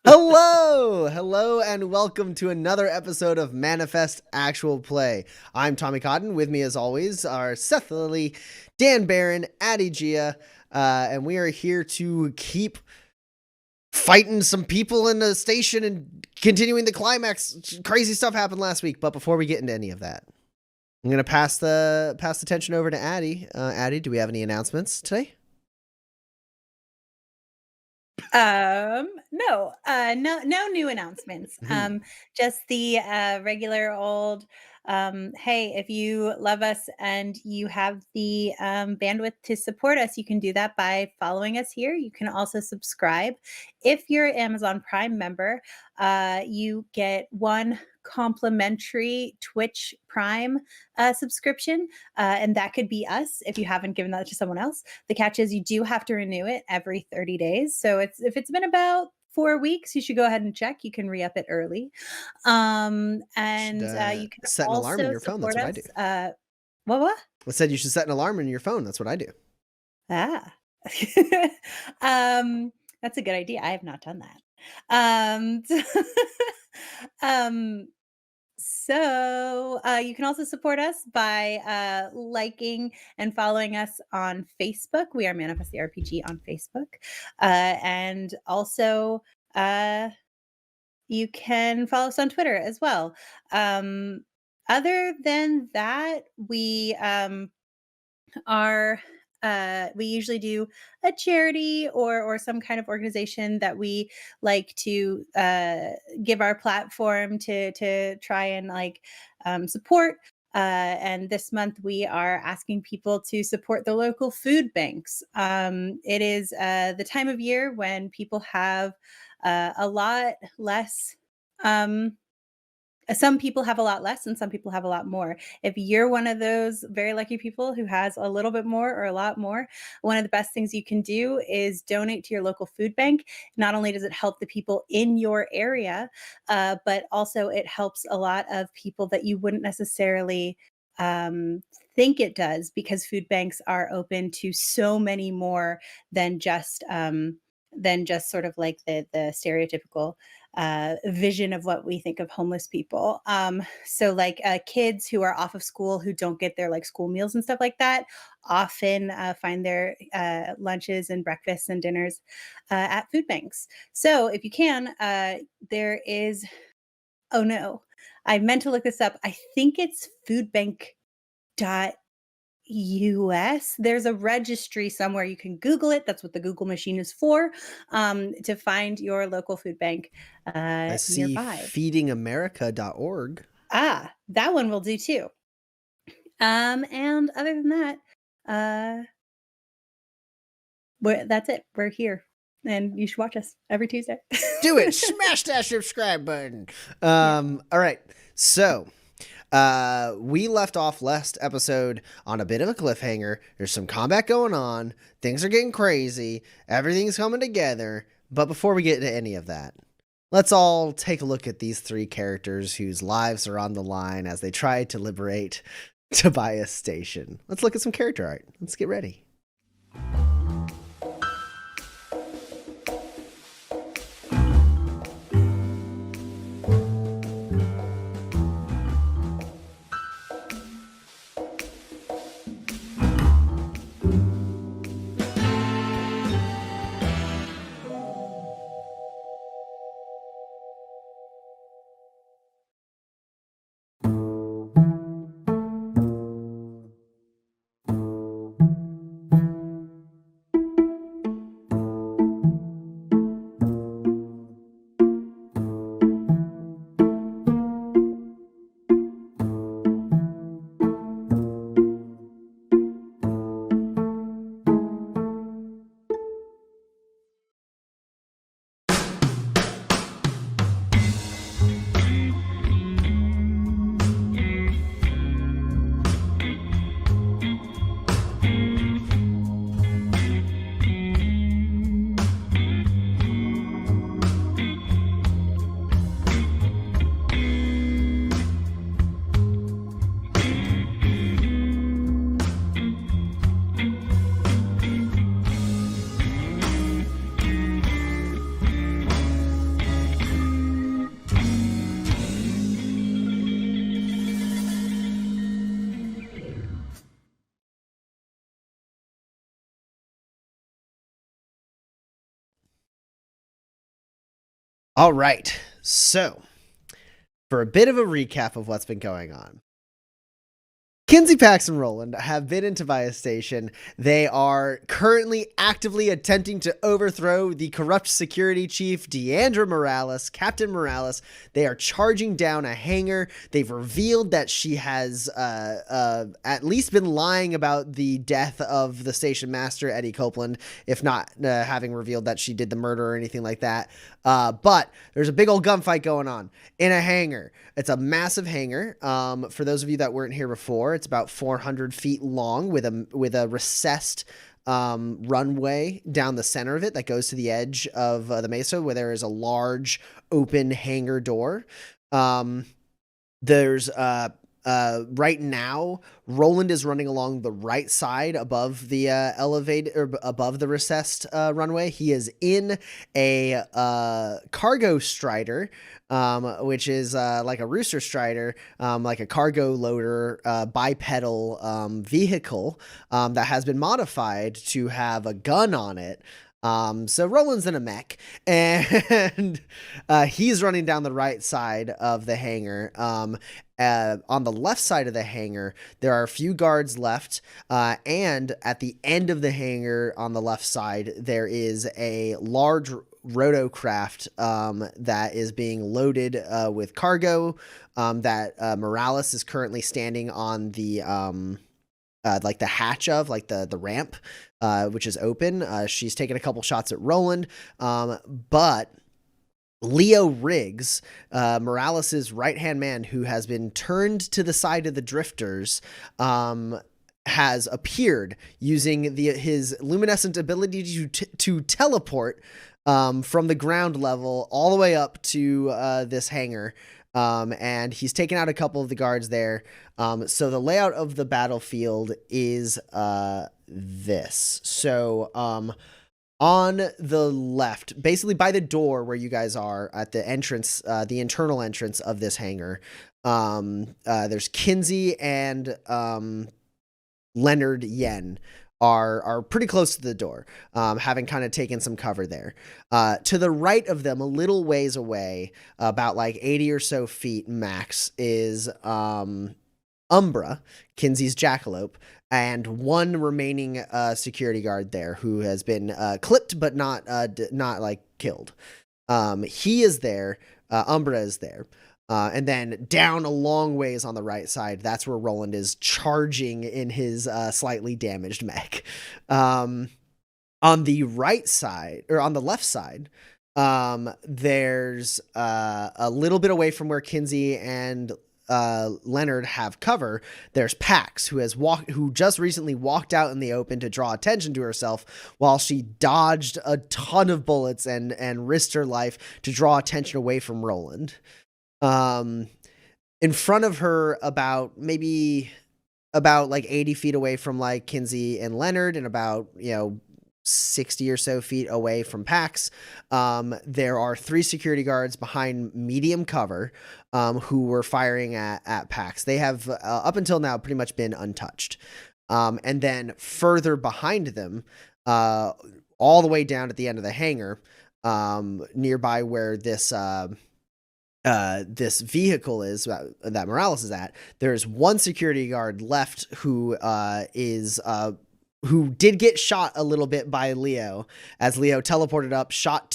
Hello, and welcome to another episode of Manifest Actual Play. I'm Tommy Cotton. With me, as always, are Seth Lilly, Dan Barron, Addie Gia, and we are here to keep fighting some people in the station and continuing the climax. Crazy stuff happened last week, but before we get into any of that, I'm gonna pass the tension over to Addie. Addie, do we have any announcements today? No new announcements. Just the regular old, hey, if you love us and you have the bandwidth to support us, you can do that by following us here. You can also subscribe. If you're an Amazon Prime member, you get one complimentary Twitch Prime subscription, and that could be us if you haven't given that to someone else. The catch is you do have to renew it every 30 days. So if it's been about 4 weeks, you should go ahead and check. You can re-up it early. Should You can set an alarm in also your phone. That's support what I do. us. What? I said you should set an alarm in your phone. That's what I do. Ah. um, that's a good idea. I have not done that. Um, um, you can also support us by liking and following us on Facebook. We are Manifest the RPG on Facebook. And also, uh, you can follow us on Twitter as well. Um, Other than that, are we usually do a charity or some kind of organization that we like to give our platform to try and support. And this month we are asking people to support the local food banks. It is the time of year when people have a lot less. Um, some people have a lot less and some people have a lot more. If you're one of those very lucky people who has a little bit more or a lot more, one of the best things you can do is donate to your local food bank. Not only does it help the people in your area, but also it helps a lot of people that you wouldn't necessarily um, think it does, because food banks are open to so many more than just sort of like the stereotypical vision of what we think of homeless people. So like kids who are off of school who don't get their like school meals and stuff like that often find their lunches and breakfasts and dinners at food banks. So if you can, there is, oh no, I meant to look this up. I think it's foodbank.us. There's a registry somewhere. You can Google it. That's what the Google machine is for, to find your local food bank I see nearby. feedingamerica.org. That one will do too. And other than that, uh, that's it. We're here, and you should watch us every Tuesday. Do it. Smash that subscribe button. Yeah. All right. So, we left off last episode on a bit of a cliffhanger. There's some combat going on. Things are getting crazy. Everything's coming together. But before we get into any of that, let's all take a look at these three characters whose lives are on the line as they try to liberate Tobias Station. Let's look at some character art. Let's get ready. All right. So, for a bit of a recap of what's been going on, Kinsey, Pax, and Roland have been in Tobias Station. They are currently actively attempting to overthrow the corrupt security chief, Deandra Morales, Captain Morales. They are charging down a hangar. They've revealed that she has at least been lying about the death of the station master, Eddie Copeland, if not having revealed that she did the murder or anything like that. But there's a big old gunfight going on in a hangar. It's a massive hangar. For those of you that weren't here before, it's about 400 feet long with a recessed runway down the center of it that goes to the edge of the mesa, where there is a large open hangar door. There's right now, Roland is running along the right side above the above the recessed runway. He is in a cargo strider, which is like a rooster strider, like a cargo loader bipedal vehicle that has been modified to have a gun on it. So Roland's in a mech, and he's running down the right side of the hangar. On the left side of the hangar, there are a few guards left, and at the end of the hangar on the left side, there is a large rotocraft that is being loaded with cargo that Morales is currently standing on the like the hatch of, like the ramp, which is open. She's taken a couple shots at Roland, but Leo Riggs, Morales' right-hand man, who has been turned to the side of the drifters, has appeared using his luminescent ability to teleport from the ground level all the way up to this hangar. And he's taken out a couple of the guards there. So the layout of the battlefield is this. So on the left, basically by the door where you guys are at the entrance, the internal entrance of this hangar, there's Kinsey and Leonard Yen are pretty close to the door, having kind of taken some cover there. To the right of them, a little ways away, about like 80 or so feet max, is Umbra, Kinsey's jackalope, and one remaining security guard there who has been clipped but not like killed. He is there. Umbra is there. And then down a long ways on the right side, that's where Roland is charging in his slightly damaged mech. On the right side, or on the left side, there's a little bit away from where Kinsey and Leonard have cover. There's Pax, who just recently walked out in the open to draw attention to herself while she dodged a ton of bullets and risked her life to draw attention away from Roland. In front of her, about like 80 feet away from like Kinsey and Leonard, and about 60 or so feet away from Pax, there are 3 security guards behind medium cover, who were firing at Pax. They have up until now pretty much been untouched. And then further behind them, all the way down at the end of the hangar, nearby where this vehicle is that Morales is at, there's one security guard left who did get shot a little bit by Leo, as Leo teleported up, shot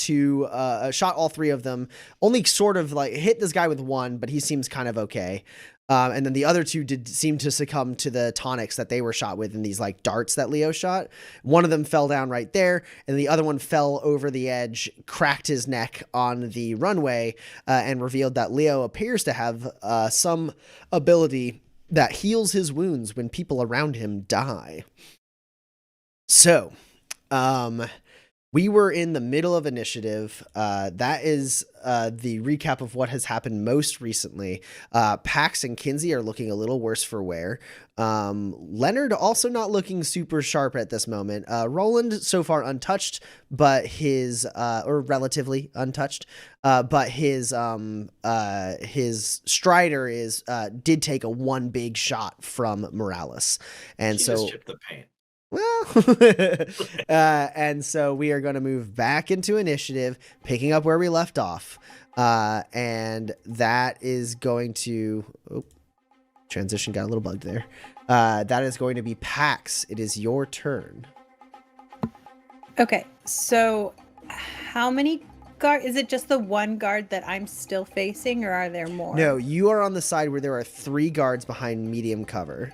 all 3 of them. Only sort of like hit this guy with one, but he seems kind of okay. And then the other 2 did seem to succumb to the tonics that they were shot with in these like darts that Leo shot. One of them fell down right there, and the other one fell over the edge, cracked his neck on the runway, and revealed that Leo appears to have some ability that heals his wounds when people around him die. So, we were in the middle of initiative. That is the recap of what has happened most recently. Pax and Kinsey are looking a little worse for wear. Leonard also not looking super sharp at this moment. Roland so far untouched, but or relatively untouched. But his strider did take a one big shot from Morales, and He so just chipped the paint. Well, and so we are going to move back into initiative, picking up where we left off. And that is going to... Oh, transition got a little bugged there. That is going to be Pax. It is your turn. Okay, so how many guard? Is it just the one guard that I'm still facing, or are there more? No, you are on the side where there are 3 guards behind medium cover.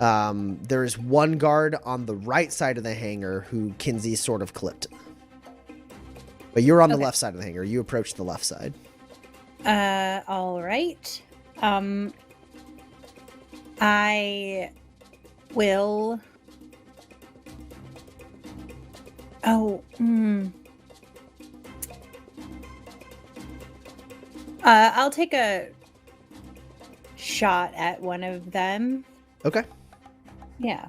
There is 1 guard on the right side of the hangar who Kinsey sort of clipped. But you're on the left side of the hangar. You approach the left side. All right. I will... Oh, I'll take a shot at one of them. Okay. Yeah.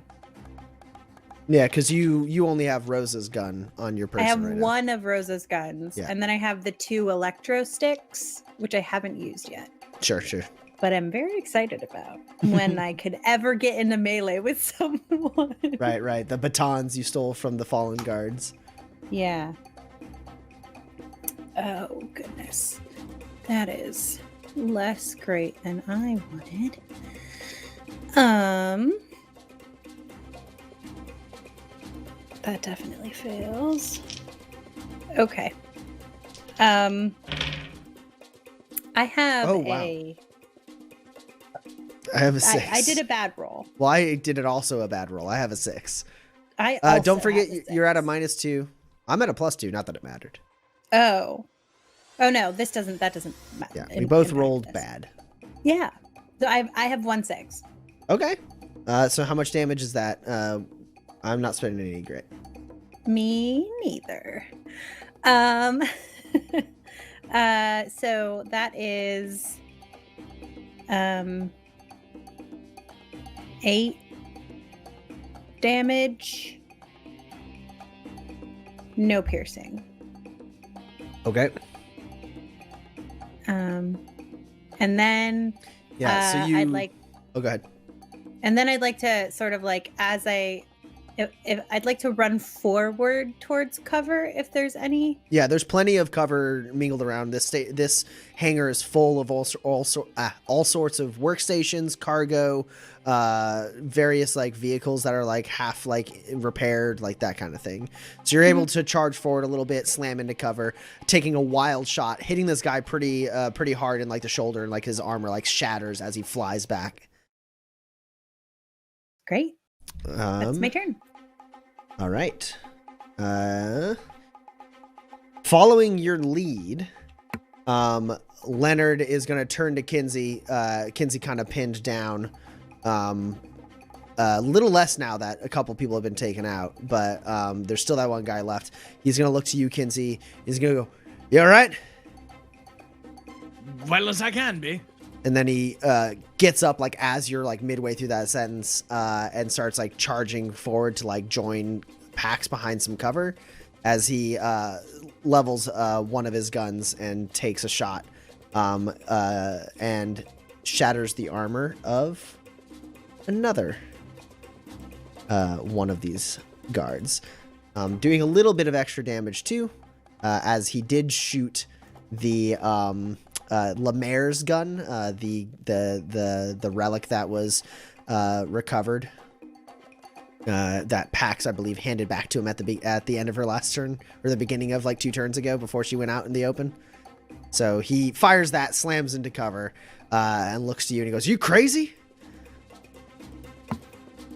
Yeah, because you only have Rosa's gun on your person. I have right one now. of Rosa's guns, Yeah. and then I have the 2 electro sticks, which I haven't used yet. Sure. But I'm very excited about when I could ever get into melee with someone. Right. The batons you stole from the fallen guards. Yeah. Oh, goodness. That is less great than I wanted. That definitely fails. Okay. I have I have a 6. I did a bad roll. Well, I did it also a bad roll. I have a 6. I also don't forget have a you're at a 6. -2. I'm at a +2. Not that it mattered. Oh no, that doesn't matter. Yeah, we both rolled bad. Yeah. So I have 1 6. Okay. So how much damage is that? I'm not spending any grit. Me neither. So that is 8 damage. No piercing. Okay. And then Yeah, so you... I'd like... Oh, go ahead. And then I'd like to sort of like, as if I'd like to run forward towards cover if there's any. Yeah, there's plenty of cover mingled around. This hangar is full of all sorts of workstations, cargo, various like vehicles that are like half like repaired, like that kind of thing. So you're able to charge forward a little bit, slam into cover, taking a wild shot, hitting this guy pretty hard in like the shoulder, and like his armor like shatters as he flies back. Great. That's my turn. All right. Following your lead, Leonard is going to turn to Kinsey. Kinsey kind of pinned down. A little less now that a couple people have been taken out, but there's still that one guy left. He's going to look to you, Kinsey. He's going to go, "You all right?" Well as I can be. And then he gets up like as you're like midway through that sentence and starts like charging forward to like join Pax behind some cover as he levels one of his guns and takes a shot and shatters the armor of another one of these guards, doing a little bit of extra damage too, as he did shoot the Lemaire's gun, the relic that was recovered, that Pax, I believe, handed back to him at the end of her last turn, or the beginning of like 2 turns ago before she went out in the open. So he fires that, slams into cover, and looks to you and he goes, "You crazy?"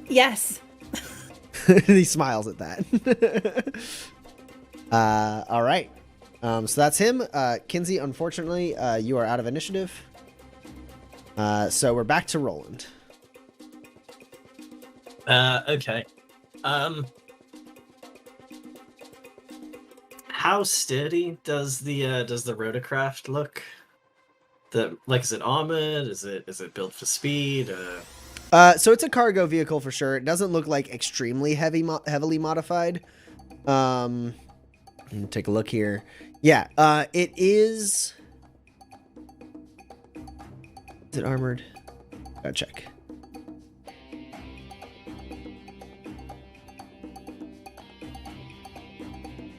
Yes. He smiles at that. All right. So that's him. Kinsey, unfortunately, you are out of initiative. So we're back to Roland. Okay. How sturdy does the rotorcraft look? Is it armored? Is it built for speed? So it's a cargo vehicle for sure. It doesn't look like extremely heavily modified. Take a look here. Yeah, it is. Is it armored? Gotta check.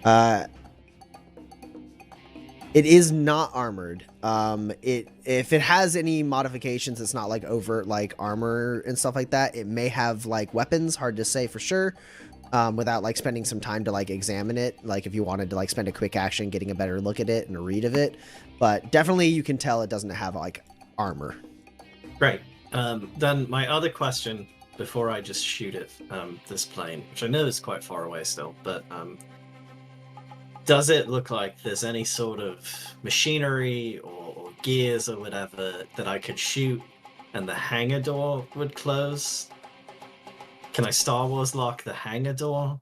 Uh, it is not armored. If it has any modifications, it's not like overt like armor and stuff like that. It may have like weapons, hard to say for sure. Without like spending some time to like examine it, like if you wanted to like spend a quick action getting a better look at it and a read of it, but definitely you can tell it doesn't have like armor. Right. Then my other question before I just shoot it, this plane, which I know is quite far away still, but does it look like there's any sort of machinery or gears or whatever that I could shoot and the hangar door would close? Can I Star Wars lock the hangar door?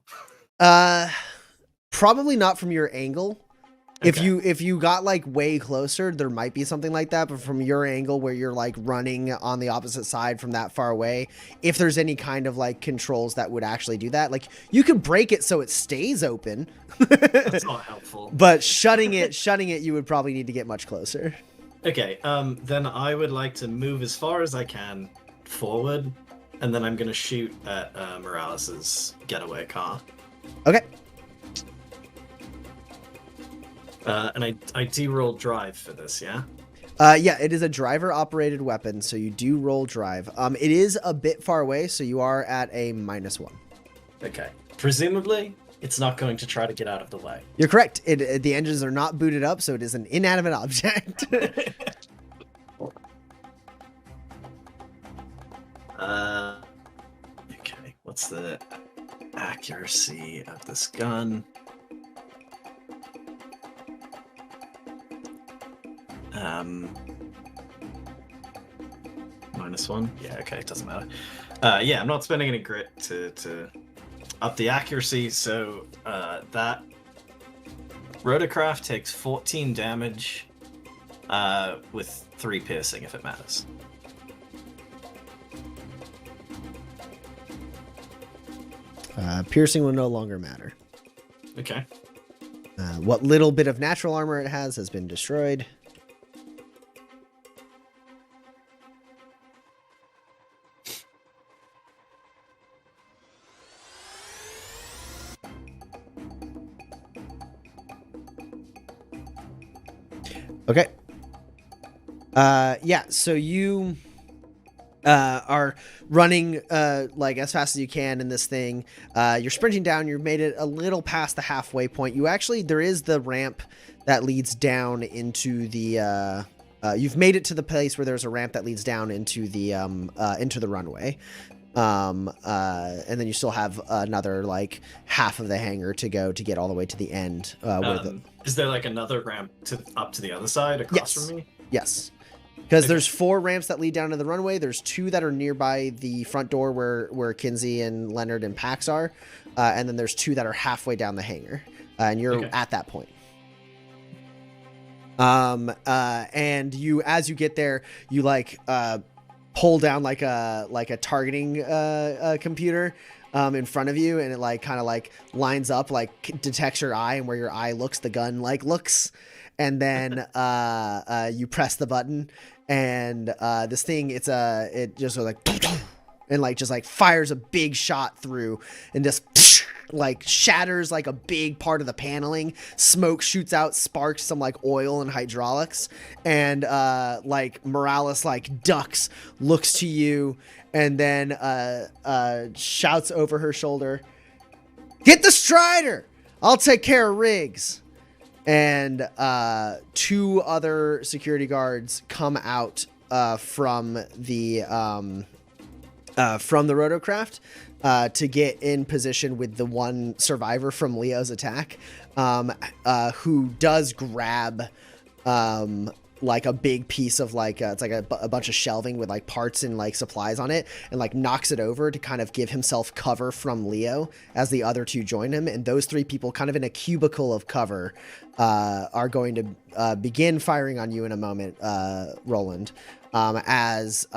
Probably not from your angle. Okay. If you got like way closer, there might be something like that, but from your angle where you're like running on the opposite side from that far away, if there's any kind of like controls that would actually do that, like you could break it so it stays open. That's not helpful. But shutting it, you would probably need to get much closer. Okay, then I would like to move as far as I can forward, and then I'm going to shoot at Morales' getaway car. Okay. And I do roll drive for this, yeah? Yeah, it is a driver-operated weapon, so you do roll drive. It is a bit far away, so you are at a -1. Okay. Presumably, it's not going to try to get out of the way. You're correct. The engines are not booted up, so it is an inanimate object. Okay, what's the accuracy of this gun? -1? Yeah, okay, it doesn't matter. Yeah, I'm not spending any grit to up the accuracy, so that rotorcraft takes 14 damage with 3 piercing if it matters. Piercing will no longer matter. Okay. What little bit of natural armor it has been destroyed. Okay. Yeah, so you are running like as fast as you can in this thing. You're sprinting down. You've made it a little past the halfway point. There is the ramp that leads down into the you've made it to the place where there's a ramp that leads down into the runway. And then you still have another like half of the hangar to go to get all the way to the end. Is there like another ramp up to the other side across from me? Yes. Because there's 4 ramps that lead down to the runway. There's 2 that are nearby the front door where Kinsey and Leonard and Pax are. And then there's 2 that are halfway down the hangar. And you're at that point. And as you get there, you like pull down like a targeting computer in front of you, and it like kind of like lines up, like detects your eye, and where your eye looks, the gun like looks, and then you press the button, and this thing it just goes like and like just like fires a big shot through and just like shatters like a big part of the paneling. Smoke shoots out, sparks some like oil and hydraulics, and like Morales like ducks, looks to you, and then shouts over her shoulder, "Get the Strider! I'll take care of Riggs." And 2 other security guards come out from the rotorcraft to get in position with the one survivor from Leo's attack, who does grab like a big piece of like it's like a bunch of shelving with like parts and like supplies on it, and like knocks it over to kind of give himself cover from Leo as the other 2 join him. And those 3 people, kind of in a cubicle of cover, are going to begin firing on you in a moment, Roland. As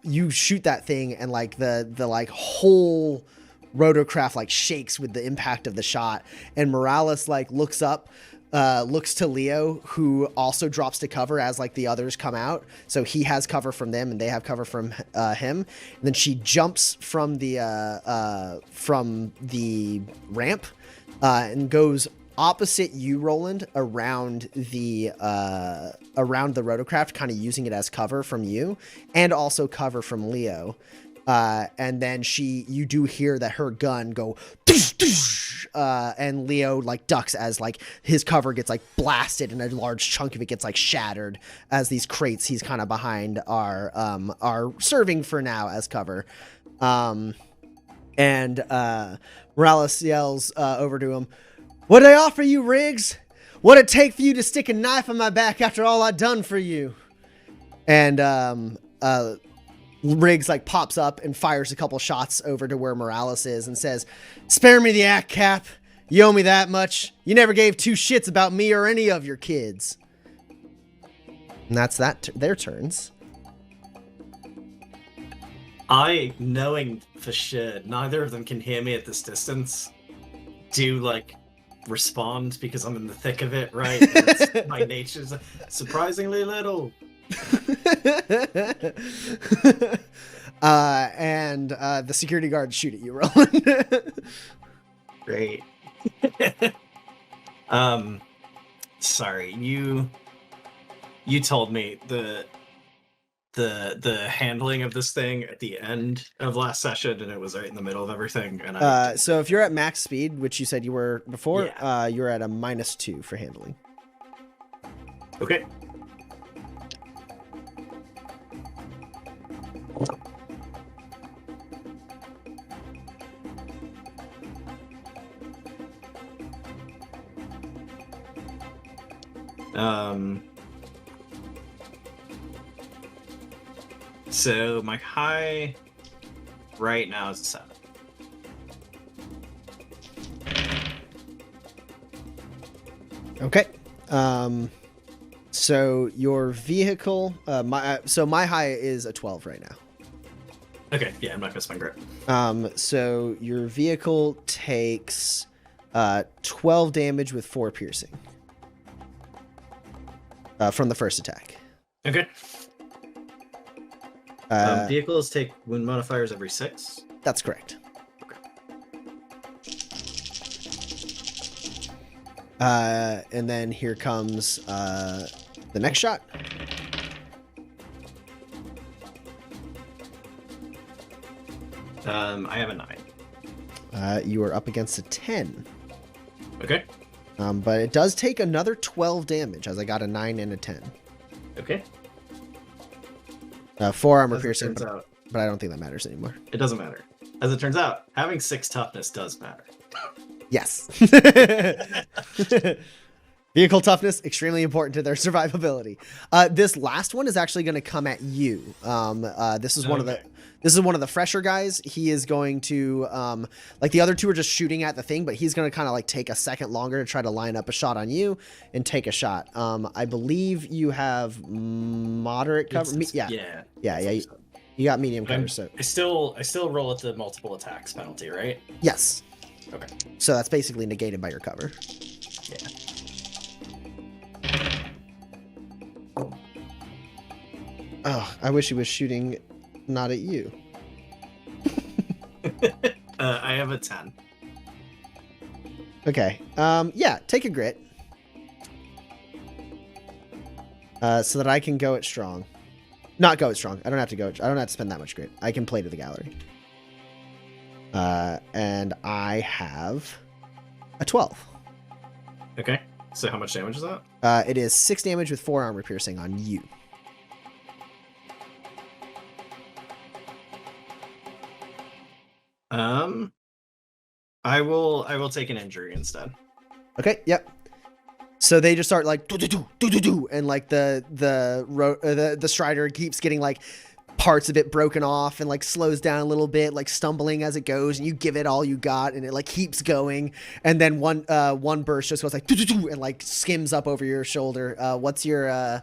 you shoot that thing, and like the like whole rotorcraft like shakes with the impact of the shot, and Morales like looks up, looks to Leo, who also drops to cover as like the others come out, so he has cover from them and they have cover from him. And then she jumps from the ramp and goes opposite you, Roland, around the rotocraft, kind of using it as cover from you, and also cover from Leo. And then you do hear that her gun go, and Leo like ducks as like his cover gets like blasted and a large chunk of it gets like shattered as these crates he's kind of behind are serving for now as cover. And Morales yells over to him, "What'd I offer you, Riggs? What'd it take for you to stick a knife in my back after all I'd done for you?" And Riggs like pops up and fires a couple shots over to where Morales is and says, "Spare me the act, Cap. You owe me that much. You never gave two shits about me or any of your kids." And that's their turns. Knowing for sure neither of them can hear me at this distance, do like respond because I'm in the thick of it, right? My nature's surprisingly little. And the security guards shoot at you, Roland. Great. Sorry, you told me the handling of this thing at the end of last session, and it was right in the middle of everything. And so if you're at max speed, which you said you were before, yeah. You're at a -2 for handling. Okay. So my high right now is a 7. Okay. So your vehicle, my high is a 12 right now. Okay, yeah, I'm not gonna spend grip. So your vehicle takes 12 damage with 4 piercing from the first attack. Okay. Vehicles take wound modifiers every 6. That's correct. Okay. And then here comes the next shot. I have a 9. You are up against a 10. Okay. But it does take another 12 damage, as I got a 9 and a 10. Okay. 4 armor As it piercing, turns out, but I don't think that matters anymore. it doesn't matter. As it turns out, having 6 toughness does matter. Yes. Vehicle toughness, extremely important to their survivability. This last one is actually going to come at you. This is one of the fresher guys. He is going to, like the other two are just shooting at the thing, but he's going to kind of like take a second longer to try to line up a shot on you and take a shot. I believe you have moderate cover. Yeah. You got medium cover. So I still roll at the multiple attacks penalty, right? yes. Okay. So that's basically negated by your cover. Yeah. Oh, I wish he was shooting not at you. I have a 10. Okay. Yeah, take a grit. So that I can go it strong. Not go it strong. I don't have to spend that much grit. I can play to the gallery. And I have a 12. Okay. So how much damage is that? It is 6 damage with 4 armor piercing on you. I will take an injury instead. Okay, yep. So they just start like do, and like the Strider keeps getting like parts of it broken off and like slows down a little bit, like stumbling as it goes, and you give it all you got and it like keeps going, and then one burst just goes like and like skims up over your shoulder. What's your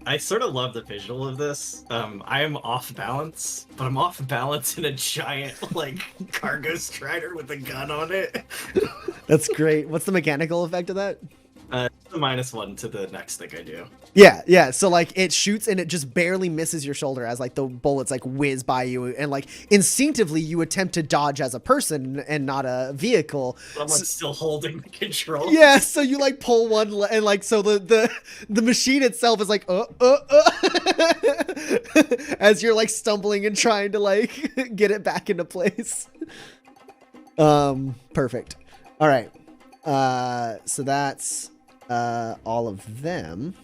I sort of love the visual of this. I am off balance, but I'm off balance in a giant like cargo Strider with a gun on it. That's great. What's the mechanical effect of that? the -1 to the next thing I do. Yeah. So like it shoots and it just barely misses your shoulder as like the bullets like whiz by you, and like instinctively you attempt to dodge as a person and not a vehicle. But I'm like still holding the control. Yeah, so you like pull one and like so the machine itself is like as you're like stumbling and trying to like get it back into place. Perfect. All right. So that's all of them.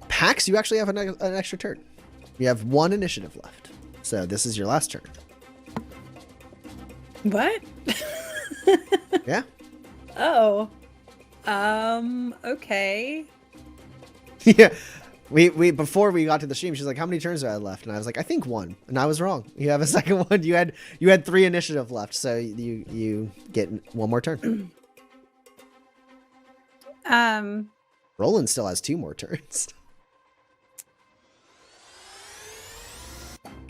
Pax, you actually have an extra turn. You have 1 initiative left. So this is your last turn. What? Yeah. Oh. Okay. Yeah. We before we got to the stream, she's like, "How many turns do I have left?" And I was like, "I think 1." And I was wrong. You have a second one. You had 3 initiative left, so you get 1 more turn. Roland still has 2 more turns.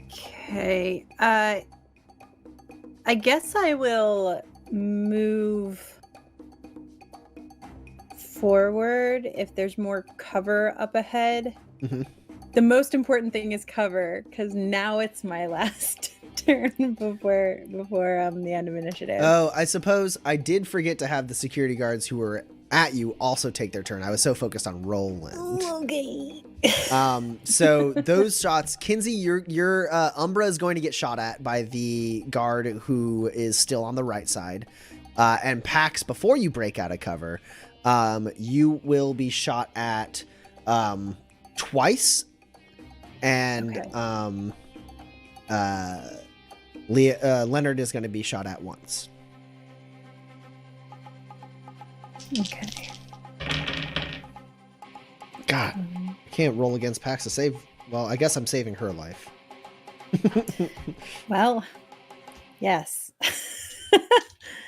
Okay. I guess I will move forward if there's more cover up ahead. Mhm. The most important thing is cover, because now it's my last turn before the end of initiative. Oh, I suppose I did forget to have the security guards who were at you also take their turn. I was so focused on Roland. Okay. So those shots, Kinsey, your Umbra is going to get shot at by the guard who is still on the right side. And Pax, before you break out of cover, you will be shot at twice. And Leonard is going to be shot at once. Okay. God, I can't roll against Pax to save. Well, I guess I'm saving her life. Well, yes.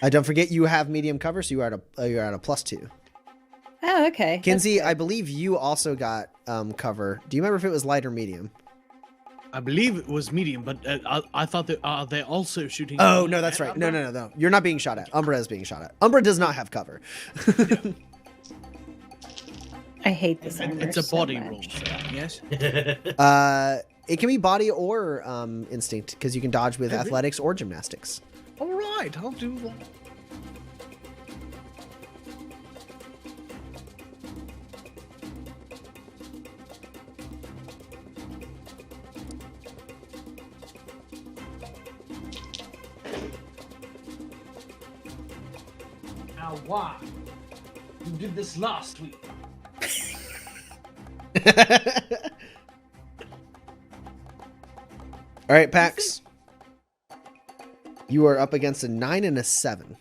Don't forget you have medium cover, so you're at a +2. Oh, okay. Kinsey, I believe you also got cover. Do you remember if it was light or medium? I believe it was medium, but I thought that they're also shooting. Oh no, that's right. No. You're not being shot at. Umbra is being shot at. Umbra does not have cover. I hate this. It's a so body much. roll for that, yes. It can be body or instinct because you can dodge with Really? athletics or gymnastics. All right, I'll do that. Now, why? You did this last week. All right, Pax. You are up against a 9 and a 7.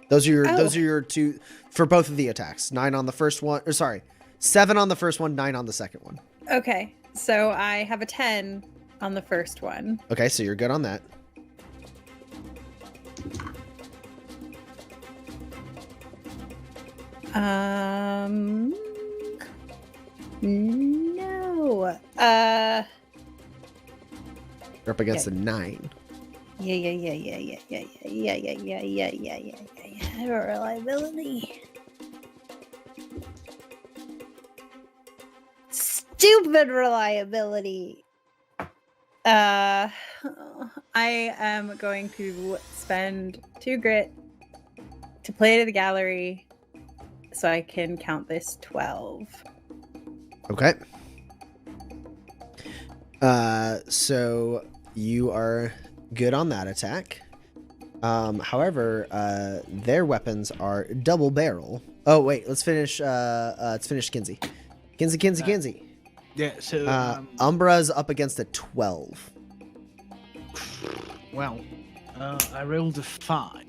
Those are your two for both of the attacks. 9 on the first one, or sorry, 7 on the first one, 9 on the second one. Okay, so I have a 10 on the first one. Okay, so you're good on that. No. You're up against a 9. Yeah. Reliability. Stupid reliability. I am going to spend 2 grit to play to the gallery so I can count this 12. Okay. So you are good on that attack. However, their weapons are double barrel. Oh wait, let's finish Kinsey. Kinsey. Yeah, so Umbra's up against a 12. well, I rolled a 5.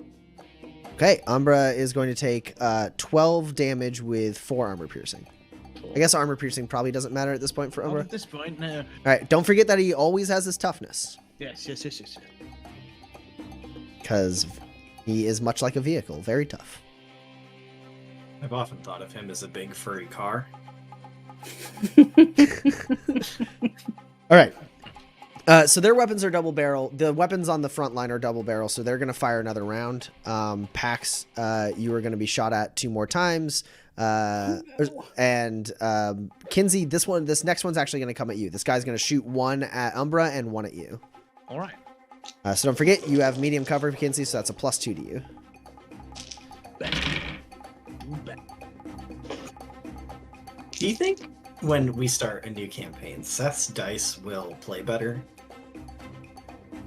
Okay, Umbra is going to take 12 damage with 4 armor piercing. I guess armor piercing probably doesn't matter at this point for Not Umbra. at this point, no. All right, don't forget that he always has his toughness Yes. because he is much like a vehicle, very tough. I've often thought of him as a big furry car. All right, So their weapons are double barrel. The weapons on the front line are double barrel, so they're going to fire another round. Pax, you are going to be shot at 2 more times. And Kinsey, this next one's actually going to come at you. This guy's going to shoot 1 at Umbra and 1 at you. All right. So don't forget, you have medium cover, Kinsey, so that's a +2 to you. Do you think when we start a new campaign, Seth's dice will play better?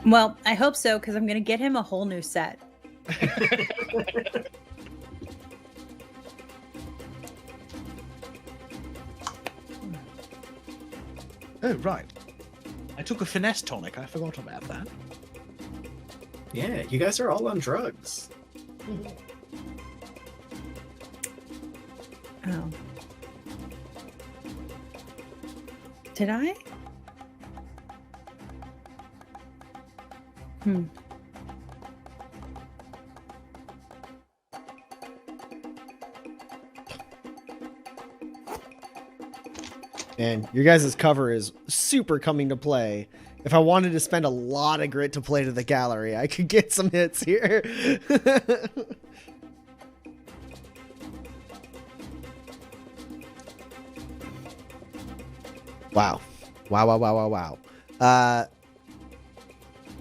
Well, I hope so, because I'm going to get him a whole new set. Oh, right. I took a finesse tonic. I forgot about that. Yeah, you guys are all on drugs. Oh. Did I? And your guys' cover is super coming to play. If I wanted to spend a lot of grit to play to the gallery, I could get some hits here. Wow. Wow.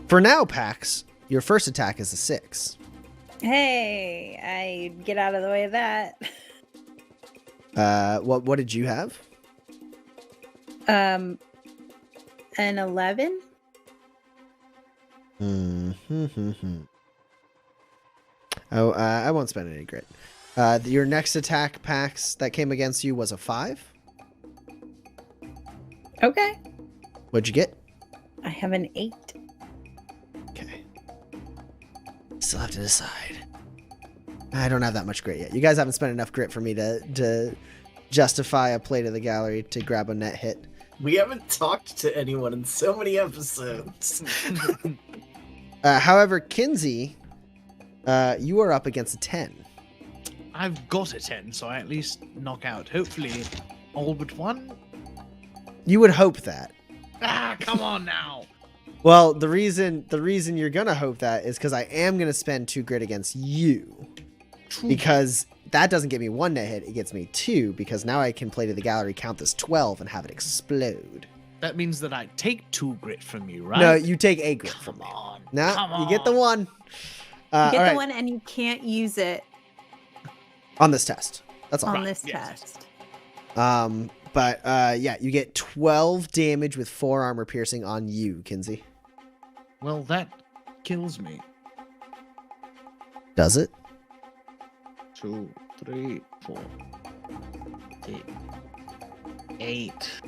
For now, Pax, your first attack is a 6. Hey, I get out of the way of that. What did you have? An 11. Oh, I won't spend any grit. Your next attack, Pax, that came against you was a 5. Okay. What'd you get? I have an 8. Okay. Still have to decide. I don't have that much grit yet. You guys haven't spent enough grit for me to justify a play to the gallery to grab a net hit. We haven't talked to anyone in so many episodes. However, Kinsey, you are up against a 10. I've got a 10, so I at least knock out, hopefully, all but 1. You would hope that. Ah, come on now. Well, the reason you're gonna hope that is because I am gonna spend 2 grit against you. True. Because that doesn't get me 1 net hit, it gets me 2, because now I can play to the gallery, count this 12, and have it explode. That means that I take 2 grit from you, right? No, you take a grit from me. on. No, Come you get the on. 1. You get all the right, one and you can't use it on this test. That's all. on this yes. test. But yeah, you get 12 damage with 4 armor piercing on you, Kinsey. Well, that kills me. Does it? 2, 3, 4, 6, 8.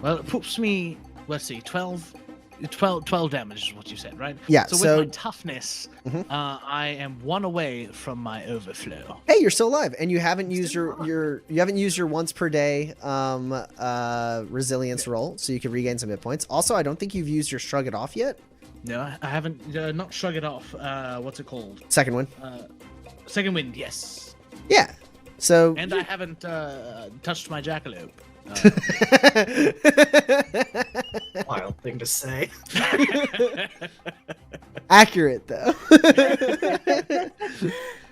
Well, it puts me, let's see, 12 damage is what you said, right? Yeah, So so- with my toughness, I am 1 away from my overflow. Hey, you're still alive, and you haven't used still your you haven't used your once per day resilience roll, so you can regain some hit points. Also, I don't think you've used your shrug it off yet. No, I haven't, not shrug it off. What's it called? Second one. Second wind, yes. Yeah. So And I haven't touched my jackalope. Wild thing to say. accurate though.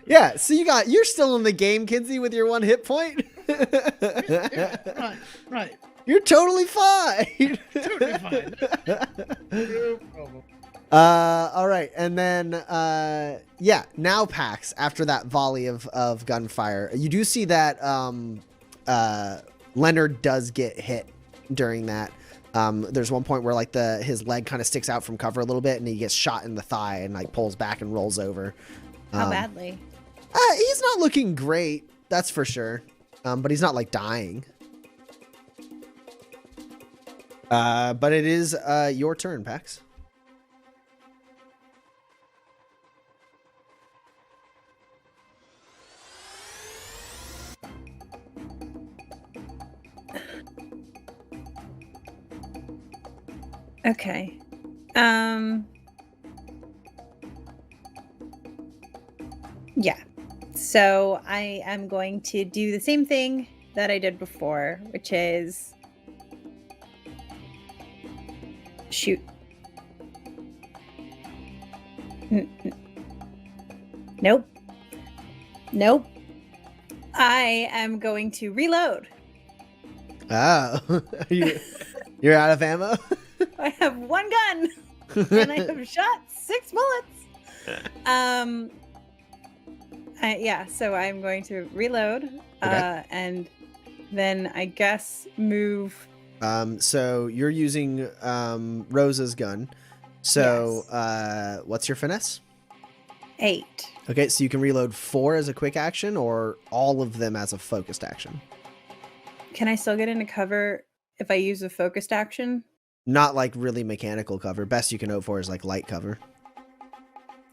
Yeah, so you're still in the game, Kinsey, with your 1 hit point. Right. You're totally fine. Totally fine. No problem. All right, and then yeah, now Pax, after that volley of gunfire, you do see that Leonard does get hit during that. There's one point where like his leg kind of sticks out from cover a little bit, and he gets shot in the thigh and like pulls back and rolls over. How badly? He's not looking great, that's for sure. But he's not like dying. But it is your turn, Pax. Okay. Yeah. So I am going to do the same thing that I did before, which is shoot. Nope. Nope. I am going to reload. Oh, you're out of ammo? I have one gun and I have shot 6 bullets. So I'm going to reload and then I guess move. So you're using Rosa's gun. So Yes. What's your finesse? 8. Okay, so you can reload 4 as a quick action or all of them as a focused action. Can I still get into cover if I use a focused action? Not like really mechanical cover. Best you can hope for is like light cover.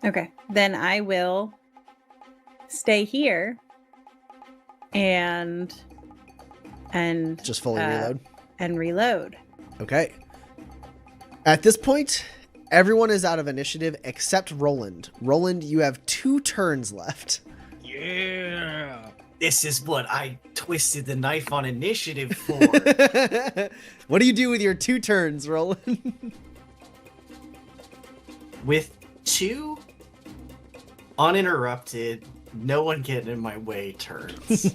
Okay, then I will stay here and Just fully reload. and reload. Okay. At this point, everyone is out of initiative except Roland. Roland, you have 2 turns left. Yeah. This is what I twisted the knife on initiative for. What do you do with your 2 turns, Roland? With 2 uninterrupted, no one getting in my way turns.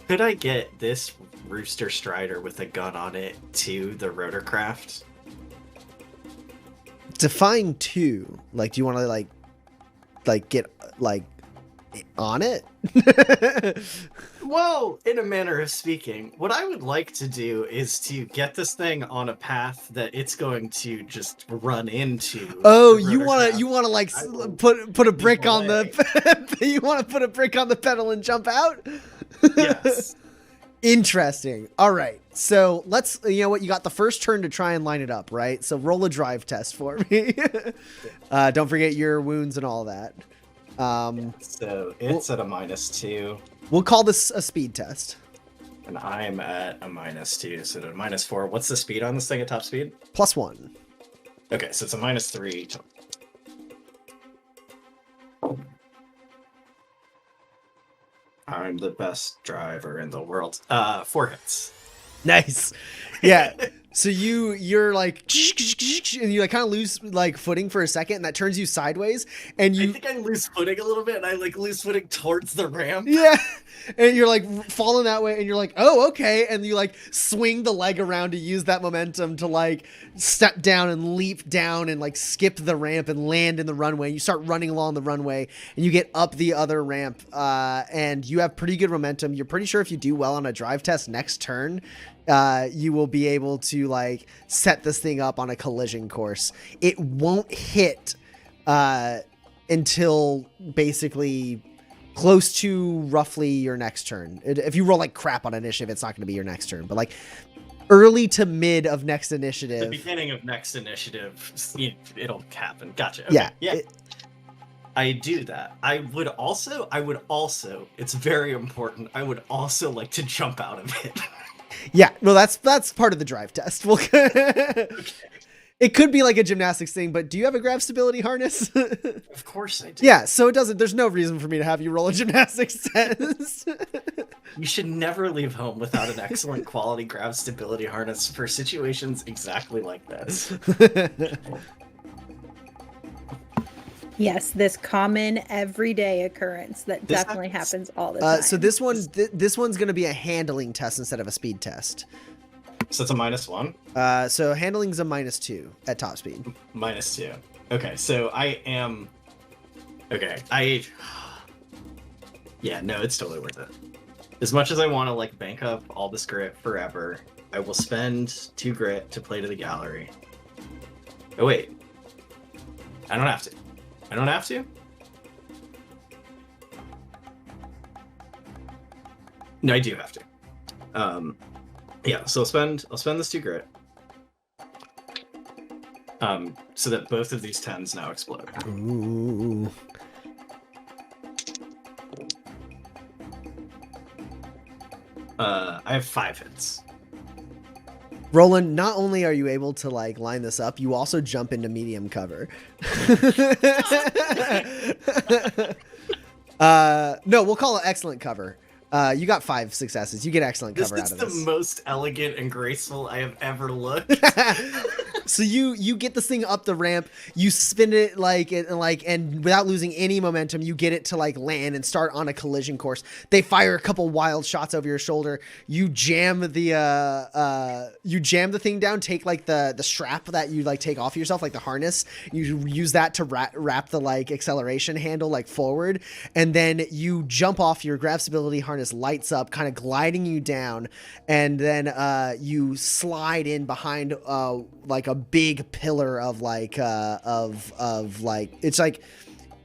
Could I get this Rooster Strider with a gun on it to the rotorcraft? Define 2. Like, do you want to like get like on it? Well, in a manner of speaking, what I would like to do is to get this thing on a path that it's going to just run into. Oh, the you want rotorcraft. to like I will put a brick on away. the you want to put a brick on the pedal and jump out? Yes. Interesting. All right. So let's, you know what? You got the first turn to try and line it up, right? So roll a drive test for me. Don't forget your wounds and all that. So it's at a -2, We'll call this a speed test. and I'm at a -2, so a -4. What's the speed on this thing at top speed? +1. Okay, so it's a -3. I'm the best driver in the world. 4 hits. Nice. Yeah. So you're like, and you like kind of lose like footing for a second, and that turns you sideways, and I you think I lose footing a little bit, and I like lose footing towards the ramp. yeah, and you're like falling that way, and you're like, oh, okay, and you like swing the leg around to use that momentum to like step down and leap down and like skip the ramp and land in the runway. You start running along the runway, and you get up the other ramp, and you have pretty good momentum. You're pretty sure if you do well on a drive test next turn, you will be able to like set this thing up on a collision course. It won't hit until basically close to roughly your next turn. If you roll like crap on initiative, it's not going to be your next turn, but like early to mid of next The initiative. beginning of next initiative, it'll happen. Gotcha. Okay. Yeah. I do that. I would also, it's very important, I would also like to jump out of it. Yeah, well, that's part of the drive test. Okay. It could be like a gymnastics thing, but do you have a grab stability harness? Of course I do. Yeah, so it doesn't. There's no reason for me to have you roll a gymnastics test. You should never leave home without an excellent quality grab stability harness for situations exactly like this. Yes, this common everyday occurrence that This definitely happens all the Uh, time. so this one's going to be a handling test instead of a speed test. So it's a -1? So handling's a -2 at top speed. -2. Okay, so I am... Okay, Yeah, no, it's totally worth it. As much as I want to, like, bank up all this grit forever, I will spend 2 grit to play to the gallery. Oh, wait. I don't have to. I don't have to? No, I do have to. Yeah, so I'll spend this 2 grit. So that both of these 10s now explode. Ooh. I have 5 hits. Roland, not only are you able to like line this up, you also jump into medium cover. No, we'll call it excellent cover. You got 5 successes. You get excellent This cover out is of the this. most elegant and graceful I have ever looked. So you get this thing up the ramp, you spin it and without losing any momentum, you get it to like land and start on a collision course. They fire a couple wild shots over your shoulder. You jam the thing down, take like the strap that you like take off yourself, like the harness. You use that to wrap the like acceleration handle like forward, and then you jump off. Your grab stability harness lights up, kind of gliding you down, and then you slide in behind like a big pillar of like it's like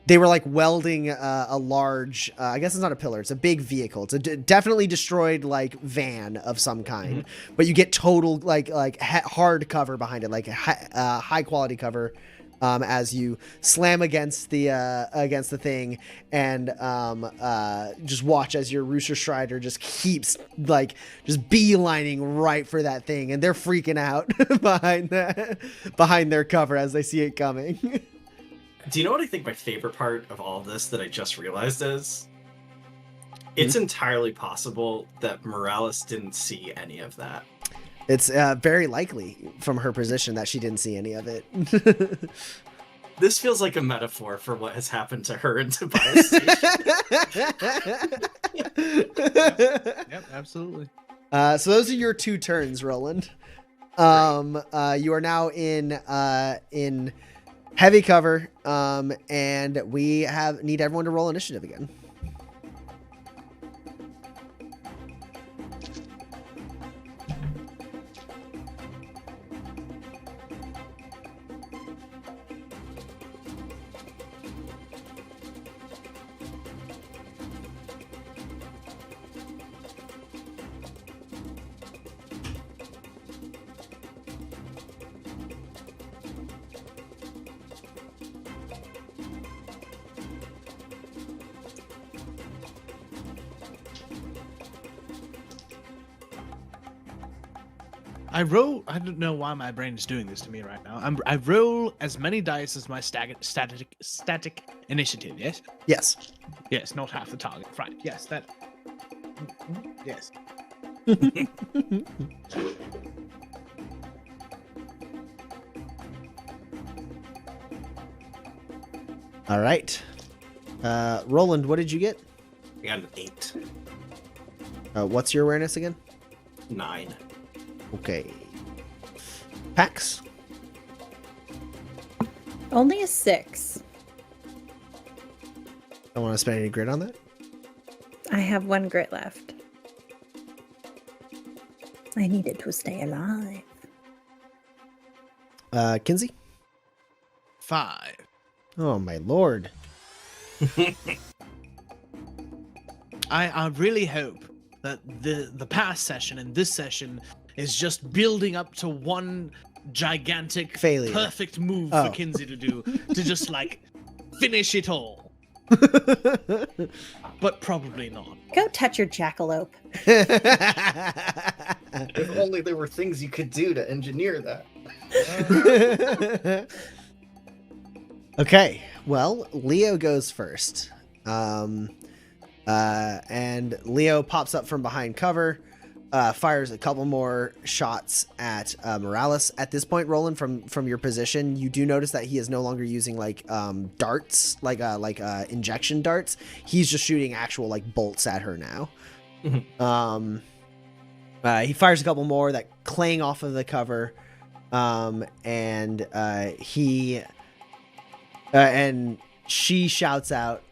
they were like welding a large I guess it's not a pillar, it's a big vehicle. It's a definitely destroyed like van of some kind, but you get total like hard cover behind it, like high quality cover as you slam against the thing, and just watch as your Rooster Strider just keeps like just beelining right for that thing, and they're freaking out behind their cover as they see it coming. Do you know what I think my favorite part of all of this that I just realized is? It's entirely possible that Morales didn't see any of that. It's very likely from her position that she didn't see any of it. This feels like a metaphor for what has happened to her in Tobias Station. Yep, absolutely. So those are your 2 turns, Roland. You are now in heavy cover, and we need everyone to roll initiative again. I don't know why my brain is doing this to me right now. I roll as many dice as my static initiative, yes? Yes. Yes, not half the target. Right, yes, that... Yes. All right. Roland, what did you get? I got an 8. What's your awareness again? 9. Okay. Pax? Only a 6. Don't want to spend any grit on that? I have 1 grit left. I need it to stay alive. Kinsey? 5. Oh, my lord. I really hope that the past session and this session is just building up to one gigantic failure, perfect move for Kinsey to do, to just like finish it all. But probably not. Go touch your jackalope. If only there were things you could do to engineer that. Okay, well, Leo goes first. And Leo pops up from behind cover, fires a couple more shots at Morales. At this point, Roland, from your position, you do notice that he is no longer using like darts, like injection darts. He's just shooting actual like bolts at her now. He fires a couple more that clang off of the cover, and she shouts out,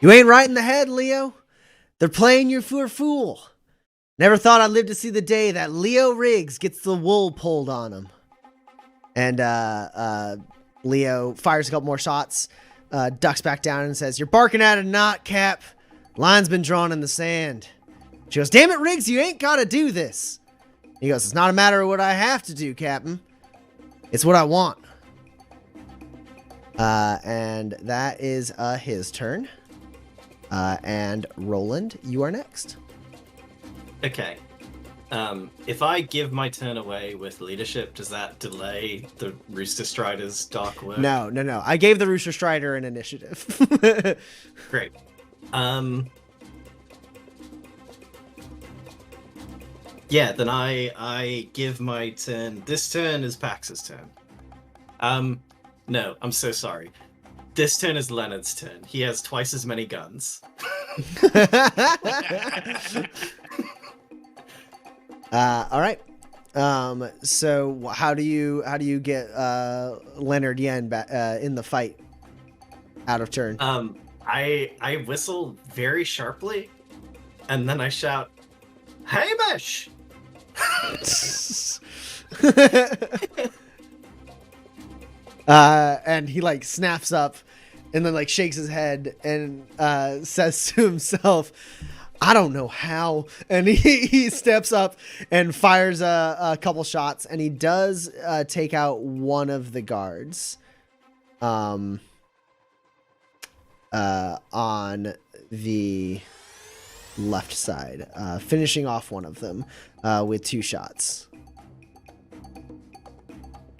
"You ain't right in the head, Leo. They're playing you for a fool. Never thought I'd live to see the day that Leo Riggs gets the wool pulled on him." And Leo fires a couple more shots, ducks back down and says, "You're barking at a knot, Cap. Line's been drawn in the sand." She goes, "Damn it, Riggs, you ain't got to do this." He goes, "It's not a matter of what I have to do, Captain. It's what I want." And that is his turn. And Roland, you are next. Okay. If I give my turn away with leadership, does that delay the Rooster Strider's dark work? No. I gave the Rooster Strider an initiative. Great. Yeah, then I give my turn. This turn is Pax's turn. No, I'm so sorry. This turn is Leonard's turn. He has twice as many guns. All right. So how do you get Leonard Yen back in the fight out of turn? I whistle very sharply, and then I shout, "Hamish!" And he like snaps up and then like shakes his head and says to himself, I don't know how. And he steps up and fires a couple shots, and he does take out one of the guards on the left side, finishing off one of them with 2 shots.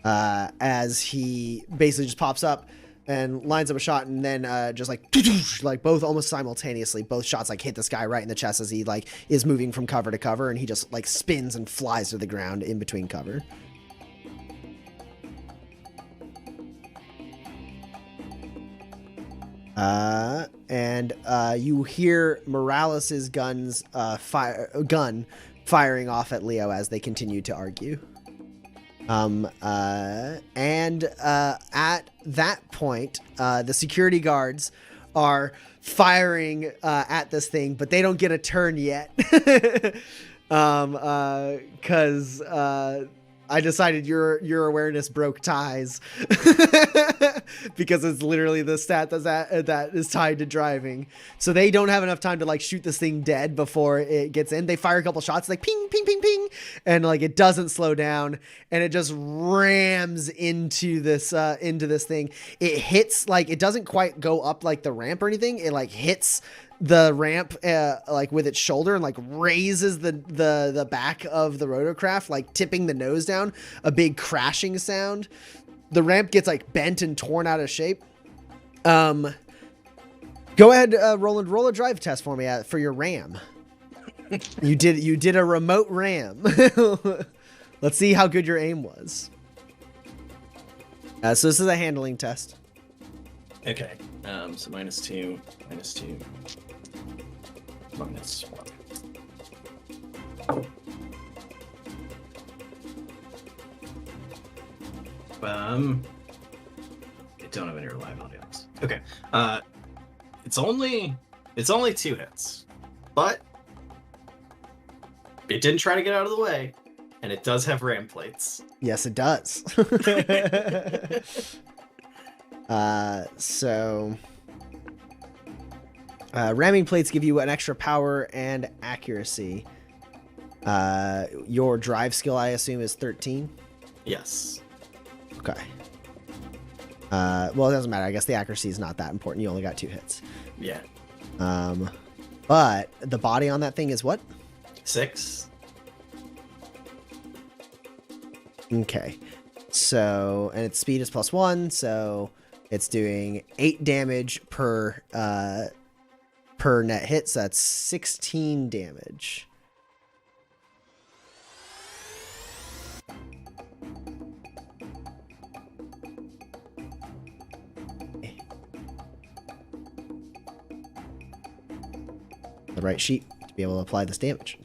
As he basically just pops up and lines up a shot, and then just like both almost simultaneously, both shots like hit this guy right in the chest as he like is moving from cover to cover, and he just like spins and flies to the ground in between cover. And you hear Morales's gun firing off at Leo as they continue to argue. At that point, the security guards are firing at this thing, but they don't get a turn yet. Because I decided your awareness broke ties. Because it's literally the stat that is tied to driving. So they don't have enough time to like shoot this thing dead before it gets in. They fire a couple shots, like ping, ping, ping, ping. And like it doesn't slow down, and it just rams into this thing. It hits, like it doesn't quite go up like the ramp or anything. It like hits the ramp like with its shoulder and like raises the back of the rotocraft, like tipping the nose down, a big crashing sound. The ramp gets like bent and torn out of shape. Go ahead, Roland, roll a drive test for me for your ram. You did a remote ram. Let's see how good your aim was. So this is a handling test. Okay. So -2, -2, -1. I don't have any reliability on this. Okay. It's only 2 hits, but it didn't try to get out of the way, and it does have ram plates. Yes, it does. Ramming plates give you an extra power and accuracy. Your drive skill, I assume, is 13. Yes. Okay. Well, it doesn't matter. I guess the accuracy is not that important. You only got 2 hits. Yeah. But the body on that thing is what? 6. Okay. So, and its speed is +1, so it's doing 8 damage per net hit, so that's 16 damage. The right sheet to be able to apply this damage.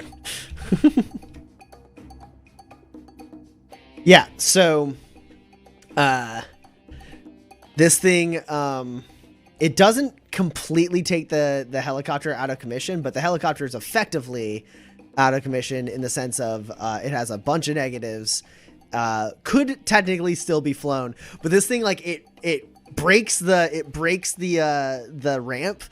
Yeah, so this thing, it doesn't completely take the helicopter out of commission, but the helicopter is effectively out of commission in the sense of it has a bunch of negatives. Could technically still be flown, but this thing, like it breaks the ramp,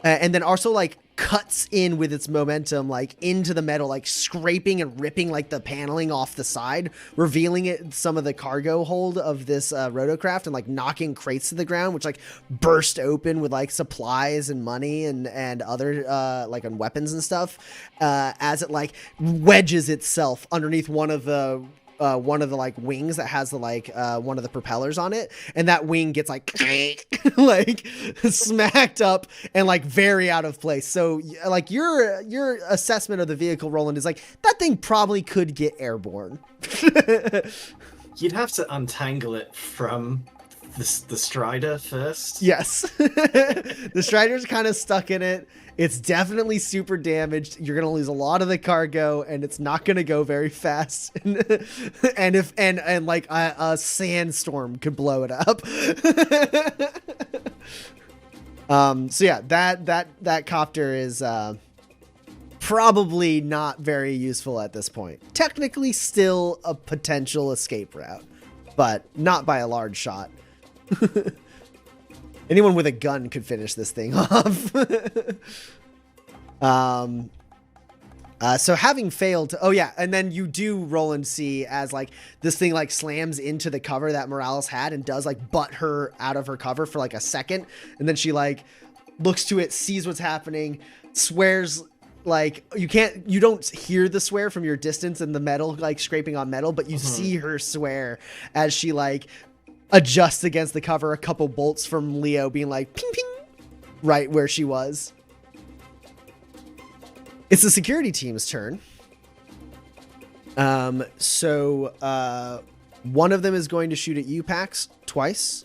and then also like cuts in with its momentum like into the metal, like scraping and ripping like the paneling off the side, revealing it some of the cargo hold of this rotocraft, and like knocking crates to the ground, which like burst open with like supplies and money and other like on weapons and stuff, as it like wedges itself underneath one of the one of the like wings that has the like one of the propellers on it, and that wing gets like like smacked up and like very out of place. So like your assessment of the vehicle, Roland, is like that thing probably could get airborne. You'd have to untangle it from the Strider first. Yes. The Strider's kind of stuck in it. It's definitely super damaged. You're going to lose a lot of the cargo, and it's not going to go very fast. and like a sandstorm could blow it up. So yeah, that copter is probably not very useful at this point. Technically still a potential escape route, but not by a large shot. Anyone with a gun could finish this thing off. So having failed to, oh yeah, and then you do, Roland, see as like this thing like slams into the cover that Morales had and does like butt her out of her cover for like a second, and then she like looks to it, sees what's happening, swears. Like you don't hear the swear from your distance and the metal like scraping on metal, but you see her swear as she like adjusts against the cover, a couple bolts from Leo being like ping ping right where she was. It's the security team's turn. So one of them is going to shoot at you, Pax, twice.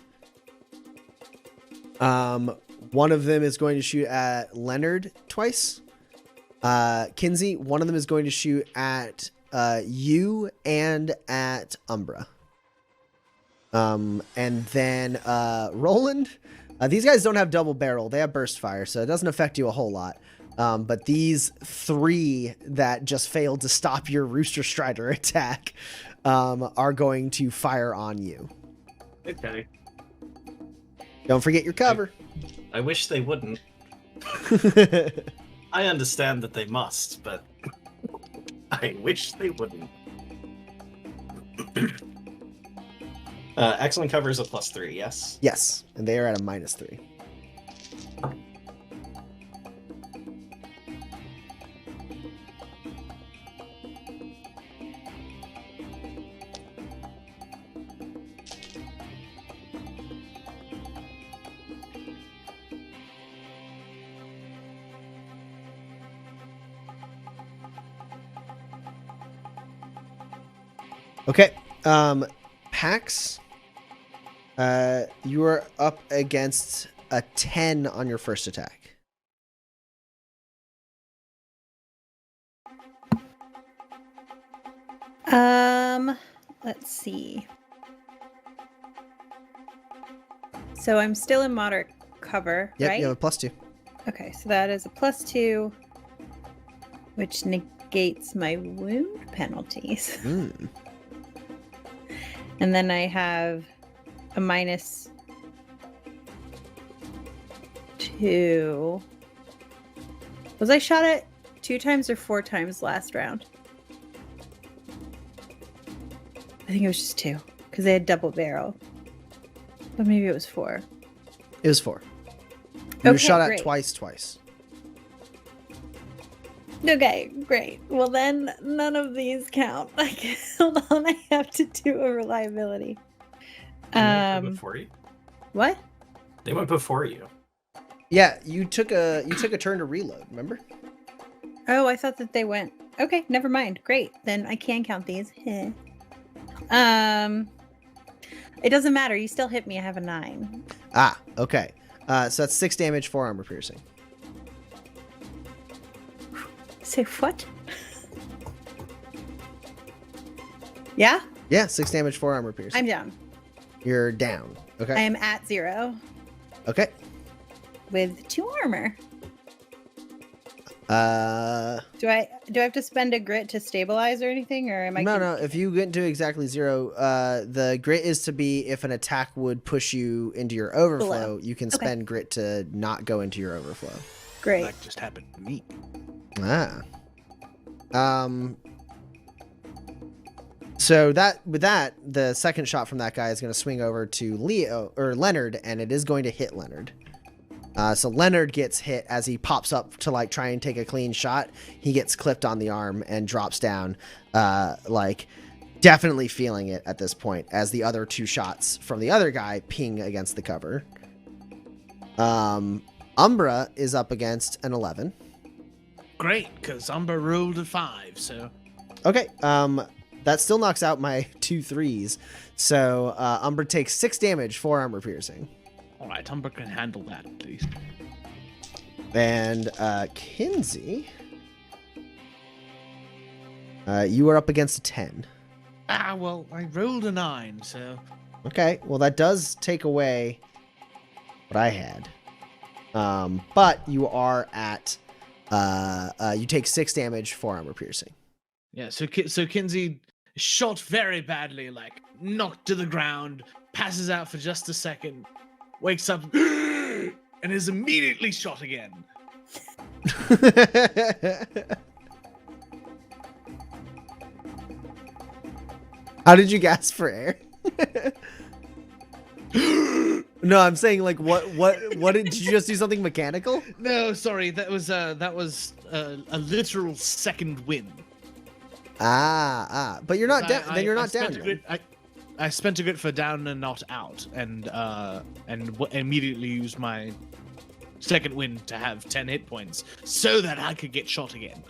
One of them is going to shoot at Leonard twice. Kinsey, one of them is going to shoot at you and at Umbra. And then Roland, these guys don't have double barrel. They have burst fire, so it doesn't affect you a whole lot. But these three that just failed to stop your Rooster Strider attack are going to fire on you. Okay. Don't forget your cover. I wish they wouldn't. I understand that they must, but I wish they wouldn't. Excellent cover is a +3, yes? Yes, and they are at a -3. Okay, Pax, you are up against a 10 on your first attack. Let's see. So I'm still in moderate cover, Yep, right? you have a +2. Okay, so that is a +2, which negates my wound penalties. Mm. And then I have a -2. Was I shot at 2 times or 4 times last round? I think it was just 2, because they had double barrel. But maybe it was 4. It was 4. You were Okay, shot at great. twice. Okay, great. Well, then none of these count. Hold on, I have to do a reliability. They went before you? What? They went before you. Yeah, you took a turn to reload, remember? Oh, I thought that they went. Okay, never mind. Great. Then I can count these. It doesn't matter. You still hit me. I have a 9. Ah, okay. So that's 6 damage, 4 armor piercing. Say what? Yeah? Yeah, 6 damage, 4 armor piercing. I'm down. You're down. Okay. I am at 0 Okay. with 2 armor. Uh, Do I have to spend a grit to stabilize or anything, or am I? no. If you get into exactly 0, the grit is to be if an attack would push you into your overflow. Below. You can Okay. spend grit to not go into your overflow. Great. That just happened to me. Ah. So with that, the second shot from that guy is going to swing over to Leo or Leonard, and it is going to hit Leonard. So Leonard gets hit as he pops up to like try and take a clean shot. He gets clipped on the arm and drops down, like definitely feeling it at this point as the other 2 shots from the other guy ping against the cover. Umbra is up against an 11. Great, because Umbra rolled a 5, so... Okay, that still knocks out my 2 3s. So Umbra takes 6 damage, 4 armor piercing. Alright, Umbra can handle that, at least. And Kinsey, you are up against a 10. Ah, well, I rolled a 9, so... Okay, well that does take away what I had. But you are at, you take 6 damage, 4 armor piercing. Yeah, so Kinsey shot very badly, like, knocked to the ground, passes out for just a second, wakes up, and is immediately shot again. How did you gasp for air? No, I'm saying like what did you just do something mechanical? No, sorry, that was a literal second win. But you're not down. Then you're not down. I spent a grit for down and not out, and immediately used my second win to have 10 hit points so that I could get shot again.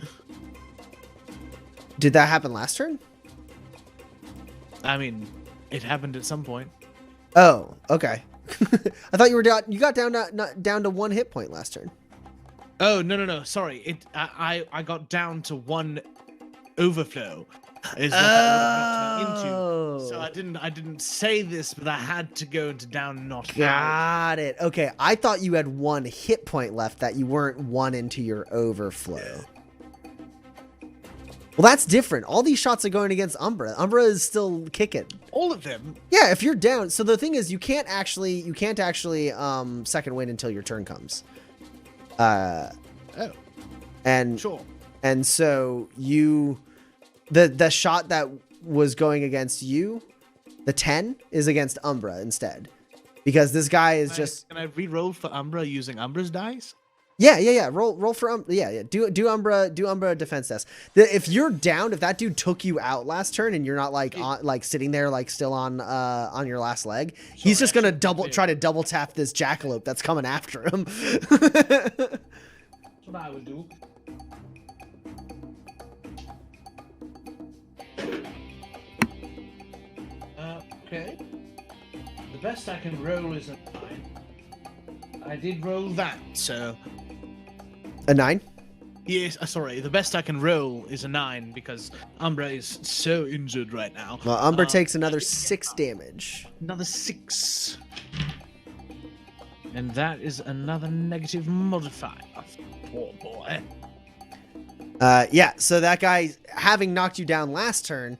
Did that happen last turn? I mean, it happened at some point. Oh, okay. I thought you were down. You got down down to 1 hit point last turn. Oh no! Sorry, I got down to 1 overflow. Is what that would have knocked me into. So I didn't say this, but I had to go into down and not out. Got it. Okay, I thought you had 1 hit point left that you weren't 1 into your overflow. Well, that's different. All these shots are going against Umbra. Umbra is still kicking. All of them. Yeah, if you're down. So the thing is, you can't actually second win until your turn comes. Oh. And Sure. And so the shot that was going against you, the 10 is against Umbra instead, because this guy is Can I re-roll for Umbra using Umbra's dice? Yeah. Roll for Umbra. Yeah. Do Umbra defense test. If you're down, if that dude took you out last turn and you're not like sitting there like still on your last leg, he's just gonna try to double tap this jackalope that's coming after him. That's what I would do. Okay. The best I can roll is a 9. I did roll that, so... A 9? Yes, sorry. The best I can roll is a 9 because Umbra is so injured right now. Well, Umbra takes another 6 damage. Another 6. And that is another negative modifier. Poor boy. Yeah, so that guy, having knocked you down last turn,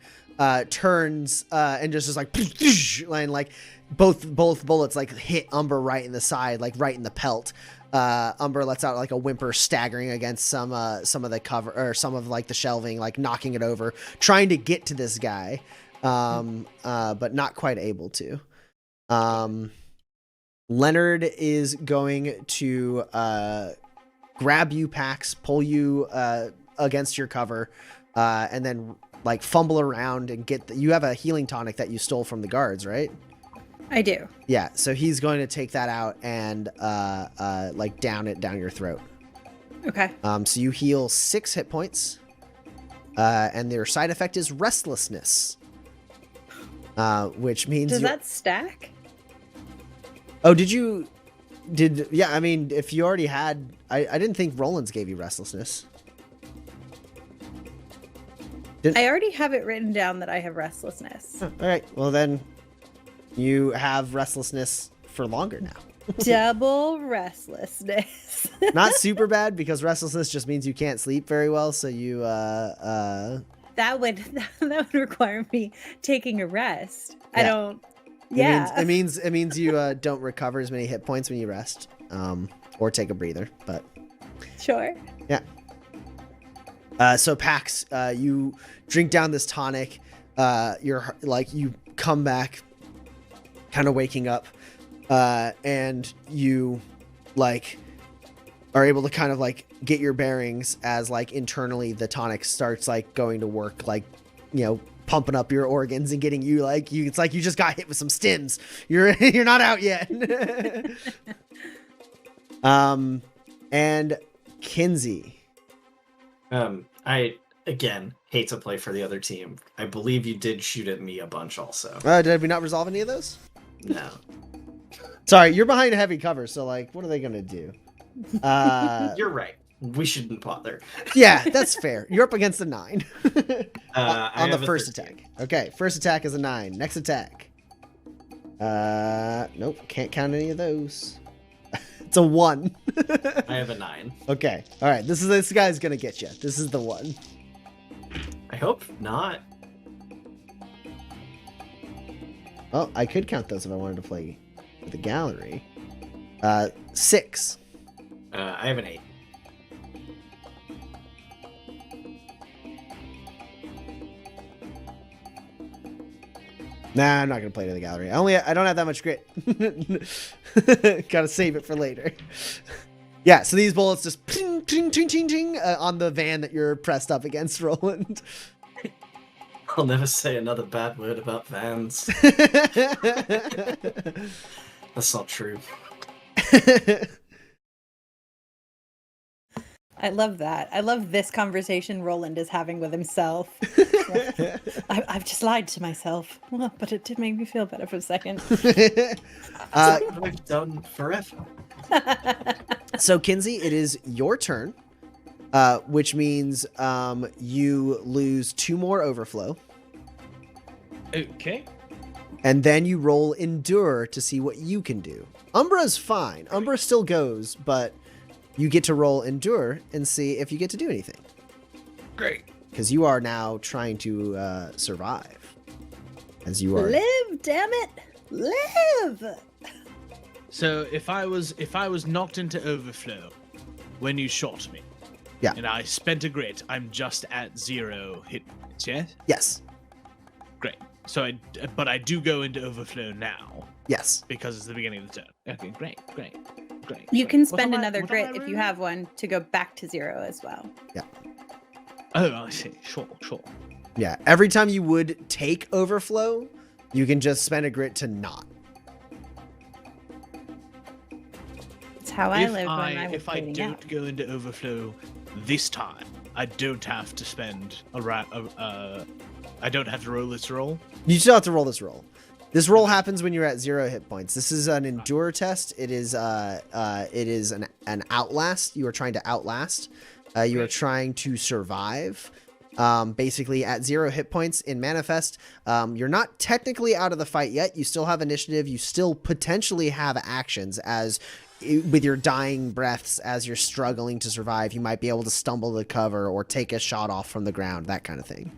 turns and just is like, and like both bullets like hit Umbra right in the side, like right in the pelt. Umbra lets out like a whimper, staggering against some of the cover or some of like the shelving, like knocking it over, trying to get to this guy, but not quite able to. Leonard is going to grab you, Pax, pull you against your cover, and then like fumble around and get you have a healing tonic that you stole from the guards, right? I do. Yeah, so he's going to take that out and like down it down your throat. Okay. So you heal 6 hit points, and their side effect is restlessness, which means does that stack? Oh, yeah, I mean, if you already had, I didn't think Roland's gave you restlessness. I already have it written down that I have restlessness. All right, well then, you have restlessness for longer now. Double restlessness. Not super bad, because restlessness just means you can't sleep very well, so you that would require me taking a rest. Yeah. I don't. Yeah. It means you don't recover as many hit points when you rest, or take a breather. But sure. Yeah. So Pax, you drink down this tonic. You're like you come back, kind of waking up, and you like are able to kind of like get your bearings as like internally the tonic starts like going to work, like, you know, pumping up your organs and getting you like you. It's like you just got hit with some stims. You're not out yet. And Kinsey. I again hate to play for the other team. I believe you did shoot at me a bunch also. Did we not resolve any of those? No. Sorry, you're behind heavy cover, so like, what are they gonna do? You're right. We shouldn't bother. Yeah, that's fair. You're up against a 9 I on the have a first 13. attack. Okay, first attack is a 9. Next attack. Nope, can't count any of those. It's a 1. I have a 9. Okay, all right. This guy's gonna get you. This is the one. I hope not. Oh, I could count those if I wanted to play with the gallery. 6. I have an 8. Nah, I'm not gonna play to the gallery. I don't have that much grit. Gotta save it for later. Yeah, so these bullets just ping, ting, ting, ting, ting, on the van that you're pressed up against, Roland. I'll never say another bad word about vans. That's not true. I love that. I love this conversation Roland is having with himself. I've just lied to myself, but it did make me feel better for a second. I've done forever. So Kinsey, it is your turn, which means you lose 2 more overflow, Okay. and then you roll endure to see what you can do. Umbra's fine. Umbra still goes, but you get to roll endure and see if you get to do anything. Great. Because you are now trying to survive. As you are. Live, damn it, live. So if I was knocked into overflow when you shot me, Yeah. and I spent a grit, I'm just at 0 hit points, yes? Yes. Great. So but I do go into overflow now Yes. because it's the beginning of the turn. Okay, great. You great. can What spend am I- another what am I grit if you rolling? have one to go back to 0 as well. Oh, I see. Sure. Yeah. Every time you would take overflow, you can just spend a grit to not. It's how I live when I was If I bleeding don't out. go into overflow this time, I don't have to spend I don't have to roll this roll. You still have to roll this roll. This roll happens when you're at 0 hit points. This is an endure test. It is an outlast. You are trying to outlast. You are trying to survive. Basically at 0 hit points in manifest, you're not technically out of the fight yet. You still have initiative. You still potentially have actions as with your dying breaths, as you're struggling to survive. You might be able to stumble to cover or take a shot off from the ground, that kind of thing.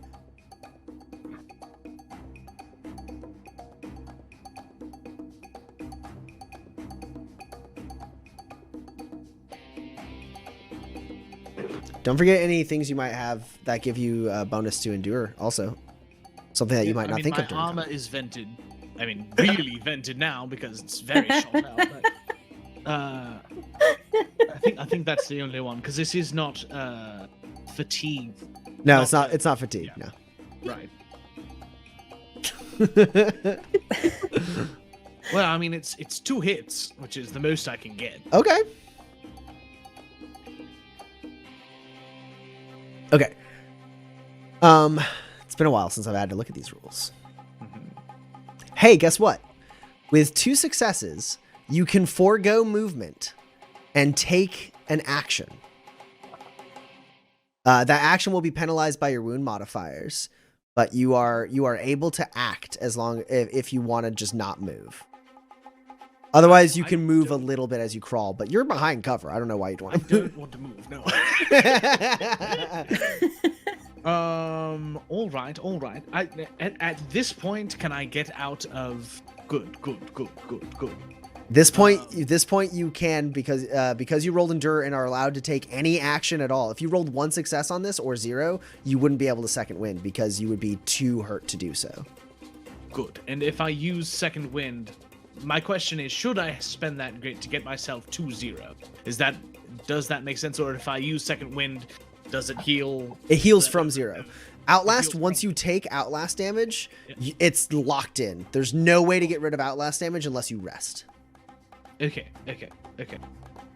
Don't forget any things you might have that give you a bonus to endure also. Something that you might not think my of during armor combat. is vented. I mean, really vented now because it's very short now. But, I think that's the only one because this is not fatigue. No, it's not. It's not fatigue. Yeah. Right. No. Well, I mean, it's 2 hits, which is the most I can get. Okay. Okay. It's been a while since I've had to look at these rules. Hey, guess what? With 2 successes, you can forego movement and take an action. That action will be penalized by your wound modifiers, but you are able to act as long if you want to just not move. Otherwise, you can move a little bit as you crawl, but you're behind cover. I don't know why you'd want to move. Don't want to move. No. All right. At this point, can I get out of good? This point you can because you rolled endure and are allowed to take any action at all. If you rolled 1 success on this or 0, you wouldn't be able to second wind because you would be too hurt to do so. Good. And if I use second wind, my question is, should I spend that grit to get myself to 0? Does that make sense? Or if I use second wind, does it heal? It heals from 0. Outlast, you're- once you take Outlast damage, Yeah. it's locked in. There's no way to get rid of Outlast damage unless you rest. Okay.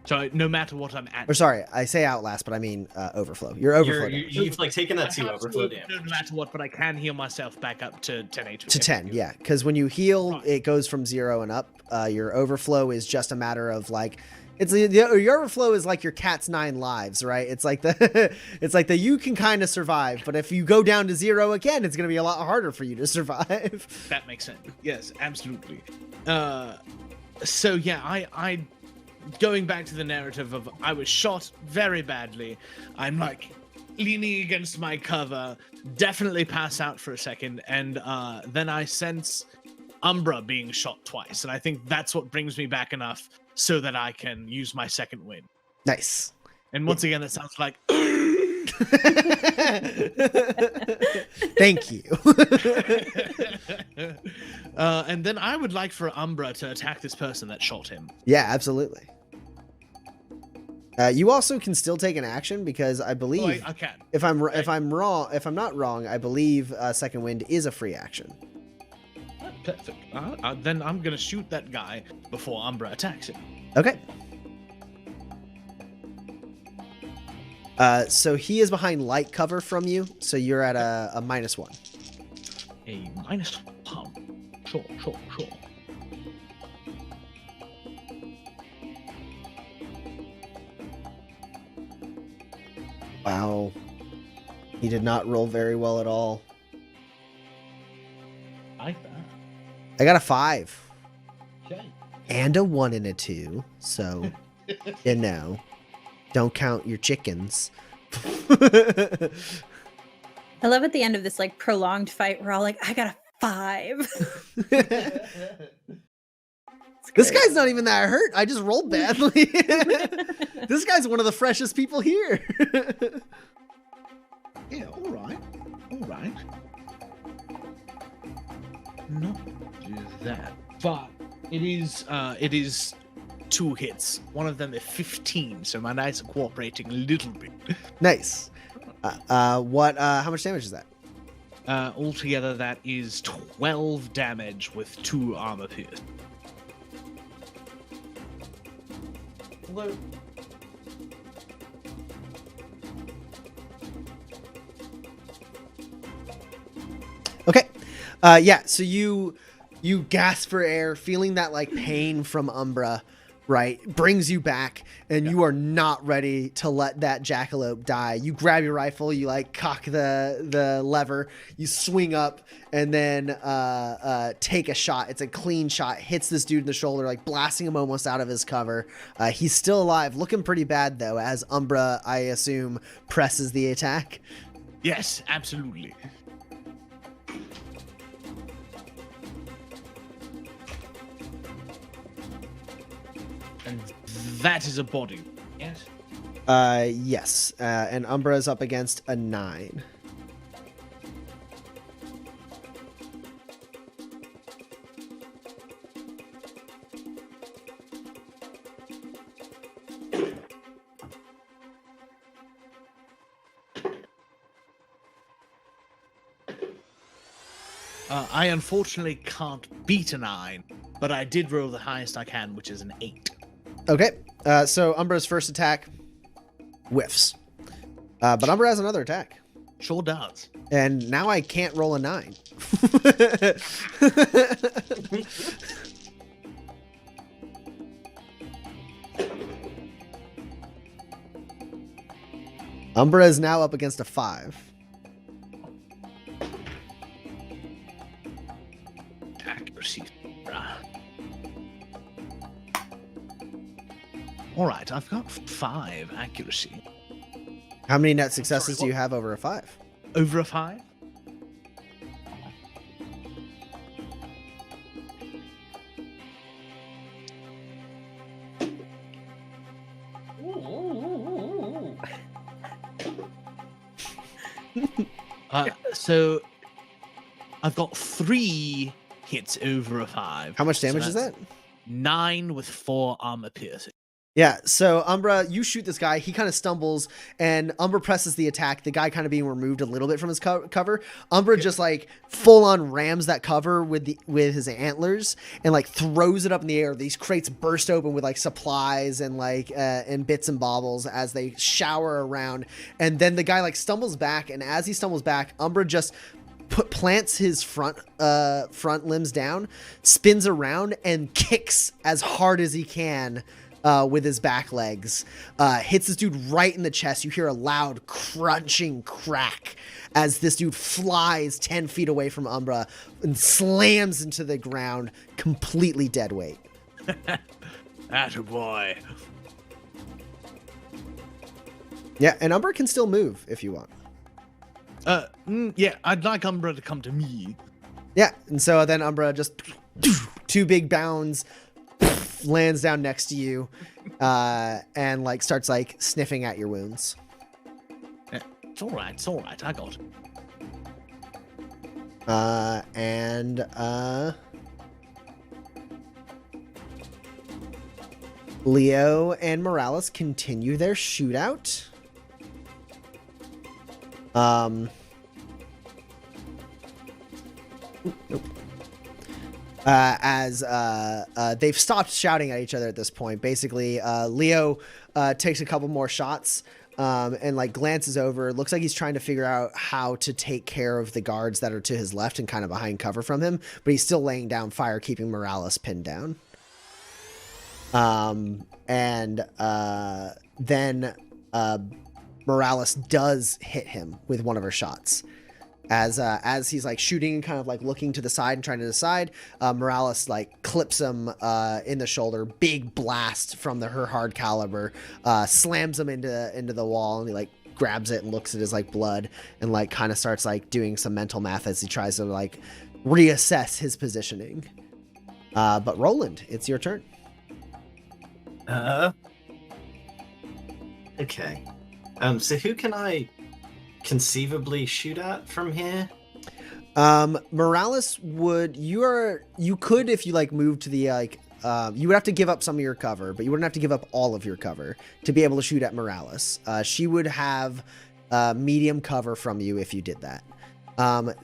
So no matter what I'm at. Or sorry, I say Outlast, but I mean Overflow. Your Overflow damage. You've like taken that I 2 have overflow to, damage. No matter what, but I can heal myself back up to 10 HP. To 10, yeah. Because when you heal, Right. it goes from 0 and up. Your Overflow is just a matter of like... your Overflow is like your cat's 9 lives, right? It's like the you can kind of survive, but if you go down to 0 again, it's going to be a lot harder for you to survive. That makes sense. Yes, absolutely. So yeah, I going back to the narrative of I was shot very badly. I'm like leaning against my cover, definitely pass out for a second, and then I sense Umbra being shot twice, and I think that's what brings me back enough so that I can use my second wind. Nice. And once again, it sounds like. Thank you. And then I would like for Umbra to attack this person that shot him. Yeah, absolutely. You also can still take an action because I believe I can. if I'm not wrong, I believe Second Wind is a free action. Perfect. Then I'm gonna shoot that guy before Umbra attacks him. Okay. So he is behind light cover from you, so you're at a -1. A -1. Sure. Wow. He did not roll very well at all. Like that. I got a 5. Okay. And a 1 and a 2, so you know, don't count your chickens. I love at the end of this like prolonged fight, we're all like, I got a 5. This guy's not even that hurt. I just rolled badly. This guy's one of the freshest people here. Yeah, all right. Not do that, but it is 2 hits. One of them is 15, so my dice are cooperating a little bit. Nice. How much damage is that? Altogether, that is 12 damage with 2 armor pierce. Although... Okay. Yeah, so you gasp for air, feeling that like pain from Umbra, right? Brings you back, and you are not ready to let that jackalope die. You grab your rifle, you like cock the lever, you swing up, and then take a shot. It's a clean shot, hits this dude in the shoulder, like blasting him almost out of his cover. He's still alive, looking pretty bad though, as Umbra, I assume, presses the attack. Yes, absolutely. And that is a body. Yes. Yes. And Umbra's up against a 9. I unfortunately can't beat a 9, but I did roll the highest I can, which is an 8. Okay. So Umbra's first attack whiffs. But Umbra has another attack. Sure does. And now I can't roll a 9. Umbra is now up against a 5. Accuracy. All right, I've got 5 accuracy. How many net successes Sorry, do you have over a 5? Over a 5? So I've got 3 hits over a 5. How much So damage is that's that? 9 with 4 armor piercing. Yeah, so Umbra, you shoot this guy. He kind of stumbles, and Umbra presses the attack. The guy kind of being removed a little bit from his cover. Umbra just like full on rams that cover with his antlers and like throws it up in the air. These crates burst open with like supplies and like and bits and baubles as they shower around. And then the guy like stumbles back, and as he stumbles back, Umbra just plants his front limbs down, spins around, and kicks as hard as he can. With his back legs, hits this dude right in the chest. You hear a loud crunching crack as this dude flies 10 feet away from Umbra and slams into the ground, completely dead weight. Attaboy. Yeah, and Umbra can still move if you want. Yeah, I'd like Umbra to come to me. Yeah, and so then Umbra just 2 big bounds, lands down next to you, and like starts like sniffing at your wounds. It's all right. I got it. And Leo and Morales continue their shootout. Nope. As they've stopped shouting at each other at this point. Basically, Leo takes a couple more shots and like glances over. Looks like he's trying to figure out how to take care of the guards that are to his left and kind of behind cover from him, but he's still laying down fire, keeping Morales pinned down. Then Morales does hit him with one of her shots. As he's like shooting and kind of like looking to the side and trying to decide, Morales like clips him in the shoulder, big blast from her hard caliber, slams him into the wall, and he like grabs it and looks at his like blood and like kind of starts like doing some mental math as he tries to like reassess his positioning. But Roland, it's your turn. Okay. So who can I conceivably shoot at from here? Morales you could, if you like move to the like you would have to give up some of your cover, but you wouldn't have to give up all of your cover to be able to shoot at Morales. She would have medium cover from you if you did that.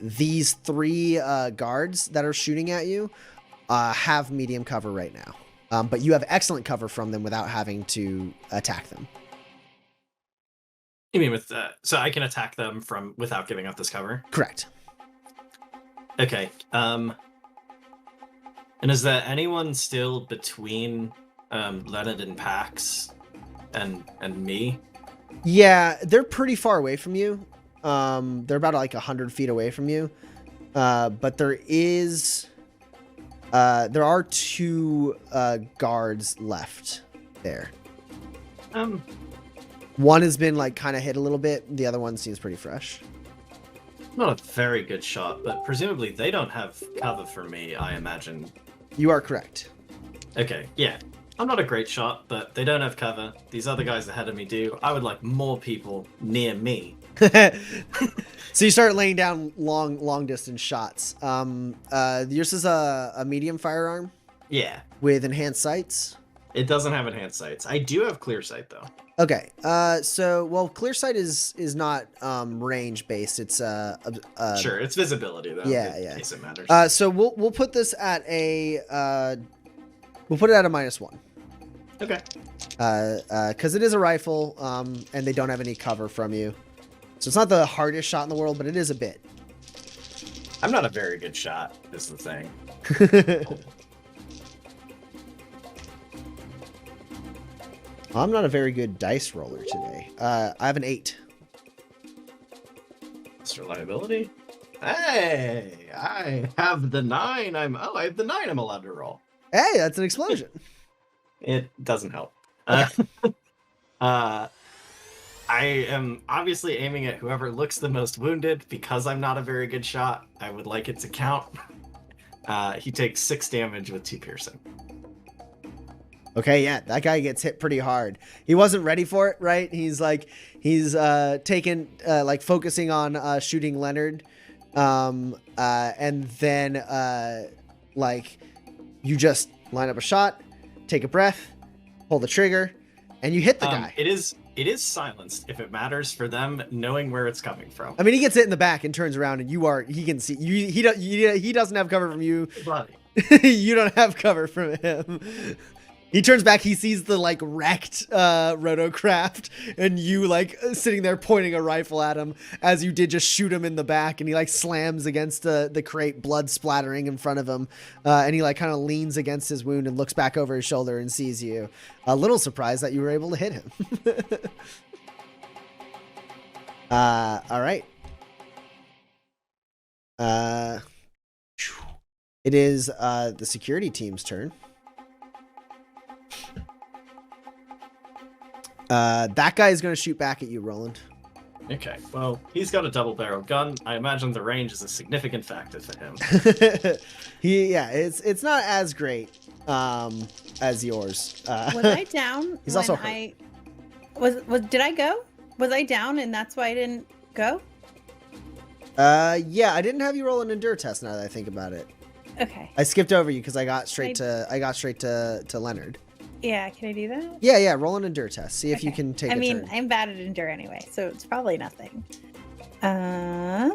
These 3 guards that are shooting at you have medium cover right now, but you have excellent cover from them without having to attack them. You mean with so I can attack them from without giving up this cover? Correct. Okay. And is there anyone still between Leonard and Pax and me? Yeah, they're pretty far away from you. They're about like 100 feet away from you. But there are 2 guards left there. One has been like kind of hit a little bit. The other one seems pretty fresh. Not a very good shot, but presumably they don't have cover for me, I imagine. You are correct. Okay, yeah. I'm not a great shot, but they don't have cover. These other guys ahead of me do. I would like more people near me. So you start laying down long distance shots. Yours is a medium firearm? Yeah. With enhanced sights? It doesn't have enhanced sights. I do have clear sight though. Okay. Well, clear sight is not range based. It's sure, it's visibility though. Yeah, in yeah. case it matters. So we'll put this at a we'll put it at a -1. Okay. Because it is a rifle, and they don't have any cover from you, so it's not the hardest shot in the world, but it is a bit. I'm not a very good shot, is the thing. I'm not a very good dice roller today. I have an 8. It's reliability. Hey, I have the 9. I have the 9 I'm allowed to roll. Hey, that's an explosion. It doesn't help. I am obviously aiming at whoever looks the most wounded. Because I'm not a very good shot, I would like it to count. He takes 6 damage with 2 piercing. Okay, yeah, that guy gets hit pretty hard. He wasn't ready for it, right? He's focusing on shooting Leonard, and then like you just line up a shot, take a breath, pull the trigger, And you hit the guy. It is silenced if it matters for them knowing where it's coming from. I mean, he gets hit in the back and turns around, and he can see you. He doesn't have cover from you. Bloody. You don't have cover from him. He turns back. He sees the like wrecked rotocraft, and you like sitting there pointing a rifle at him as you did just shoot him in the back, and he like slams against the crate, blood splattering in front of him, and he like kind of leans against his wound and looks back over his shoulder and sees you. A little surprised that you were able to hit him. All right. It is the security team's turn. That guy is going to shoot back at you, Roland. Okay, well, he's got a double-barreled gun. I imagine the range is a significant factor for him. It's not as great as yours. Was I down? He's also hurt. Did I go? Was I down and that's why I didn't go? Yeah, I didn't have you roll an endure test now that I think about it. Okay. I skipped over you because I got straight to Leonard. Yeah, can I do that? Yeah, roll an endure test. See if you can take a turn. I'm bad at endure anyway, so it's probably nothing. Okay.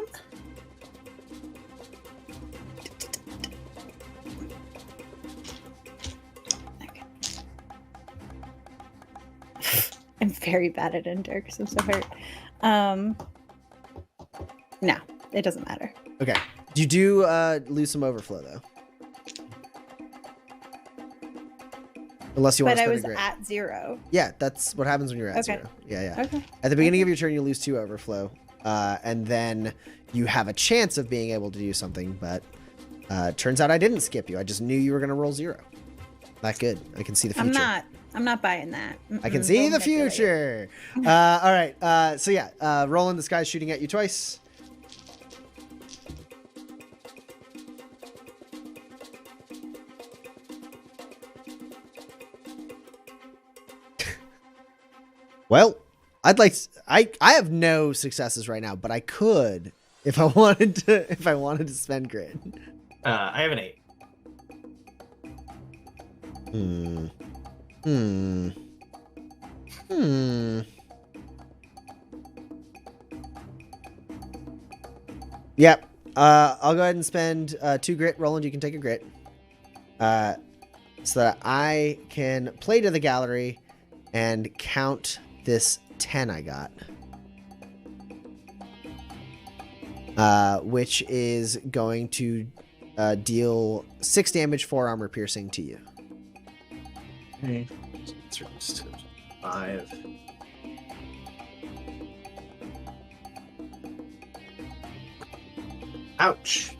I'm very bad at endure because I'm so hurt. No, it doesn't matter. Okay. You do lose some overflow though. Unless you want to spend a grit. But I was at 0. Yeah, that's what happens when you're at 0. Yeah. Okay. At the beginning of your turn, you lose 2 overflow, and then you have a chance of being able to do something. But turns out I didn't skip you. I just knew you were going to roll 0. Not good. I can see the future. I'm not buying that. I can see the future. All right. So yeah, Roland, this guy's shooting at you twice. Well, I have no successes right now, but I could if I wanted to spend grit. I have an 8. Yep. I'll go ahead and spend 2 grit. Roland, you can take a grit. So that I can play to the gallery and count this 10 I got, which is going to deal 6 damage, 4 armor piercing to you. Okay. 5. Ouch.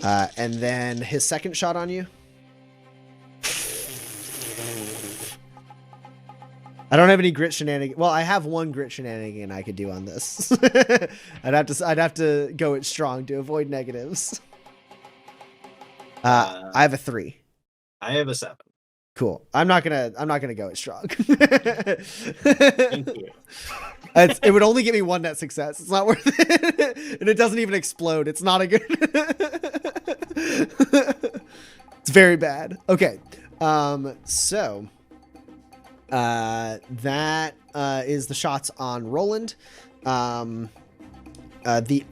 And then his second shot on you. I don't have any grit shenanigans. Well, I have 1 grit shenanigan I could do on this. I'd have to go it strong to avoid negatives. I have a 3. I have a 7. Cool. I'm not gonna go it strong. Thank you. It would only give me 1 net success. It's not worth it, and it doesn't even explode. It's not a good. It's very bad. Okay. So. That is the shots on Roland. The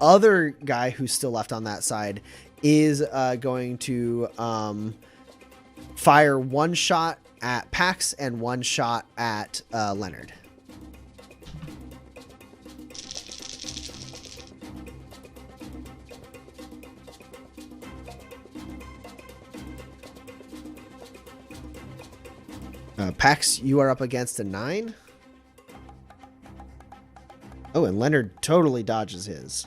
other guy who's still left on that side is going to fire 1 shot at Pax and 1 shot at Leonard. Pax, you are up against a 9. Oh, and Leonard totally dodges his.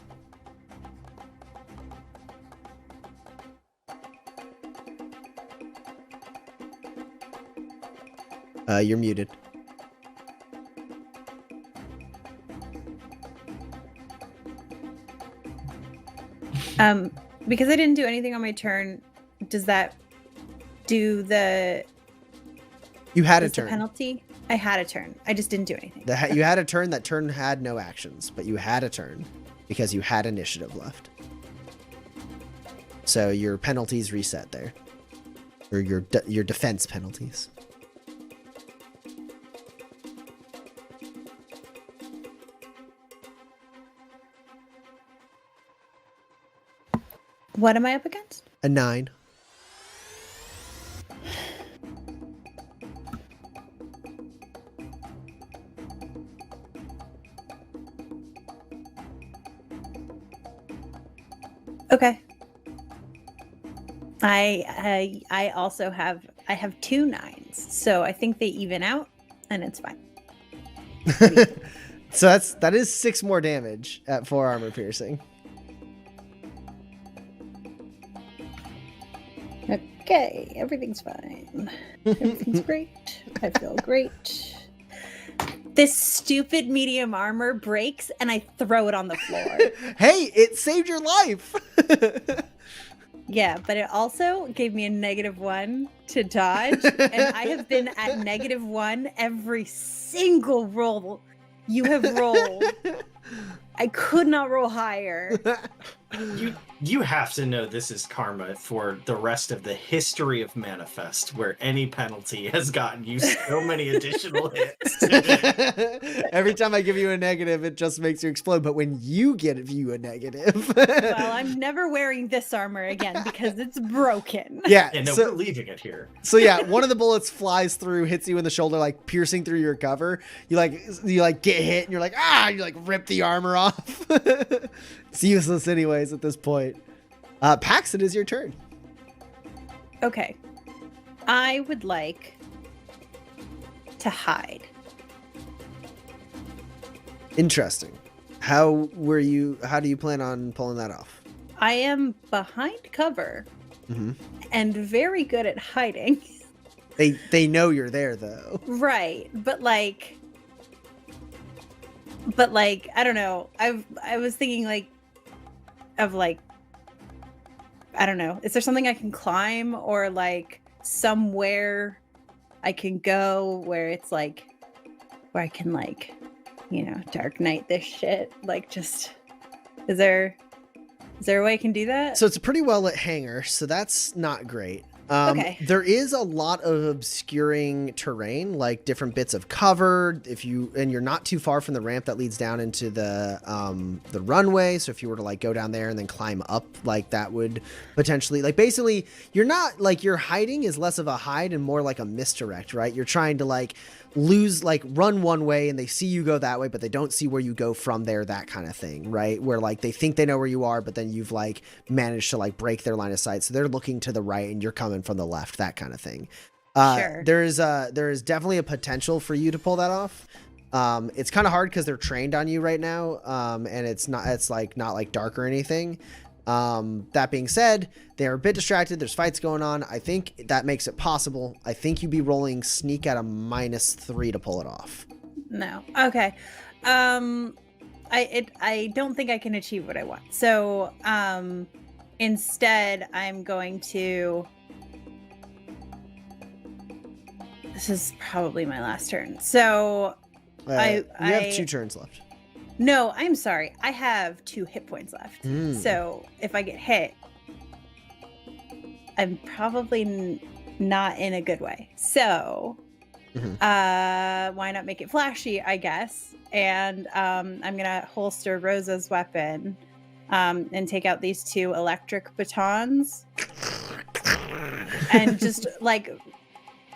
You're muted. Because I didn't do anything on my turn, does that do the... You had a turn. Penalty? I had a turn. I just didn't do anything. You had a turn. That turn had no actions, but you had a turn because you had initiative left. So your penalties reset there, or your defense penalties. What am I up against? A 9. Okay. I also have 2 9s, so I think they even out, and it's fine. So that is 6 more damage at 4 armor piercing. Okay, everything's fine. Everything's great. I feel great. This stupid medium armor breaks, and I throw it on the floor. Hey, it saved your life. Yeah, but it also gave me a -1 to dodge, and I have been at -1 every single roll you have rolled. I could not roll higher. You have to know this is karma for the rest of the history of Manifest, where any penalty has gotten you so many additional hits. Every time I give you a negative, it just makes you explode. But when you give you a negative, Well, I'm never wearing this armor again because it's broken. Yeah, no, we're leaving it here. So yeah, one of the bullets flies through, hits you in the shoulder, like piercing through your cover. You get hit, and you're like, ah! You like rip the armor off. It's useless anyways at this point. Pax, it is your turn. Okay. I would like to hide. Interesting. How do you plan on pulling that off? I am behind cover Mm-hmm. and very good at hiding. They know you're there though. Right. But like I don't know. I was thinking I don't know. Is there something I can climb or like somewhere I can go where it's like where I can like, Dark Knight this shit? Like just is there a way I can do that? So it's a pretty well lit hangar, so that's not great. Okay. There is a lot of obscuring terrain, like different bits of cover. You're not too far from the ramp that leads down into the runway. So if you were to like go down there and then climb up, like that would potentially basically you're not like your hiding is less of a hide and more like a misdirect, right? You're trying to run one way and they see you go that way, but they don't see where you go from there, that kind of thing, right? Where like they think they know where you are, but then you've like managed to like break their line of sight. So they're looking to the right and you're coming from the left, that kind of thing. Sure. There is definitely a potential for you to pull that off. It's kind of hard because they're trained on you right now. And it's not like dark or anything. That being said, they're a bit distracted. There's fights going on. I think that makes it possible. I think you'd be rolling sneak at a -3 to pull it off. No. Okay. I don't think I can achieve what I want. So, instead I'm going to, this is probably my last turn. So, You have 2 turns left. No, I'm sorry. I have 2 hit points left. Mm. So if I get hit, I'm probably not in a good way. So why not make it flashy, I guess? And I'm going to holster Rosa's weapon and take out these 2 electric batons and just like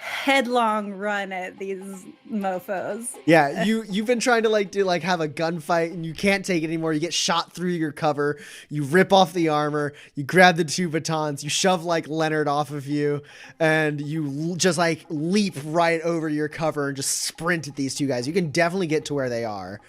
headlong run at these mofos. Yeah, you've been trying to have a gunfight and you can't take it anymore. You get shot through your cover. You rip off the armor. You grab the 2 batons. You shove Leonard off of you, and you just leap right over your cover and just sprint at these 2 guys. You can definitely get to where they are.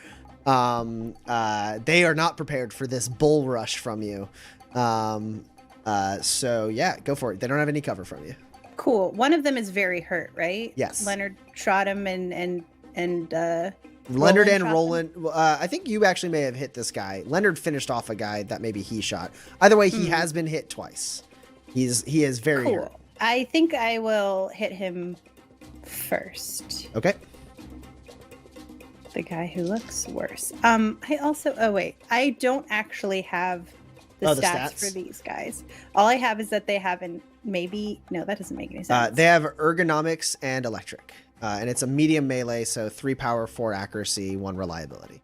They are not prepared for this bull rush from you. So yeah, go for it. They don't have any cover from you. Cool. One of them is very hurt, right? Yes. Leonard shot him and Leonard and shot Roland. I think you actually may have hit this guy. Leonard finished off a guy that maybe he shot. Either way, he has been hit twice. He is very cool. hurt. I think I will hit him first. Okay. The guy who looks worse. I also, I don't actually have the stats for these guys. All I have is that they haven't. No, that doesn't make any sense. They have ergonomics and electric, and it's a medium melee, so 3 power, 4 accuracy, 1 reliability.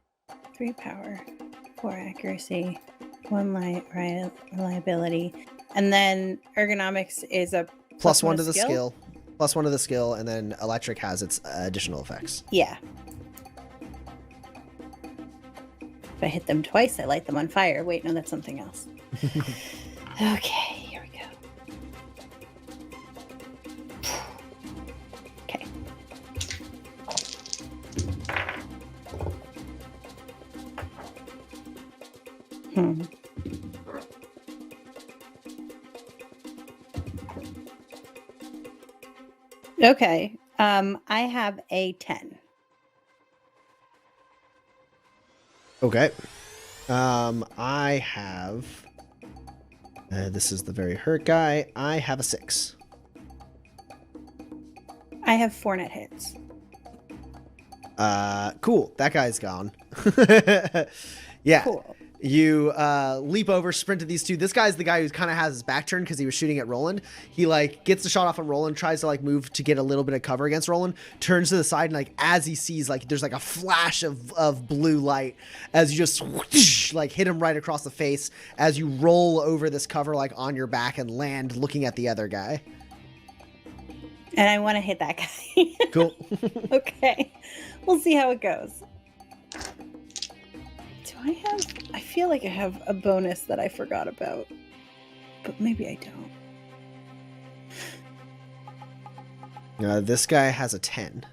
3 power, 4 accuracy, 1 reliability. And then ergonomics is a plus one to the skill. Plus one to the skill, and then electric has its additional effects. Yeah. If I hit them twice, I light them on fire. Wait, no, that's something else. Okay, here we go. Okay. Okay. I have a 10. Okay. I have. This is the very hurt guy. I have a 6. I have 4 net hits. Cool. That guy's gone. Yeah. Cool. You leap over, sprint to these two. This guy's the guy who kind of has his back turned because he was shooting at Roland. He like gets the shot off on Roland, tries to like move to get a little bit of cover against Roland, turns to the side, and like as he sees like there's like a flash of blue light as you just whoosh, like hit him right across the face as you roll over this cover like on your back and land looking at the other guy. And I want to hit that guy. Cool. Okay. We'll see how it goes. I feel like I have a bonus that I forgot about, but maybe I don't. This guy has a 10.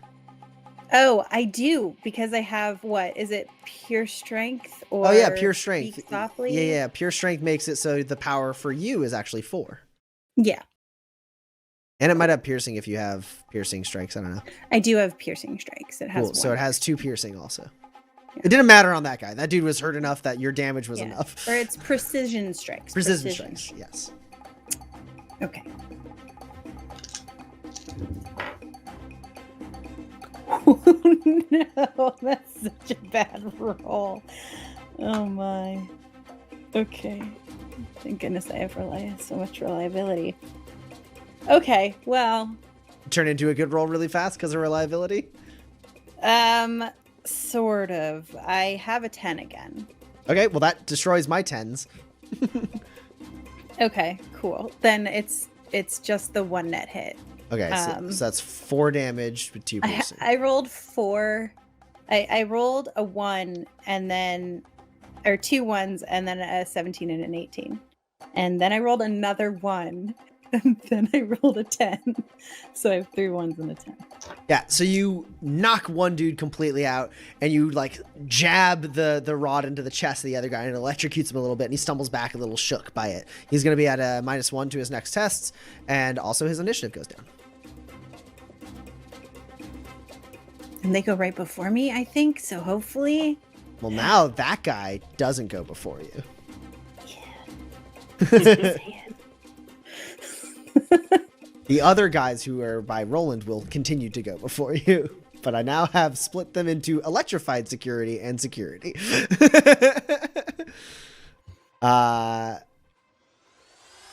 Oh, I do, because I have, what is it, pure strength? Or oh yeah, pure strength. speak softly? Yeah, pure strength makes it so the power for you is actually 4. Yeah. And it might have piercing if you have piercing strikes. I don't know. I do have piercing strikes. It has Cool. one. So it has 2 piercing also. Yeah. It didn't matter on that guy. That dude was hurt enough that your damage was enough. Or it's precision strikes. Precision strikes, yes. Okay. No, that's such a bad roll. Oh my. Okay. Thank goodness I have so much reliability. Okay, well. Turn into a good roll really fast because of reliability? Sort of. I have a 10 again. Okay, well that destroys my 10s. Okay, cool. Then it's just the 1 net hit. Okay, so that's 4 damage with 2 piercing. I rolled 4. I rolled a 1 and then, or 2 1s and then a 17 and an 18. And then I rolled another 1 and then I rolled a 10. So I have 3 1s and a 10. Yeah, so you knock one dude completely out and you like jab the rod into the chest of the other guy and it electrocutes him a little bit and he stumbles back a little shook by it. He's going to be at a -1 to his next tests and also his initiative goes down. And they go right before me, I think. So hopefully. Well, now that guy doesn't go before you. Yeah. The other guys who are by Roland will continue to go before you. But I now have split them into electrified security and security.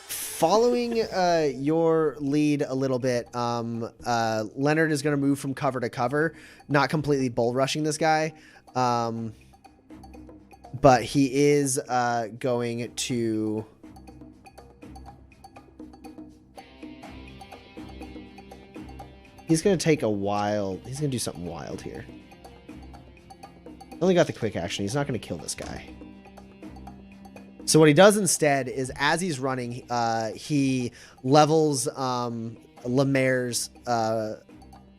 Following your lead a little bit, Leonard is going to move from cover to cover, not completely bull rushing this guy. But he is going to... He's going to take a wild... He's going to do something wild here. Only got the quick action. He's not going to kill this guy. So what he does instead is as he's running, he levels Lemaire's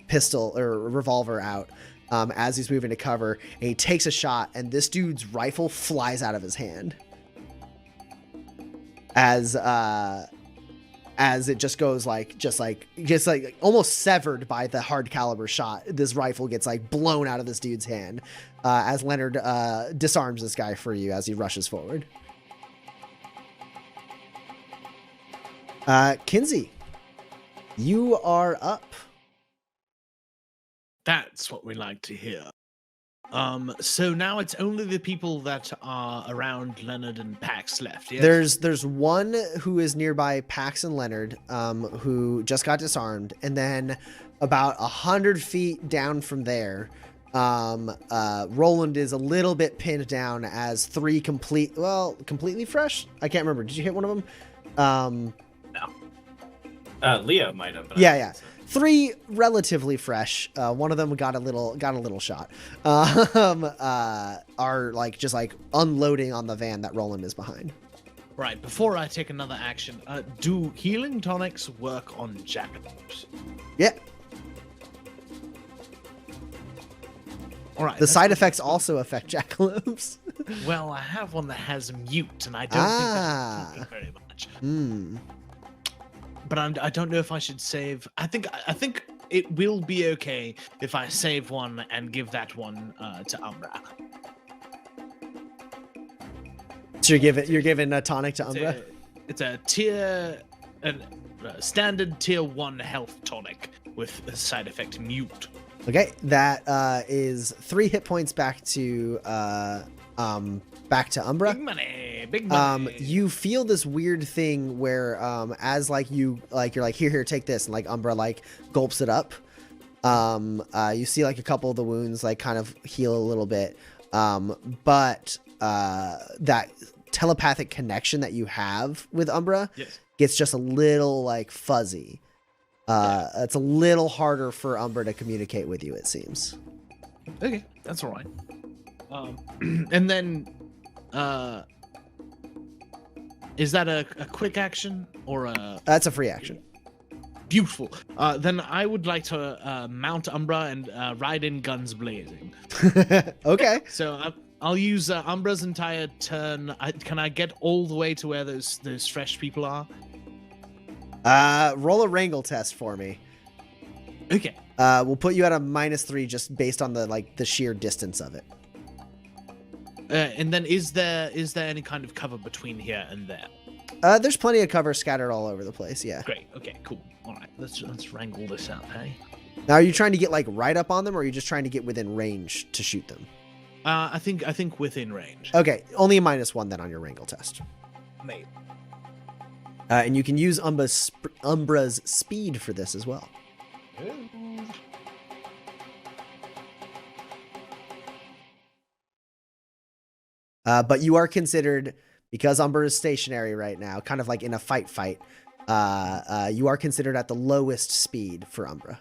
pistol or revolver out as he's moving to cover. And he takes a shot and this dude's rifle flies out of his hand. As it just goes just like almost severed by the hard caliber shot. This rifle gets like blown out of this dude's hand as Leonard disarms this guy for you as he rushes forward. Kinsey, you are up. That's what we like to hear. So now it's only the people that are around Leonard and Pax left. Yes? There's one who is nearby Pax and Leonard, who just got disarmed, and then about 100 feet down from there, Roland is a little bit pinned down as three completely fresh. I can't remember. Did you hit one of them? No. Leo might have. But Yeah. Three relatively fresh. One of them got a little shot. Are like just like unloading on the van that Roland is behind. Right. Before I take another action, do healing tonics work on jackalopes? Yeah. All right. The side effects also affect jackalopes. Well, I have one that has mute, and I don't think that's very much. But I don't know if I should save. I think it will be okay if I save one and give that one to Umbra. So you're giving a tonic to Umbra? It's a standard tier 1 health tonic with a side effect mute. Okay, that is 3 hit points back to Umbra. Big money. You feel this weird thing where as you're like here take this, and like Umbra like gulps it up. You see like a couple of the wounds like kind of heal a little bit, but that telepathic connection that you have with Umbra gets just a little like fuzzy. It's a little harder for Umbra to communicate with you, it seems. Okay, that's all right. And then is that a quick action or a... That's a free action. Beautiful. Then I would like to mount Umbra and ride in guns blazing. Okay. So I'll use Umbra's entire turn. Can I get all the way to where those fresh people are? Roll a wrangle test for me. Okay. We'll put you at a -3 just based on the sheer distance of it. And then is there any kind of cover between here and there? There's plenty of cover scattered all over the place. Yeah. Great. Okay. Cool. All right. Let's wrangle this out, hey. Now, are you trying to get like right up on them, or are you just trying to get within range to shoot them? I think within range. Okay, only a -1 then on your wrangle test. Mate. And you can use Umbra's speed for this as well. But you are considered, because Umbra is stationary right now, kind of like in a fight. You are considered at the lowest speed for Umbra.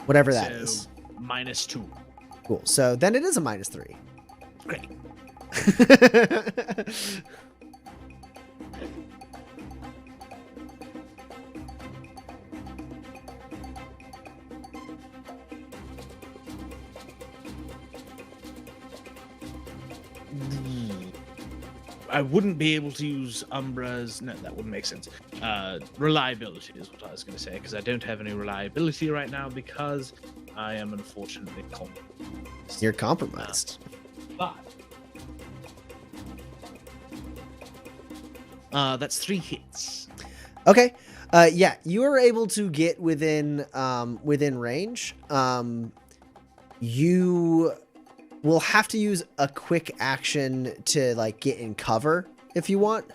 Whatever that is. -2. Cool. So then it is a -3. Great. I wouldn't be able to use Umbra's... No, that wouldn't make sense. Reliability is what I was going to say, because I don't have any reliability right now because I am unfortunately compromised. You're compromised. But... that's 3 hits. Okay. Yeah, you are able to get within range. You will have to use a quick action to like get in cover if you want.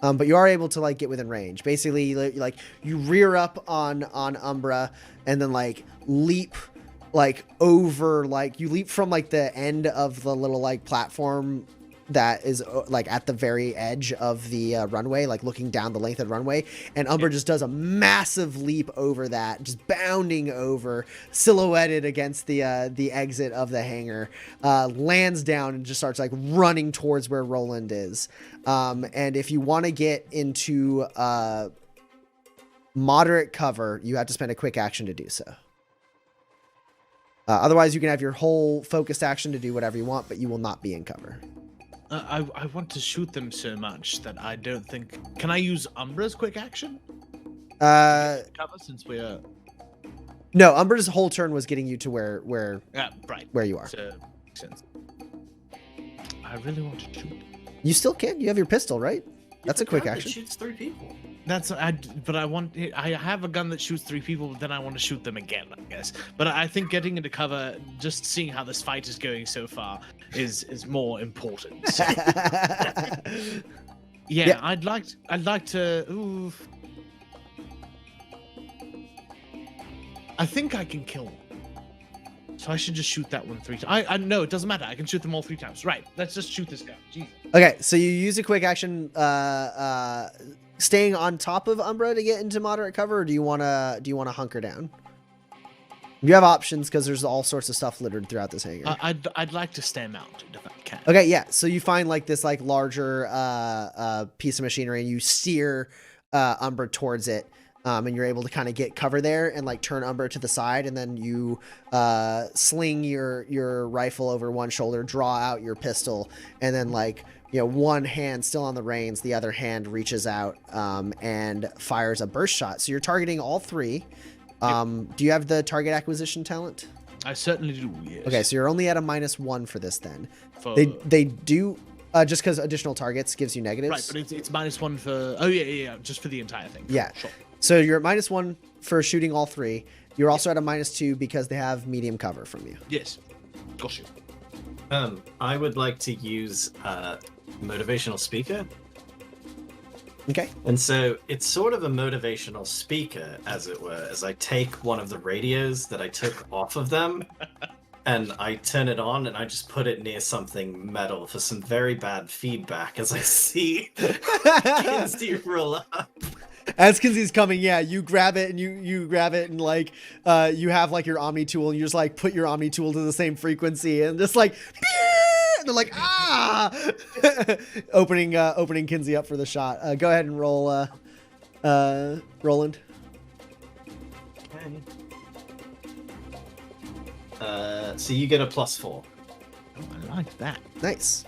But you are able to like get within range. Basically, like you rear up on Umbra and then like leap like over, like you leap from like the end of the little like platform that is like at the very edge of the runway, like looking down the length of the runway, and Umbra just does a massive leap over that, just bounding over, silhouetted against the exit of the hangar, lands down and just starts like running towards where Roland is. And if you want to get into moderate cover, you have to spend a quick action to do so. Otherwise, you can have your whole focused action to do whatever you want, but you will not be in cover. I want to shoot them so much that I don't think... Can I use Umbra's quick action? Cover since we're... No, Umbra's whole turn was getting you to where you are. So, makes sense. I really want to shoot. You still can. You have your pistol, right? That's a quick action. It shoots 3 people. But I have a gun that shoots 3 people, but then I want to shoot them again, I guess. But I think getting into cover, just seeing how this fight is going so far, is more important. So. Yeah, I'd like to. Ooh. I think I can kill them. So I should just shoot that one 3 times. I no, it doesn't matter. I can shoot them all 3 times. Right. Let's just shoot this guy. Jesus. Okay, so you use a quick action, staying on top of Umbra to get into moderate cover, or do you wanna hunker down? You have options because there's all sorts of stuff littered throughout this hangar. I'd like to stay mounted if I can. Okay, yeah. So you find like this like larger piece of machinery, and you steer Umbra towards it, and you're able to kind of get cover there and like turn Umbra to the side, and then you sling your rifle over one shoulder, draw out your pistol, and then like one hand still on the reins, the other hand reaches out and fires a burst shot. So you're targeting all three. Do you have the target acquisition talent? I certainly do, yes. Okay, so you're only at a -1 for this then. They do just because additional targets gives you negatives. Right, but it's -1 for... Oh, yeah, just for the entire thing. Yeah. Sure. So you're at -1 for shooting all three. You're also at a -2 because they have medium cover from you. Yes. Got you. I would like to use motivational speaker. Okay. And so it's sort of a motivational speaker, as it were, as I take one of the radios that I took off of them and I turn it on and I just put it near something metal for some very bad feedback as I see Kinsey roll up. As Kinsey's coming, yeah, you grab it and you grab it and like you have like your Omni tool and you just like put your Omni tool to the same frequency and just like and they're like opening Kinsey up for the shot. Go ahead and roll Roland. Okay. So you get a +4. Oh, I like that. Nice.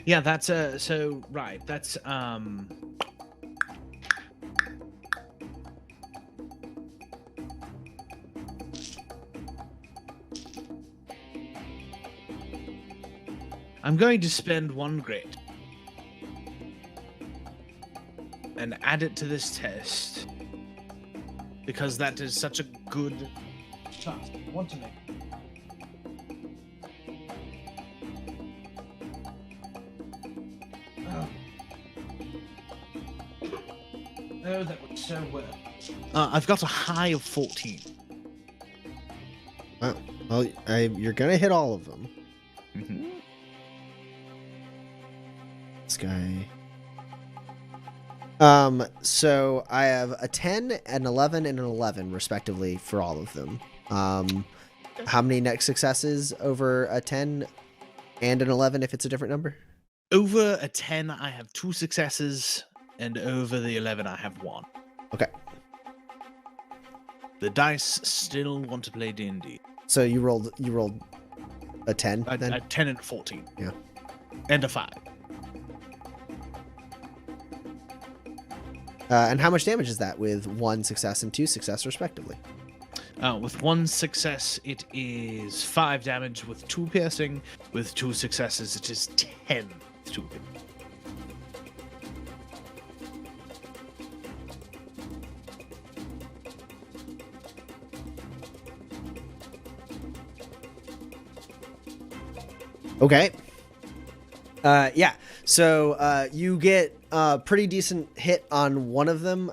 Yeah, that's so right. That's I'm going to spend 1 grit and add it to this test because that is such a good task. I want to make. Oh, that would so well. I've got a high of 14. Wow. Well, you're gonna hit all of them. Mm-hmm. This guy. So I have a 10, an 11, and an 11 respectively for all of them. How many next successes over a 10 and an 11 if it's a different number? Over a 10, I have 2 successes, and over the 11, I have 1. Okay. The dice still want to play D&D. So you rolled a 10 then? A 10 and a 14. Yeah. And a 5. And how much damage is that with 1 success and 2 success respectively? With 1 success, it is 5 damage with 2 piercing. With 2 successes, it is 10 with 2 piercing. Okay. Yeah. So you get a pretty decent hit on one of them.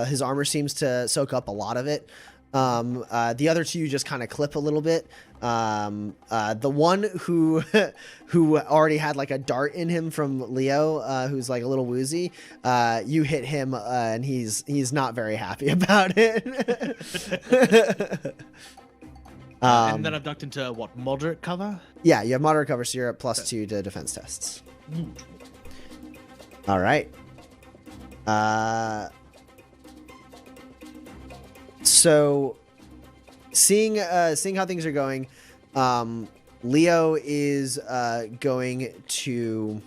His armor seems to soak up a lot of it. The other 2 you just kind of clip a little bit. The one who already had like a dart in him from Leo, who's like a little woozy, you hit him and he's not very happy about it. And then I've ducked into what, moderate cover? Yeah, you have moderate cover, so you're at +2 to defense tests. All right. So seeing how things are going, Leo is going to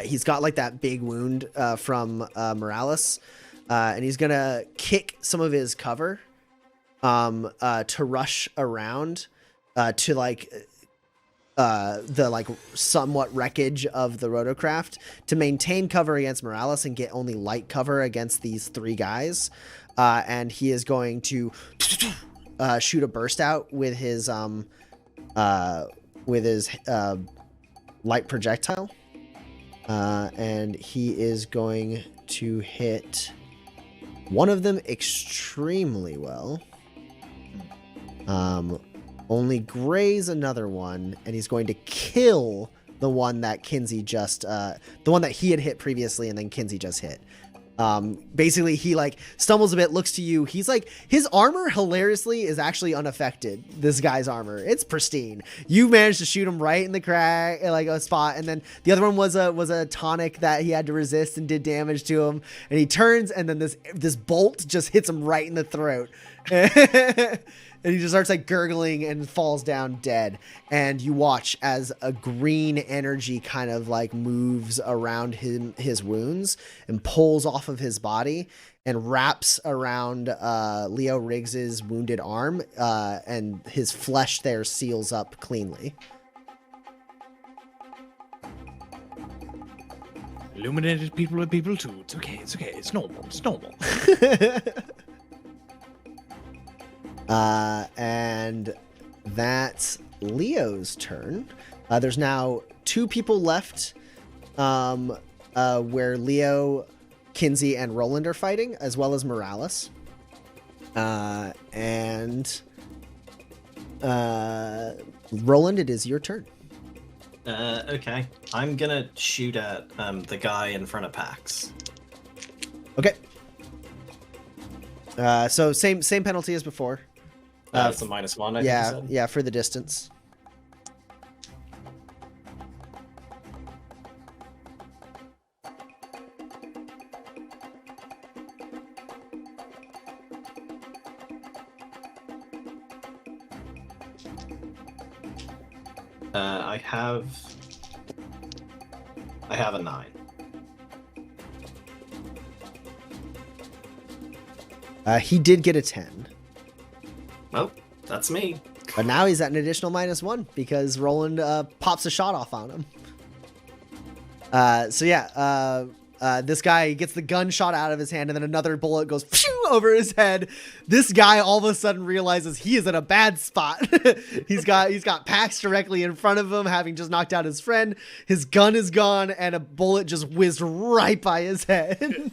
he's got like that big wound from Morales, and he's gonna kick some of his cover to rush around to like the like somewhat wreckage of the rotocraft to maintain cover against Morales and get only light cover against these three guys. And he is going to shoot a burst out with his light projectile. And he is going to hit one of them extremely well. Only graze another one, and he's going to kill the one that Kinsey just, the one that he had hit previously, and then Kinsey just hit. Basically, he like stumbles a bit, looks to you. He's like, his armor hilariously is actually unaffected. This guy's armor, it's pristine. You managed to shoot him right in the crack, like a spot, and then the other one was a tonic that he had to resist and did damage to him. And he turns, and then this bolt just hits him right in the throat. And he just starts like gurgling and falls down dead. And you watch as a green energy kind of like moves around his wounds and pulls off of his body and wraps around Leo Riggs's wounded arm, and his flesh there seals up cleanly. Illuminated people are people too. It's okay. It's okay. It's normal. It's normal. And that's Leo's turn. There's now 2 people left, where Leo, Kinsey, and Roland are fighting, as well as Morales. And Roland, it is your turn. Okay. I'm gonna shoot at the guy in front of Pax. Okay. So same penalty as before. That's a -1, I think you said. Yeah, for the distance. I have a 9. He did get a 10. Oh, that's me. But now he's at an additional -1 because Roland pops a shot off on him. So yeah, this guy gets the gun shot out of his hand, and then another bullet goes phew, over his head. This guy all of a sudden realizes he is in a bad spot. he's got Pax directly in front of him, having just knocked out his friend. His gun is gone, and a bullet just whizzed right by his head.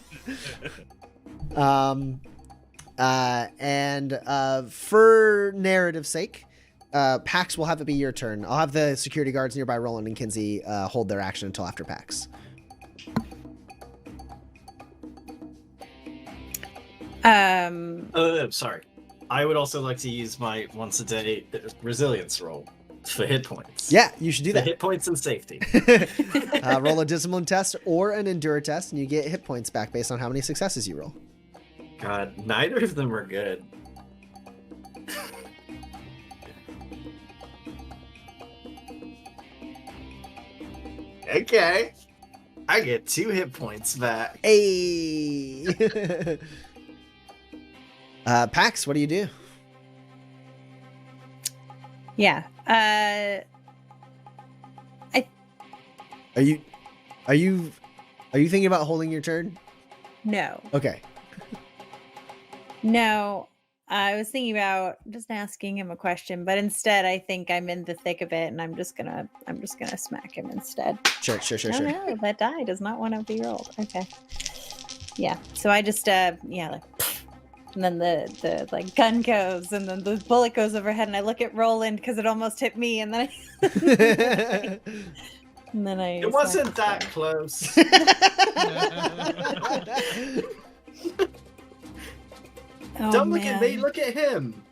For narrative's sake, Pax will have it be your turn. I'll have the security guards nearby Roland and Kinsey hold their action until after Pax. Sorry. I would also like to use my once a day resilience roll for hit points. Yeah, you should do that. Hit points and safety. Roll a discipline test or an endure test, and you get hit points back based on how many successes you roll. God, neither of them are good. Okay. I get 2 hit points back. Hey! Pax, what do you do? Yeah. Are you thinking about holding your turn? No. Okay. No. I was thinking about just asking him a question, but instead I think I'm in the thick of it, and I'm just gonna smack him instead. Sure. No, that die does not want to be rolled. Okay. Yeah. So I just like, and then the like gun goes, and then the bullet goes overhead, and I look at Roland because it almost hit me, and then I It wasn't that close. Oh, Don't look at me, look at him.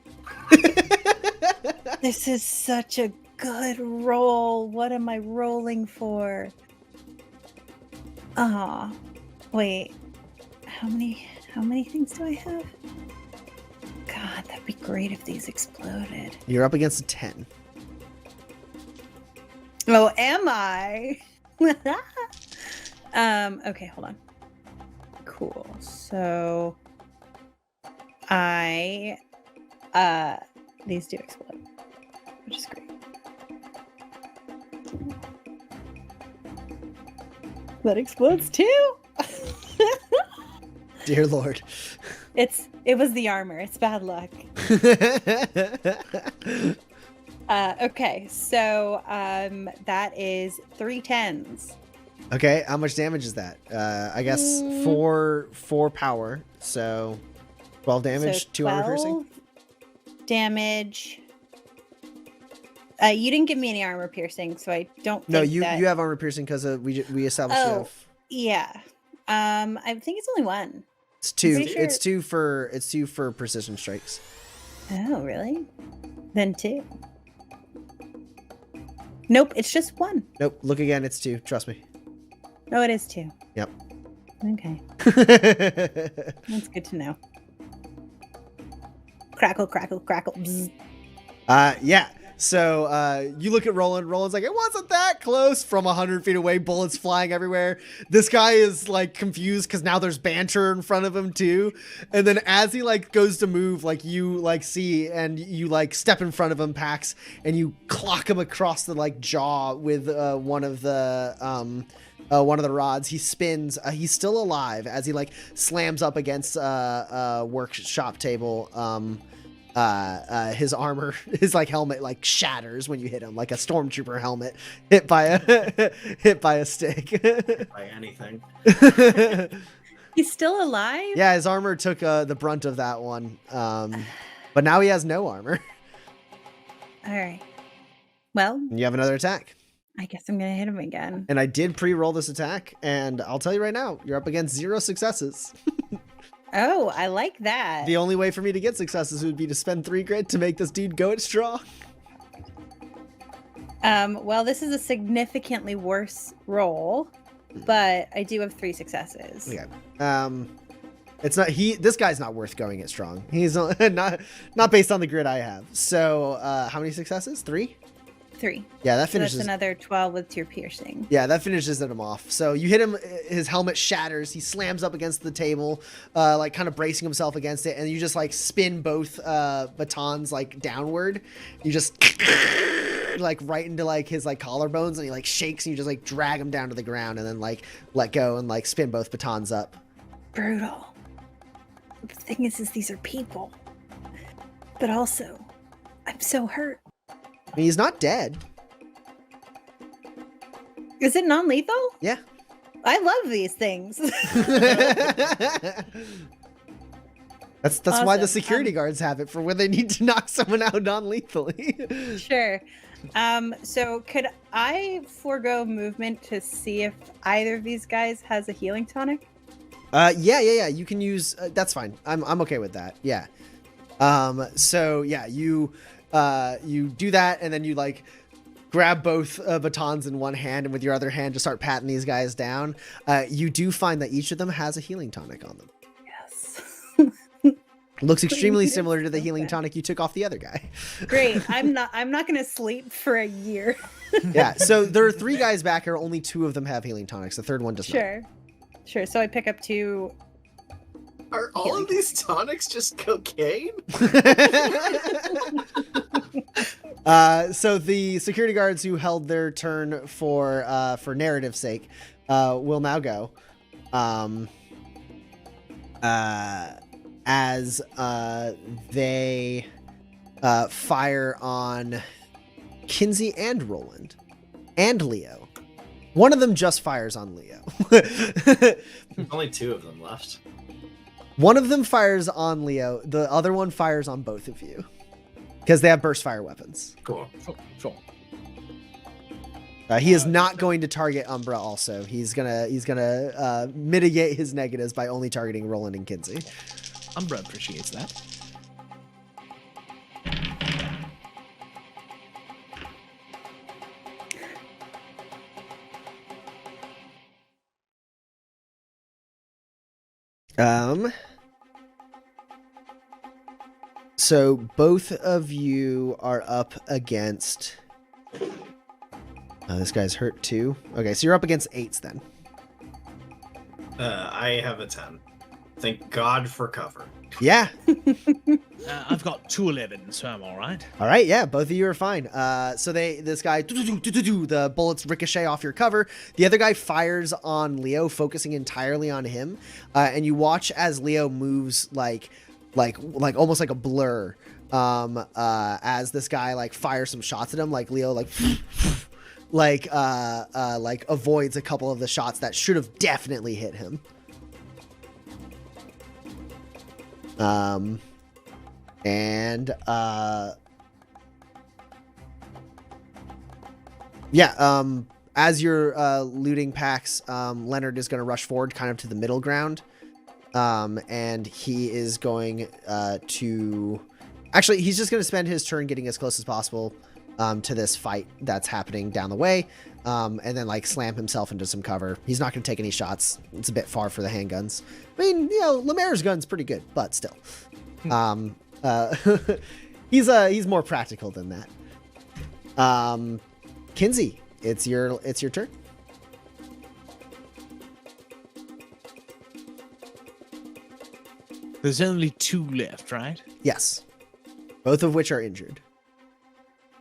This is such a good roll. What am I rolling for? Wait. How many things do I have? God, that'd be great if these exploded. You're up against a 10. Oh, am I? Okay, hold on. Cool. So these do explode, which is great. That explodes too. Dear Lord. It was the armor. It's bad luck. Okay, so that is 3 10s. Okay, how much damage is that? I guess 4 power, so 12 damage, So 2 armor piercing. Damage. You didn't give me any armor piercing, so I don't think No, you that... you have armor piercing because we established you have... Yeah. I think it's only 1. It's 2. pretty sure- It's 2 for precision strikes. Oh, really? Then 2. Nope, it's just 1. Nope, look again, it's 2, trust me. No, it is 2. Yep. Okay, that's good to know. Crackle, crackle, crackle. Bzz. Yeah. So you look at Roland. Roland's like, it wasn't that close. From 100 feet away, bullets flying everywhere. This guy is like confused because now there's banter in front of him too. And then as he like goes to move, like you like see and you like step in front of him, Pax, and you clock him across the like jaw with one of the rods. He spins. He's still alive as he like slams up against a workshop table. His armor, his like helmet like shatters when you hit him, like a stormtrooper helmet hit by a stick. By anything. He's still alive? Yeah, his armor took the brunt of that one. But now he has no armor. All right. Well, You have another attack. I guess I'm going to hit him again. And I did pre-roll this attack, and I'll tell you right now, you're up against 0 successes. Oh, I like that. The only way for me to get successes would be to spend 3 grit to make this dude go at straw. Well, this is a significantly worse roll, but I do have 3 successes. Okay. It's not this guy's not worth going at strong. He's not based on the grid I have. So, how many successes? 3? 3. Yeah, that So finishes. that's another 12 with your piercing. Yeah, that finishes him off. So you hit him, his helmet shatters, he slams up against the table, like kind of bracing himself against it, and you just like spin both batons like downward. You just like right into like his like collarbones, and he like shakes, and you just like drag him down to the ground, and then like let go and like spin both batons up. Brutal. The thing is these are people. But also, I'm so hurt. I mean, he's not dead. Is it non-lethal? Yeah. I love these things. That's why the Awesome. security guards have it, for when they need to knock someone out non-lethally. Sure. So could I forego movement to see if either of these guys has a healing tonic? Yeah. You can use. That's fine. I'm okay with that. Yeah. So yeah, you do that, and then you like grab both batons in one hand, and with your other hand, just start patting these guys down. You do find that each of them has a healing tonic on them. Yes. Looks extremely Please, similar to the so healing bad. tonic you took off the other guy. Great. I'm not gonna sleep for a year. Yeah. So there are 3 guys back here. Only 2 of them have healing tonics. The third one does Sure. So I pick up 2. Are all of these tonics just cocaine? not. So the security guards who held their turn for narrative's sake will now go. As they fire on Kinsey and Roland and Leo. One of them just fires on Leo. There's only 2 of them left. One of them fires on Leo. The other one fires on both of you because they have burst fire weapons. Cool. Sure. He is not going to target Umbra. Also, he's gonna mitigate his negatives by only targeting Roland and Kinsey. Umbra appreciates that. So both of you are up against. This guy's hurt too. Okay, so you're up against 8s then. I have a 10. Thank God for cover. Yeah. I've got 211, so I'm all right. All right, yeah, both of you are fine. So this guy, the bullets ricochet off your cover. The other guy fires on Leo, focusing entirely on him, and you watch as Leo moves like almost like a blur. As this guy like fires some shots at him, like Leo like avoids a couple of the shots that should have definitely hit him. As you're looting packs, Leonard is going to rush forward kind of to the middle ground. And he is going to... Actually, he's just going to spend his turn getting as close as possible to this fight that's happening down the way. And then, like, slam himself into some cover. He's not going to take any shots. It's a bit far for the handguns. I mean, you know, Lemaire's gun's pretty good, but still. He's more practical than that. Kinsey, it's your turn. There's only 2 left, right? Yes. Both of which are injured.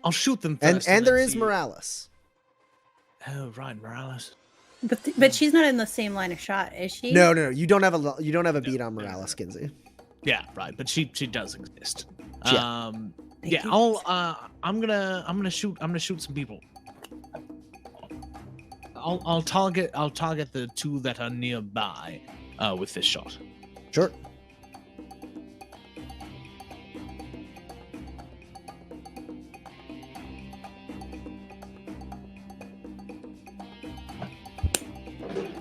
I'll shoot them first. And there is see. Morales. Oh, right, Morales. But she's not in the same line of shot, is she? No. You don't have a beat on Morales, Kinsey. Yeah, right, but she does exist. Yeah. I'm gonna shoot some people. I'll target the 2 that are nearby with this shot. Sure.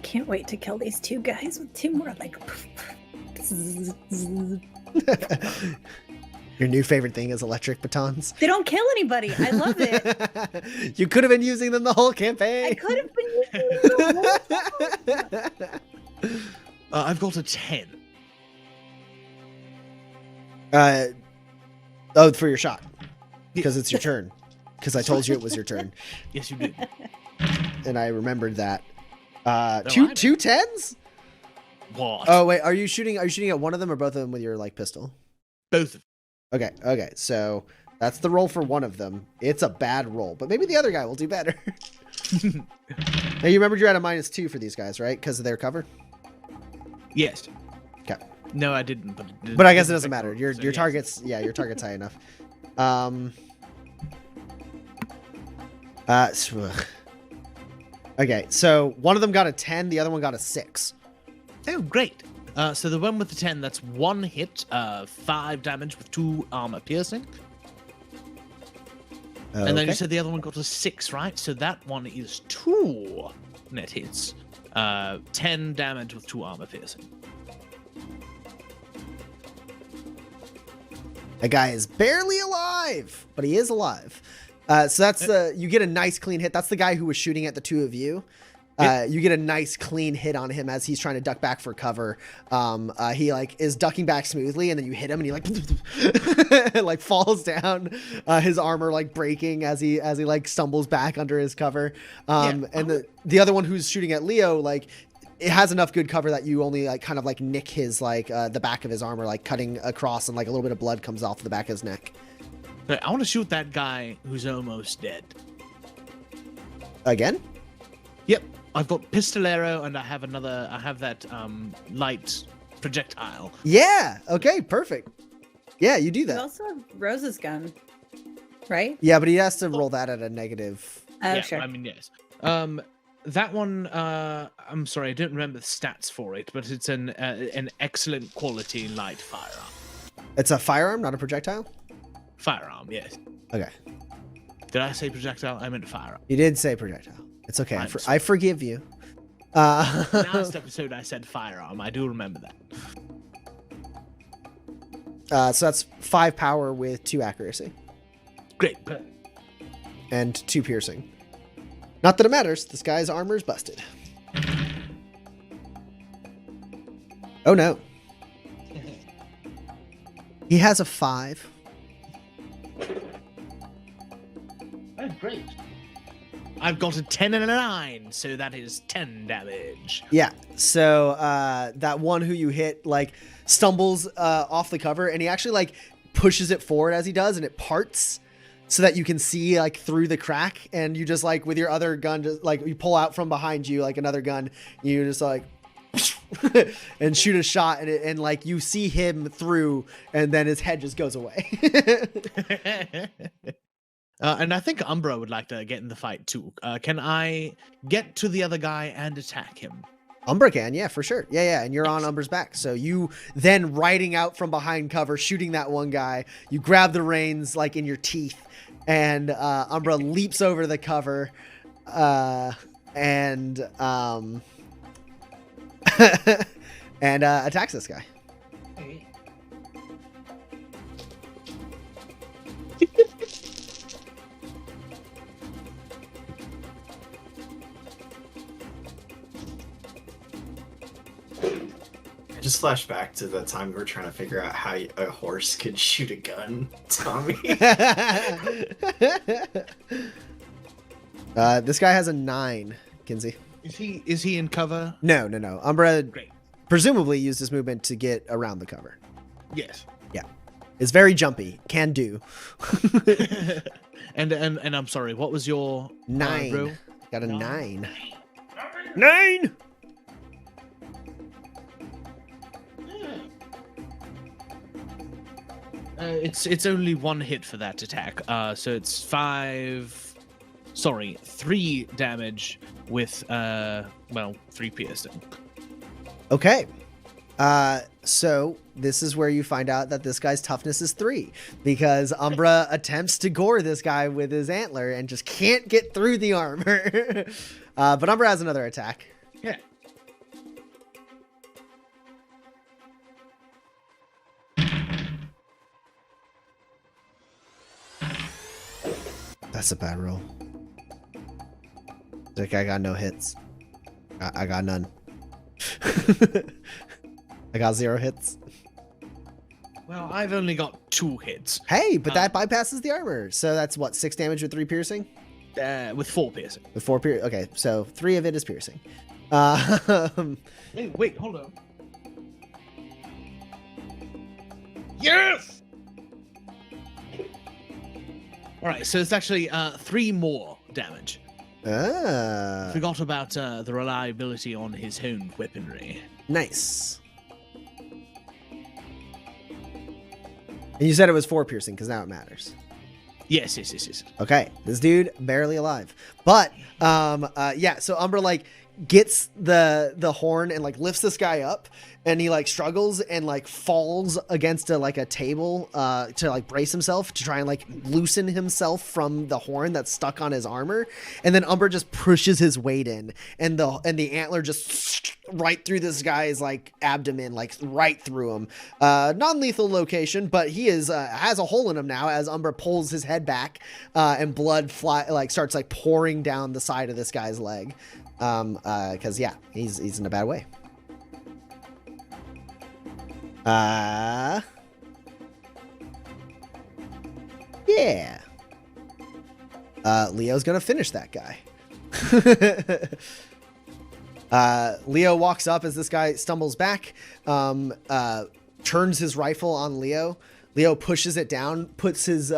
Can't wait to kill these 2 guys with 2 more like. Your new favorite thing is electric batons. They don't kill anybody. I love it. You could have been using them the whole campaign. I could have been using them. I've got a 10. For your shot. Because it's your turn. Because I told you it was your turn. Yes, you did. And I remembered that. No, two tens? What? Oh wait, are you shooting at one of them or both of them with your like pistol? Both of them. Okay. So that's the roll for one of them. It's a bad roll, but maybe the other guy will do better. Now you remembered you're at a -2 for these guys, right? Because of their cover? Yes. Okay. No, I didn't, but I guess it doesn't matter. Your target's your target's high enough. Okay, so one of them got a 10, the other one got a 6. Oh, great. So the one with the 10, that's 1 hit, 5 damage with 2 armor piercing. And then you said the other one got a 6, right? So that one is 2 net hits, 10 damage with 2 armor piercing. That guy is barely alive, but he is alive. So that's you get a nice clean hit. That's the guy who was shooting at the 2 of you. You get a nice clean hit on him as he's trying to duck back for cover. He like is ducking back smoothly, and then you hit him, and he like like falls down. His armor like breaking as he like stumbles back under his cover. And the other one who's shooting at Leo, like it has enough good cover that you only like kind of like nick his like the back of his armor, like cutting across, and like a little bit of blood comes off the back of his neck. I want to shoot that guy who's almost dead. Again? Yep. I've got pistolero, and I have that light projectile. Yeah. Okay. Perfect. Yeah, you do that. You also have Rose's gun, right? Yeah, but he has to roll that at a negative. Oh, yeah, sure. I mean, yes. That one, I'm sorry, I don't remember the stats for it, but it's an excellent quality light firearm. It's a firearm, not a projectile? Firearm, yes. Okay. Did I say projectile? I meant firearm. You did say projectile. It's okay. I forgive you. Last episode I said firearm. I do remember that. So that's 5 power with 2 accuracy. Great. And 2 piercing. Not that it matters. This guy's armor's busted. Oh no. He has a 5. Oh, great. I've got a 10 and a 9, so that is 10 damage. Yeah. So that one who you hit like stumbles off the cover, and he actually like pushes it forward as he does, and it parts so that you can see like through the crack. And you just like with your other gun, just like you pull out from behind you like another gun. You just like and shoot a shot, and like you see him through, and then his head just goes away. And I think Umbra would like to get in the fight too. Can I get to the other guy and attack him? Umbra can, yeah, for sure. Yeah, and you're on Umbra's back. So you then riding out from behind cover, shooting that one guy. You grab the reins like in your teeth, and Umbra leaps over the cover, and and attacks this guy. I just flashed back to the time we were trying to figure out how a horse could shoot a gun, Tommy. This guy has a 9, Kinsey. Is he in cover? No. Umbra Great. presumably used his movement to get around the cover. Yes. Yeah. It's very jumpy. Can do. and I'm sorry, what was your 9. roll? Got a 9. 9! It's only one hit for that attack. So it's 3 damage with 3 piercing. Okay. So this is where you find out that this guy's toughness is 3, because Umbra attempts to gore this guy with his antler and just can't get through the armor. But Umbra has another attack. Yeah. That's a bad roll. Like, I got no hits. I got none. I got 0 hits. Well, I've only got 2 hits. Hey, but that bypasses the armor. So that's what, 6 damage with 3 piercing? With 4 piercing. With 4 piercing. Okay, so 3 of it is piercing. Wait, hold on. Yes! All right, so it's actually 3 more damage. Forgot about the reliability on his own weaponry. Nice. And you said it was 4 piercing, because now it matters. Yes. Okay, this dude barely alive. But yeah, so Umbra like gets the horn and like lifts this guy up, and he like struggles and like falls against a table to like brace himself to try and like loosen himself from the horn that's stuck on his armor. And then Umbra just pushes his weight in, and the antler just right through this guy's like abdomen, like right through him. Non-lethal location, but he is has a hole in him now as Umbra pulls his head back, and blood starts like pouring down the side of this guy's leg. Because yeah, he's in a bad way. Yeah. Leo's gonna finish that guy. Leo walks up as this guy stumbles back, turns his rifle on Leo. Leo pushes it down, puts his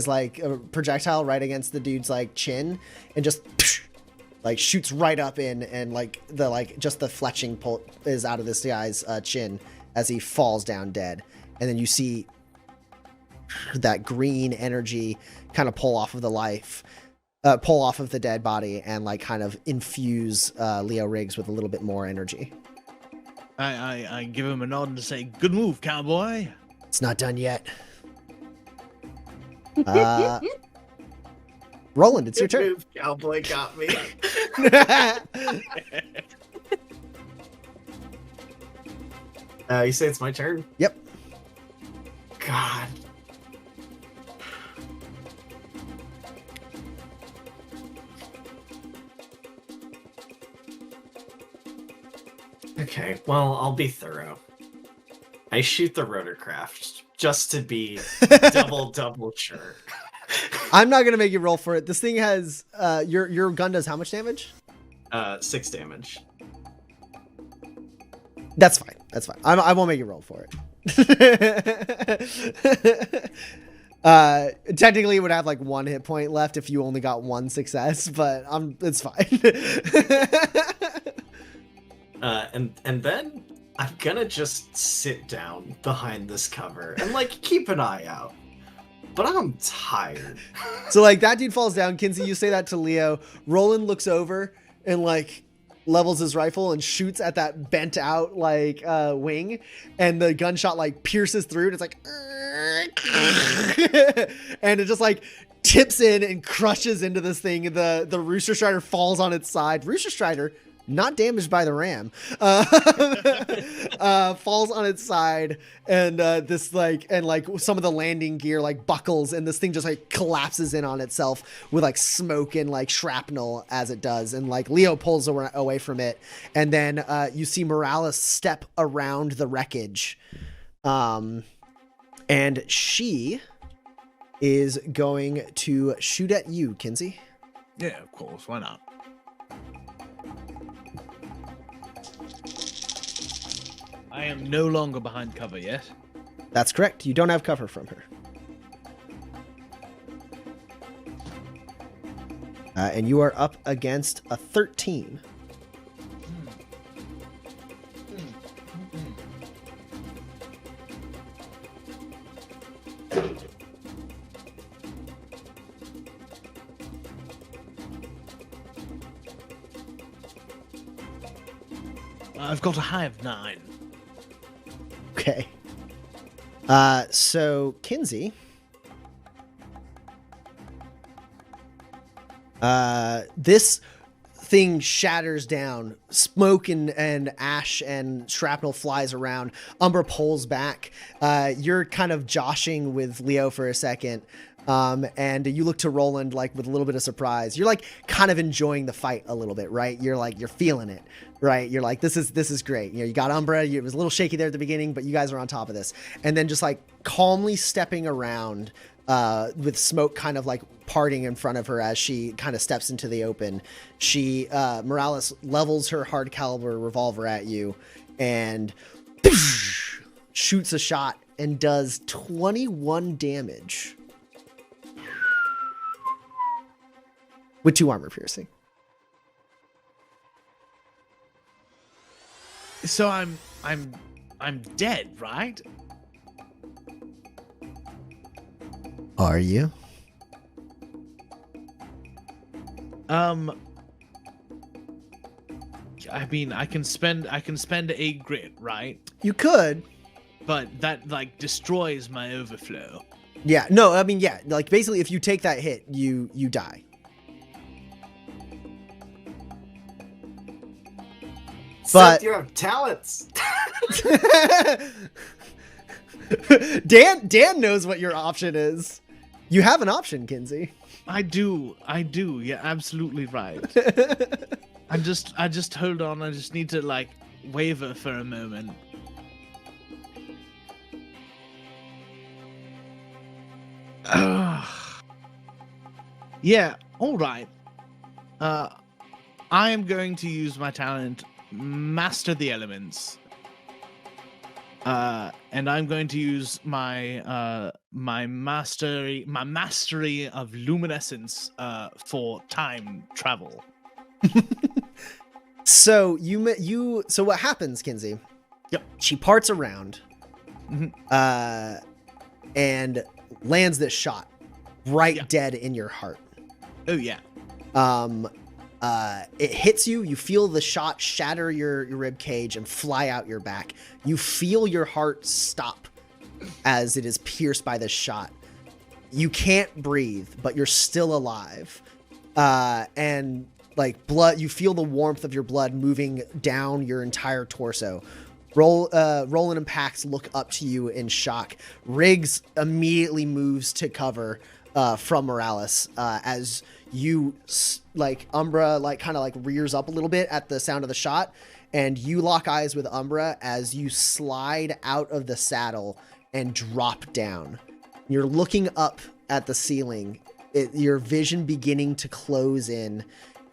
like projectile right against the dude's like chin, and just like shoots right up in, and like just the fletching pull is out of this guy's chin as he falls down dead. And then you see that green energy kind of pull off of the dead body, and like kind of infuse Leo Riggs with a little bit more energy. I give him a nod and say, "Good move, cowboy." It's not done yet. Roland, it's your turn. Move, cowboy got me. You say it's my turn? Yep. God. Okay, well, I'll be thorough. I shoot the rotorcraft just to be double sure. I'm not gonna make you roll for it. This thing has your gun does how much damage? 6 damage. That's fine. That's fine. I won't make you roll for it. Technically, it would have like 1 hit point left if you only got 1 success, but it's fine. And then I'm gonna just sit down behind this cover and like keep an eye out. But I'm tired. So like that dude falls down. Kinsey, you say that to Leo. Roland looks over and like levels his rifle and shoots at that bent out like wing, and the gunshot like pierces through, and it's like and it just like tips in and crushes into this thing. The Rooster Strider falls on its side. Rooster Strider, not damaged by the ram, falls on its side, and this like some of the landing gear like buckles, and this thing just like collapses in on itself with like smoke and like shrapnel as it does, and like Leo pulls away from it, and then you see Morales step around the wreckage, and she is going to shoot at you, Kinsey. Yeah, of course. Why not? I am no longer behind cover yet. That's correct. You don't have cover from her. And you are up against a 13. I've got a high of 9. Okay. So Kinsey, this thing shatters down. Smoke and ash and shrapnel flies around. Umbra pulls back. You're kind of joshing with Leo for a second. And you look to Roland like with a little bit of surprise. You're like kind of enjoying the fight a little bit, right? You're feeling it, right? You're like, this is great. You know, you got Umbra. It was a little shaky there at the beginning, but you guys are on top of this. And then just like calmly stepping around, with smoke kind of like parting in front of her as she kind of steps into the open. She, Morales levels her hard caliber revolver at you and shoots a shot and does 21 damage. With 2 armor piercing. So I'm dead, right? Are you? I mean, I can spend a grit, right? You could. But that like destroys my overflow. Yeah. No, I mean, yeah. Like basically, if you take that hit, you die. But you have talents. Dan knows what your option is. You have an option, Kinsey. I do. You're absolutely right. I just hold on. I just need to like waver for a moment. Yeah. All right. I am going to use my talent, Master the Elements. And I'm going to use my my mastery of luminescence for time travel. So so what happens, Kinsey? Yep. She parts around, and lands this shot right dead in your heart. Oh yeah. It hits you. You feel the shot shatter your rib cage and fly out your back. You feel your heart stop as it is pierced by this shot. You can't breathe, but you're still alive. And like blood, you feel the warmth of your blood moving down your entire torso. Roland and Pax look up to you in shock. Riggs immediately moves to cover from Morales as you like Umbra like kind of like rears up a little bit at the sound of the shot, and you lock eyes with Umbra as you slide out of the saddle and drop down. You're looking up at the ceiling your vision beginning to close in,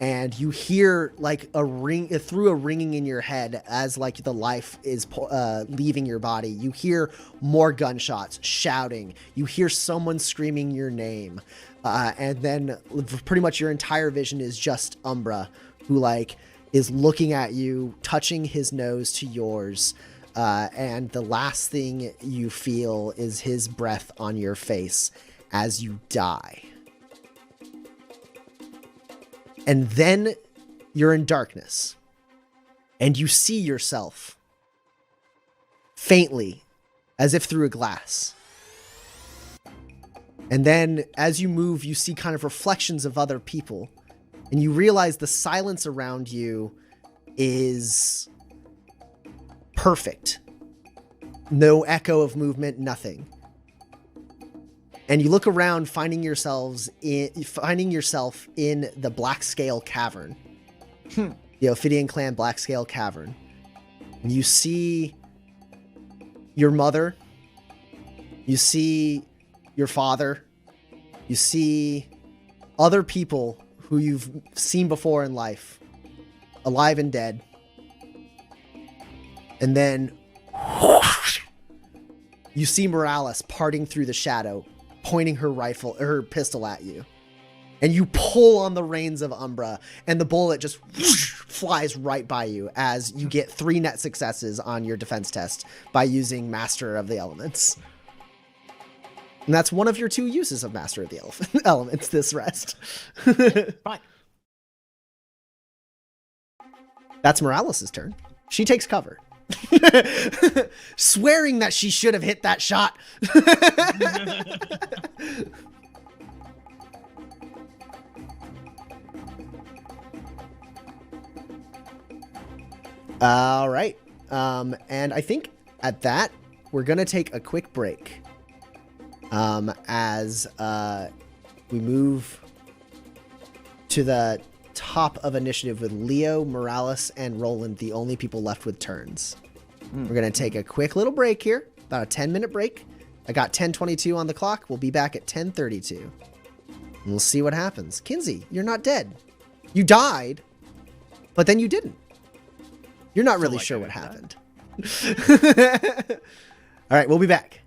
and you hear like a ring through a ringing in your head as like the life is leaving your body. You hear more gunshots, shouting. You hear someone screaming your name, and then pretty much your entire vision is just Umbra, who like is looking at you, touching his nose to yours, and the last thing you feel is his breath on your face as you die. And then you're in darkness, and you see yourself faintly, as if through a glass. And then as you move, you see kind of reflections of other people, and you realize the silence around you is perfect. No echo of movement, nothing. And you look around, finding yourself in the Black Scale Cavern, the Ophidian Clan Black Scale Cavern. And you see your mother, you see your father, you see other people who you've seen before in life, alive and dead. And then you see Morales parting through the shadow, pointing her pistol at you. And you pull on the reins of Umbra, and the bullet just flies right by you as you get 3 net successes on your defense test by using Master of the Elements. And that's one of your 2 uses of Master of the Elements this rest. Right. That's Morales' turn. She takes cover. Swearing that she should have hit that shot. All right. And I think at that, we're going to take a quick break. As we move to the top of initiative with Leo, Morales, and Roland, the only people left with turns. We're going to take a quick little break here, about a 10-minute break. I got 10:22 on the clock. We'll be back at 10:32. And we'll see what happens. Kinsey, you're not dead. You died, but then you didn't. You're not really sure what happened. All right, we'll be back.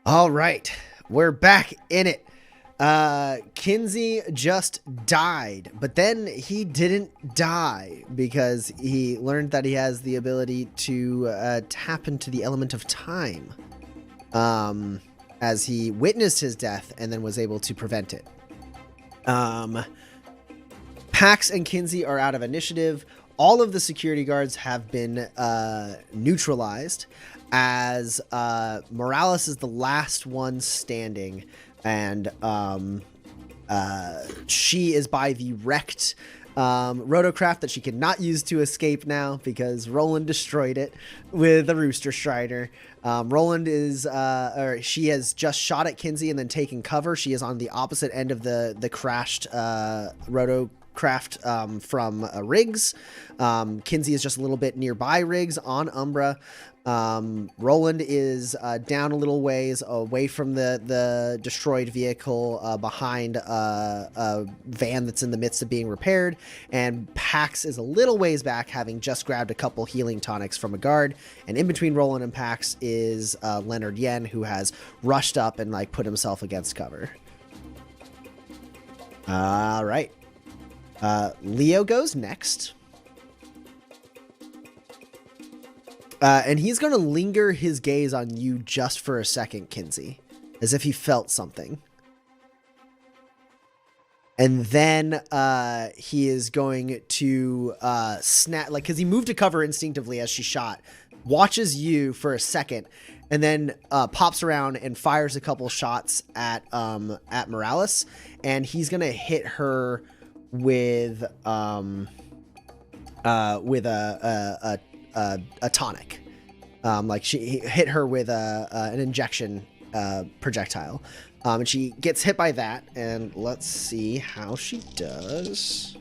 All right, we're back in it. Kinsey just died, but then he didn't die because he learned that he has the ability to tap into the element of time as he witnessed his death and then was able to prevent it. Pax and Kinsey are out of initiative. All of the security guards have been neutralized as Morales is the last one standing, and she is by the wrecked rotocraft that she cannot use to escape now because Roland destroyed it with a Rooster Strider. Roland is, or she has just shot at Kinsey and then taken cover. She is on the opposite end of the crashed rotocraft from Riggs. Kinsey is just a little bit nearby Riggs on Umbra. Roland is down a little ways away from the destroyed vehicle behind a van that's in the midst of being repaired, and Pax is a little ways back, having just grabbed a couple healing tonics from a guard, and in between Roland and Pax is Leonard Yen, who has rushed up and like put himself against cover. All right. Leo goes next. And he's going to linger his gaze on you just for a second, Kinsey, as if he felt something. And then he is going to snap, like, because he moved to cover instinctively as she shot, watches you for a second, and then pops around and fires a couple shots at Morales, and he's going to hit her with a tonic. Like he hit her with an injection projectile, and she gets hit by that. And let's see how she does.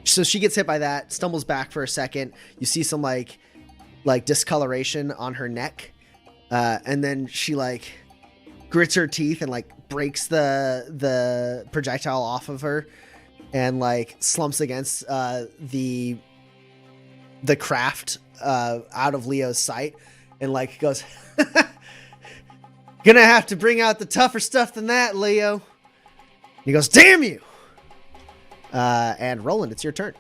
So she gets hit by that, stumbles back for a second. You see some like discoloration on her neck, and then she like grits her teeth and like breaks the projectile off of her, and like slumps against the craft out of Leo's sight, and like goes, "Gonna have to bring out the tougher stuff than that, Leo." He goes, "Damn you!" And Roland, it's your turn.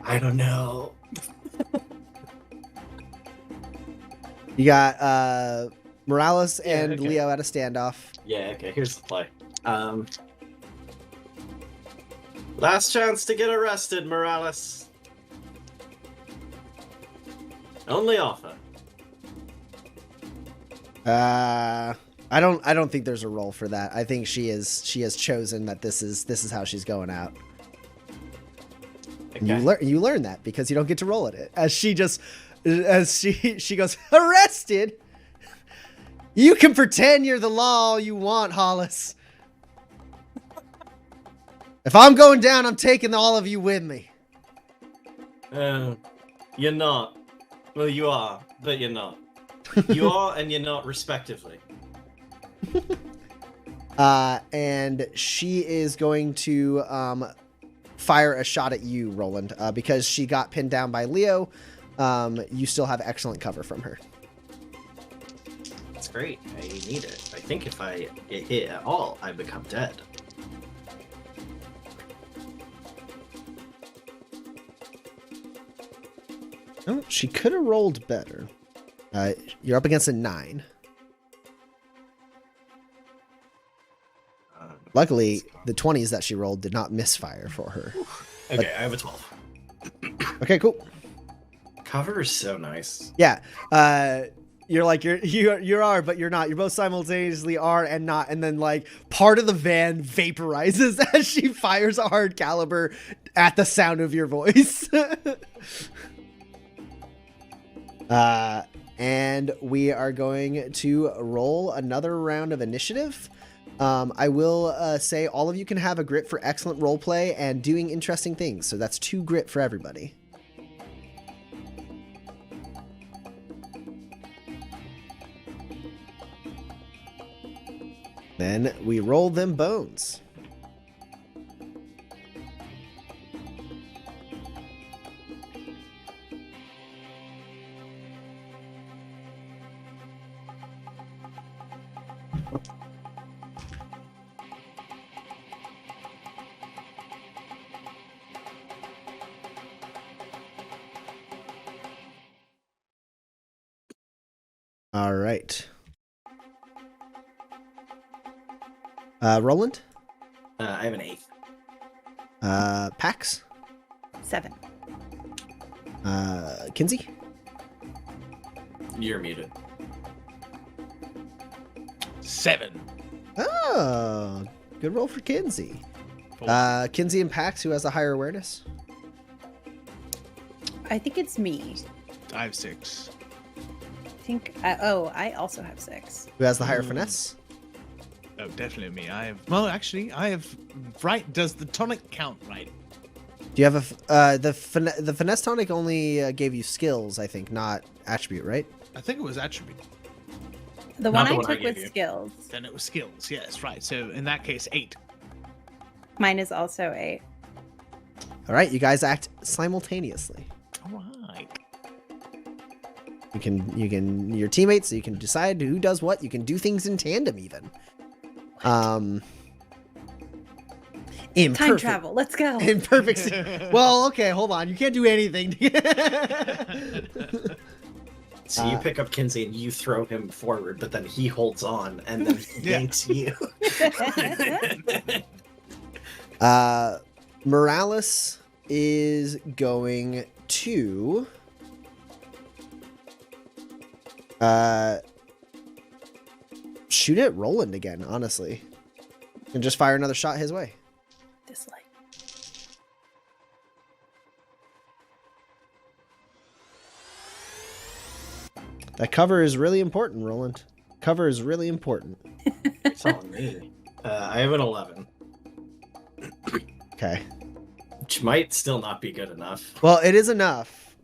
I don't know. You got Morales and okay. Leo at a standoff. Yeah, okay, here's the play. Last chance to get arrested, Morales. Only offer. I don't think there's a role for that. I think she has chosen that this is how she's going out. Okay. You learn that because you don't get to roll at it. As she goes, arrested. You can pretend you're the law all you want, Hollis. If I'm going down, I'm taking all of you with me. You're not. Well, you are, but you're not. You are and you're not, respectively. And she is going to fire a shot at you, Roland, because she got pinned down by Leo. You still have excellent cover from her. That's great. I need it. I think if I get hit at all, I become dead. Oh, she could have rolled better. You're up against a 9. Luckily, the 20s that she rolled did not misfire for her. Okay, but I have a 12. Okay, cool. Cover is so nice. Yeah. You're like you are, but you're not. You're both simultaneously are and not, and then like part of the van vaporizes as she fires a hard caliber at the sound of your voice. And we are going to roll another round of initiative. I will say all of you can have a grit for excellent roleplay and doing interesting things. So that's 2 grit for everybody. Then we roll them bones. All right. Roland? I have an 8. Pax? 7. Kinsey? You're muted. 7. Oh, good roll for Kinsey. 4. Kinsey and Pax, who has a higher awareness? I think it's me. I have 6. I think. I also have 6. Who has the higher Ooh. finesse? Oh, definitely me. I have. Well, actually, I have. Right? Does the tonic count? Right? Do you have a the finesse tonic only gave you skills, I think, not attribute, right? I think it was attribute. The Not one the I one I took gave was you. skills. Then it was skills. Yes, right. So in that case, 8. Mine is also 8. All right, you guys act simultaneously. All right. You can your teammates. So you can decide who does what. You can do things in tandem, even. In Time perfect- travel. Let's go. In perfect. Well, okay, hold on. You can't do anything. So you pick up Kinsey and you throw him forward, but then he holds on and then he Yeah. yanks you. Morales is going to shoot at Roland again, honestly. And just fire another shot his way. Dislike. That cover is really important, Roland. Cover is really important. It's on me. I have an 11, Okay. which might still not be good enough. Well, it is enough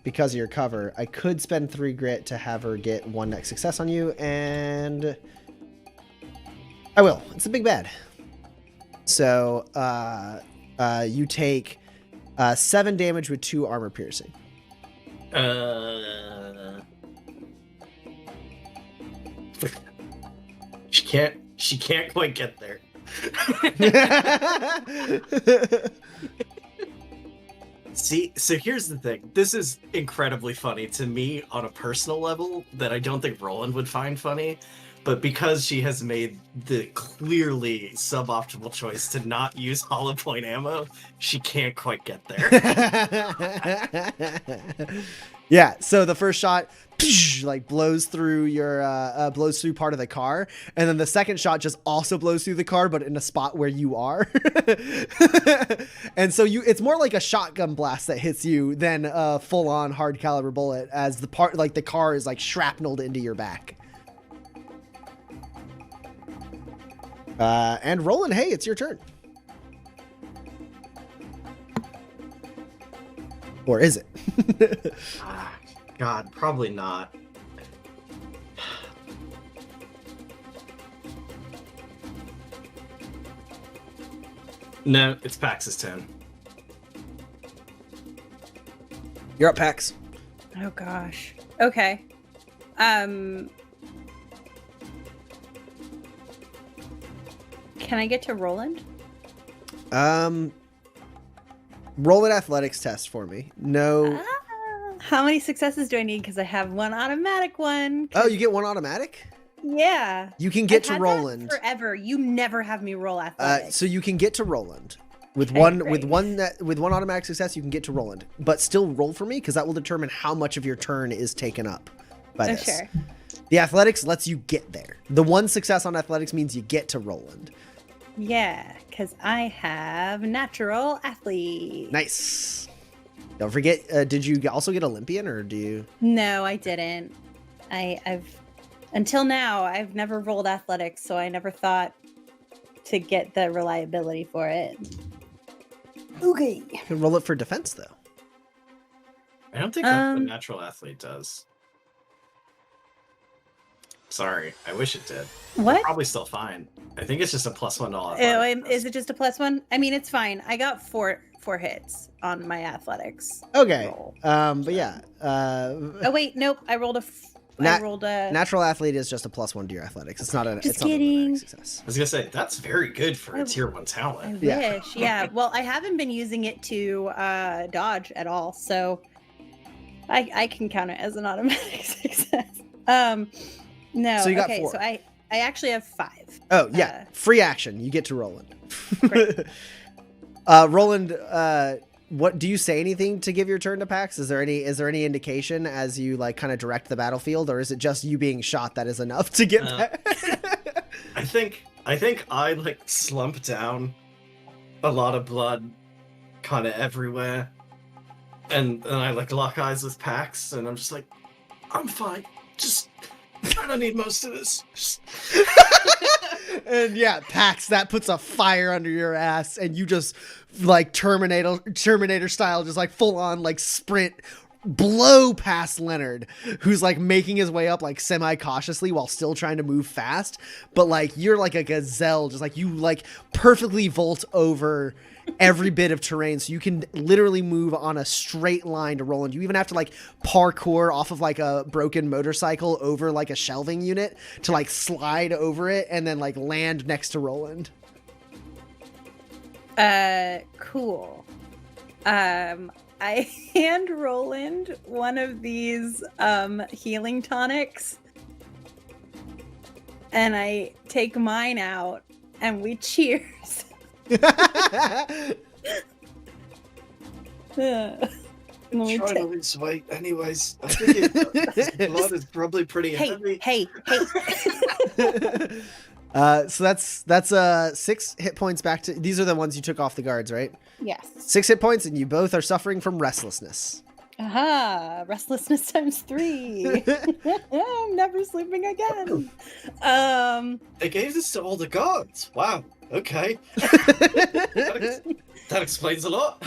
because of your cover. I could spend 3 grit to have her get 1 next success on you, and I will. It's a big bad. So you take 7 damage with 2 armor piercing. She can't quite get there. See, so here's the thing. This is incredibly funny to me on a personal level that I don't think Roland would find funny. But because she has made the clearly suboptimal choice to not use hollow point ammo, she can't quite get there. Yeah, so the first shot like blows through your blows through part of the car, and then the second shot just also blows through the car, but in a spot where you are. And so it's more like a shotgun blast that hits you than a full-on hard caliber bullet, as the car is like shrapneled into your back. And Roland, hey, it's your turn. Or is it? Ah, God, probably not. No, it's Pax's turn. You're up, Pax. Oh gosh. Okay. Can I get to Roland? Roll an athletics test for me. No. How many successes do I need? Because I have one automatic one. Oh, you get 1 automatic? Yeah. You can get I've to had that Roland. forever. You never have me roll athletics. So you can get to Roland. With Okay, one great. with one automatic success, you can get to Roland. But still roll for me, because that will determine how much of your turn is taken up by Oh, this. sure. The athletics lets you get there. The 1 success on athletics means you get to Roland. Yeah, because I have natural athlete. Nice. Don't forget, did you also get Olympian, or do you? No, I didn't. I've until now I've never rolled athletics, so I never thought to get the reliability for it. Okay. You can roll it for defense, though. I don't think that's what natural athlete does. Sorry, I wish it did. What? Probably still fine. I think it's just a +1 to all Oh, athletics. is it just a +1? I mean, it's fine. I got four hits on my athletics. Okay. roll. But yeah. Oh wait, nope. I rolled a. Natural athlete is just a +1 to your athletics. It's not Just it's not an kidding. automatic success. I was gonna say that's very good for a tier 1 I talent. Yeah. wish. Yeah. Well, I haven't been using it to dodge at all, so I can count it as an automatic success. No. So you got okay. 4. So I actually have 5. Oh yeah, free action. You get to Roland. Great. Roland, what do you say anything to give your turn to Pax? Is there any indication as you like kind of direct the battlefield, or is it just you being shot that is enough to get back? I think I like slump down, a lot of blood, kind of everywhere, and I like lock eyes with Pax, and I'm just like, I'm fine. Just I don't need most of this. Just... And yeah, Pax, that puts a fire under your ass, and you just like Terminator style, just like full on like sprint, blow past Leonard, who's like making his way up like semi cautiously while still trying to move fast. But like you're like a gazelle, just like you like perfectly vault over every bit of terrain, so you can literally move on a straight line to Roland. You even have to like parkour off of like a broken motorcycle over like a shelving unit to like slide over it and then like land next to Roland. Cool. I hand Roland one of these healing tonics, and I take mine out, and we cheers. I'm trying to lose weight anyways. I think his blood is probably pretty heavy. Hey. So that's 6 hit points back to, these are the ones you took off the guards, right? Yes. 6 hit points, and you both are suffering from restlessness. Aha, restlessness ×3. I'm never sleeping again. They gave this to all the guards. Wow. Okay. That explains a lot.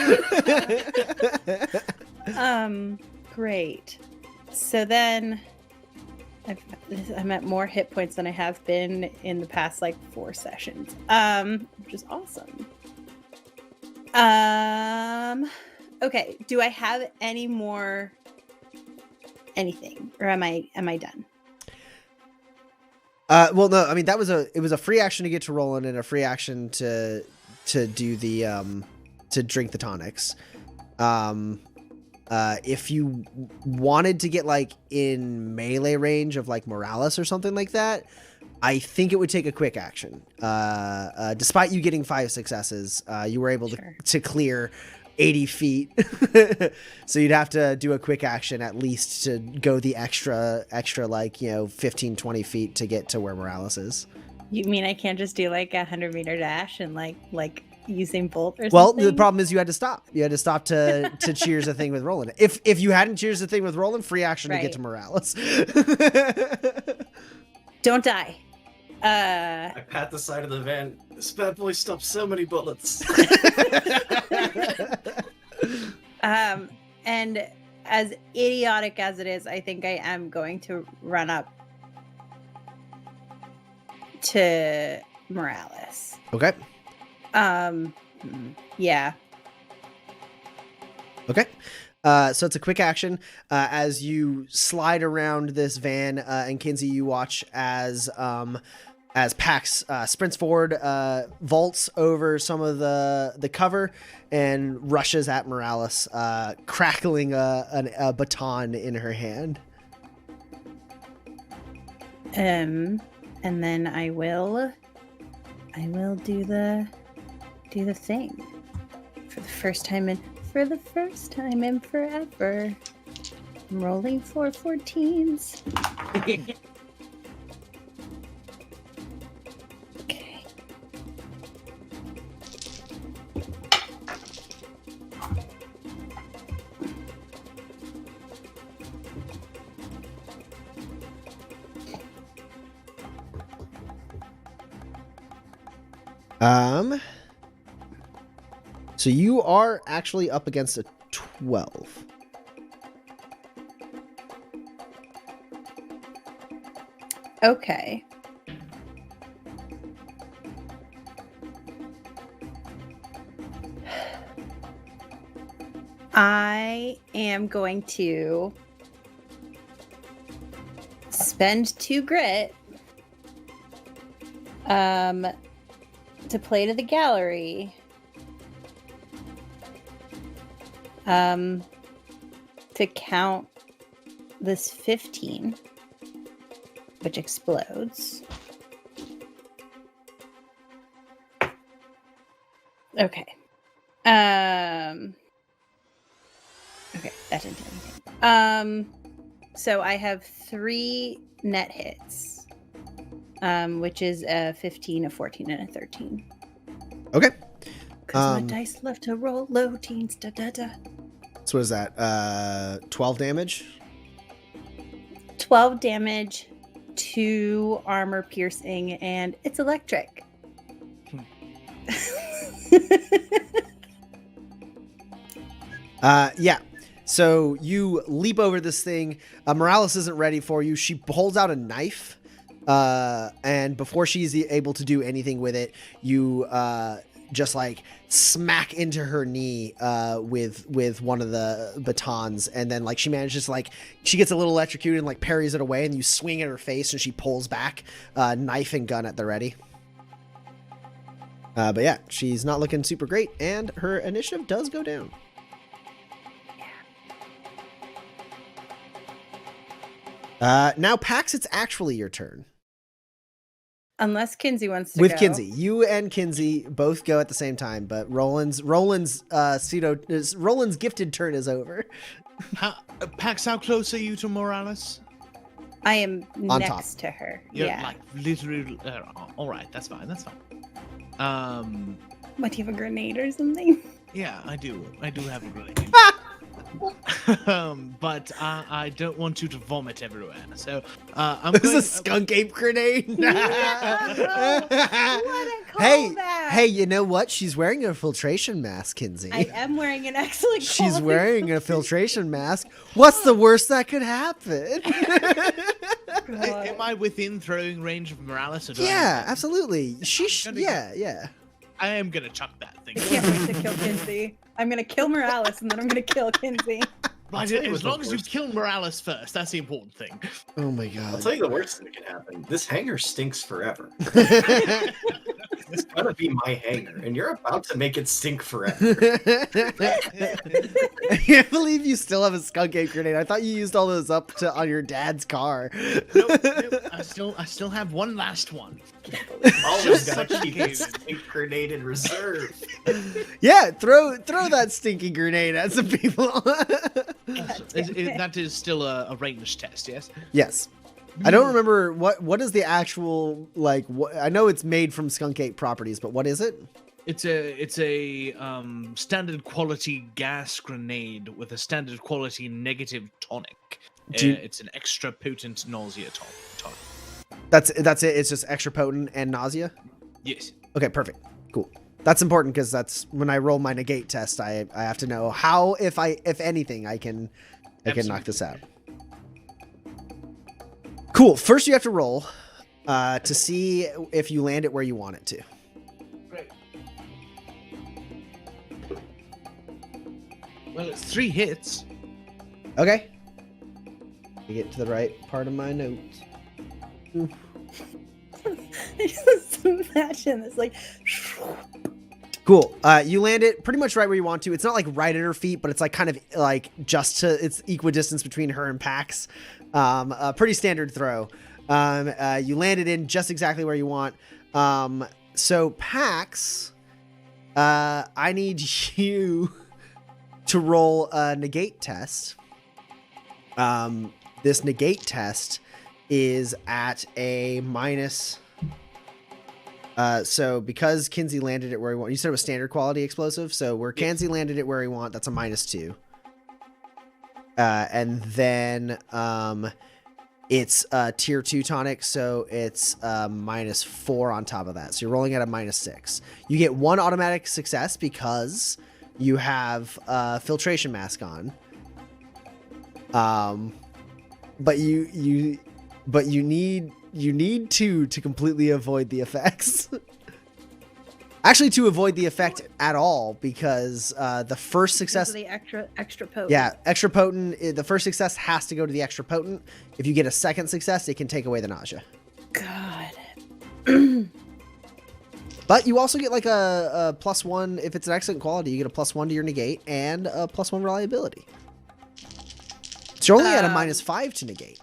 Great. So then I'm at more hit points than I have been in the past like 4 sessions. Which is awesome. Okay, do I have any more anything, or am I done? Well, no, I mean it was a free action to get to Roland and a free action to do the to drink the tonics. If you wanted to get like in melee range of like Morales or something like that, I think it would take a quick action. Despite you getting 5 successes, you were able to clear 80 feet. So you'd have to do a quick action at least to go the extra like, 15, 20 feet to get to where Morales is. You mean I can't just do like a 100-meter dash and like using Bolt or something? Well, the problem is you had to stop. You had to stop to cheers the thing with Roland. If you hadn't cheers the thing with Roland, free action to get to Morales. Don't die. I pat the side of the van. This bad boy stopped so many bullets. And as idiotic as it is, I think I am going to run up to Morales. Okay. Yeah. Okay. So it's a quick action. As you slide around this van, and Kinsey, you watch as Pax sprints forward, vaults over some of the cover, and rushes at Morales, crackling a baton in her hand. And then I will do the thing for the first time in forever. I'm rolling 4 14s. Okay. So you are actually up against a 12. Okay. I am going to spend 2 grit to play to the gallery. To count this 15, which explodes. Okay. Okay, that didn't do anything. So I have 3 net hits, which is a 15, a 14, and a 13. Okay. Because my dice love to roll low teens. Da da da. So what is that? 12 damage? 12 damage, 2 armor piercing, and it's electric. Yeah. So you leap over this thing. Morales isn't ready for you. She holds out a knife. And before she's able to do anything with it, you just like smack into her knee with one of the batons, and then like she manages to, like, she gets a little electrocuted and like parries it away, and you swing at her face and she pulls back, knife and gun at the ready. But yeah, she's not looking super great, and her initiative does go down. Now Pax, it's actually your turn. Unless Kinsey wants to With go. Kinsey, you and Kinsey both go at the same time, but Roland's gifted turn is over. Pax, how close are you to Morales? I am On next to her. You're Yeah. like literally. All right, that's fine. That's fine. What, do you have a grenade or something? Yeah, I do. I do have a grenade. But I don't want you to vomit everywhere. So I'm This going. is a skunk ape grenade. What a Hey, callback. hey, you know what? She's wearing a filtration mask, Kinsey. I am wearing an excellent She's callback. wearing a filtration mask. What's the worst that could happen? God. Am I within throwing range of Morales? Or do Yeah, absolutely. Yeah. I am gonna chuck that thing. I can't wait to kill Kinsey. I'm gonna kill Morales and then I'm gonna kill Kinsey. But tell you as what the long as you worst- kill Morales first, that's the important thing. Oh my I'll god. tell you the worst thing that can happen. This hangar stinks forever. I It's gotta be my hangar, and you're about to make it stink forever. can't believe you still have a skunk ape grenade. I thought you used all those up on your dad's car. Nope, I still have one last one. Always Just gotta such a keep a case. stink grenade in reserve. Yeah, throw that stinky grenade at some people. That is still a range test, yes? Yes. I don't remember what is the actual, like, I know it's made from skunk ape properties, but what is it? It's a standard quality gas grenade with a standard quality negative tonic. It's an extra potent nausea tonic. That's it. It's just extra potent and nausea. Yes. Okay, perfect. Cool. That's important because that's when I roll my negate test. I have to know how, if anything, I can knock this out. Cool. First, you have to roll to see if you land it where you want it to. Great. Well, it's 3 hits. Okay. You get to the right part of my notes. I just imagine this like Cool. You land it pretty much right where you want to. It's not like right at her feet, but it's like kind of like just to, it's equidistance between her and Pax. A pretty standard throw. You land it in just exactly where you want. So Pax, I need you to roll a negate test. This negate test is at a minus. So because Kinsey landed it where he want, you said it was standard quality explosive. So where Kinsey landed it where he want, that's a -2. And then it's tier 2 tonic, so it's -4 on top of that. So you're rolling at a -6. You get 1 automatic success because you have filtration mask on. But you need need 2 to completely avoid the effects. Actually, to avoid the effect at all, because the first success, the extra potent. yeah, extra potent. The first success has to go to the extra potent. If you get a second success, it can take away the nausea. God. But you also get like a +1 if it's an excellent quality. You get a +1 to your negate and a +1 reliability. So you're only at a -5 to negate.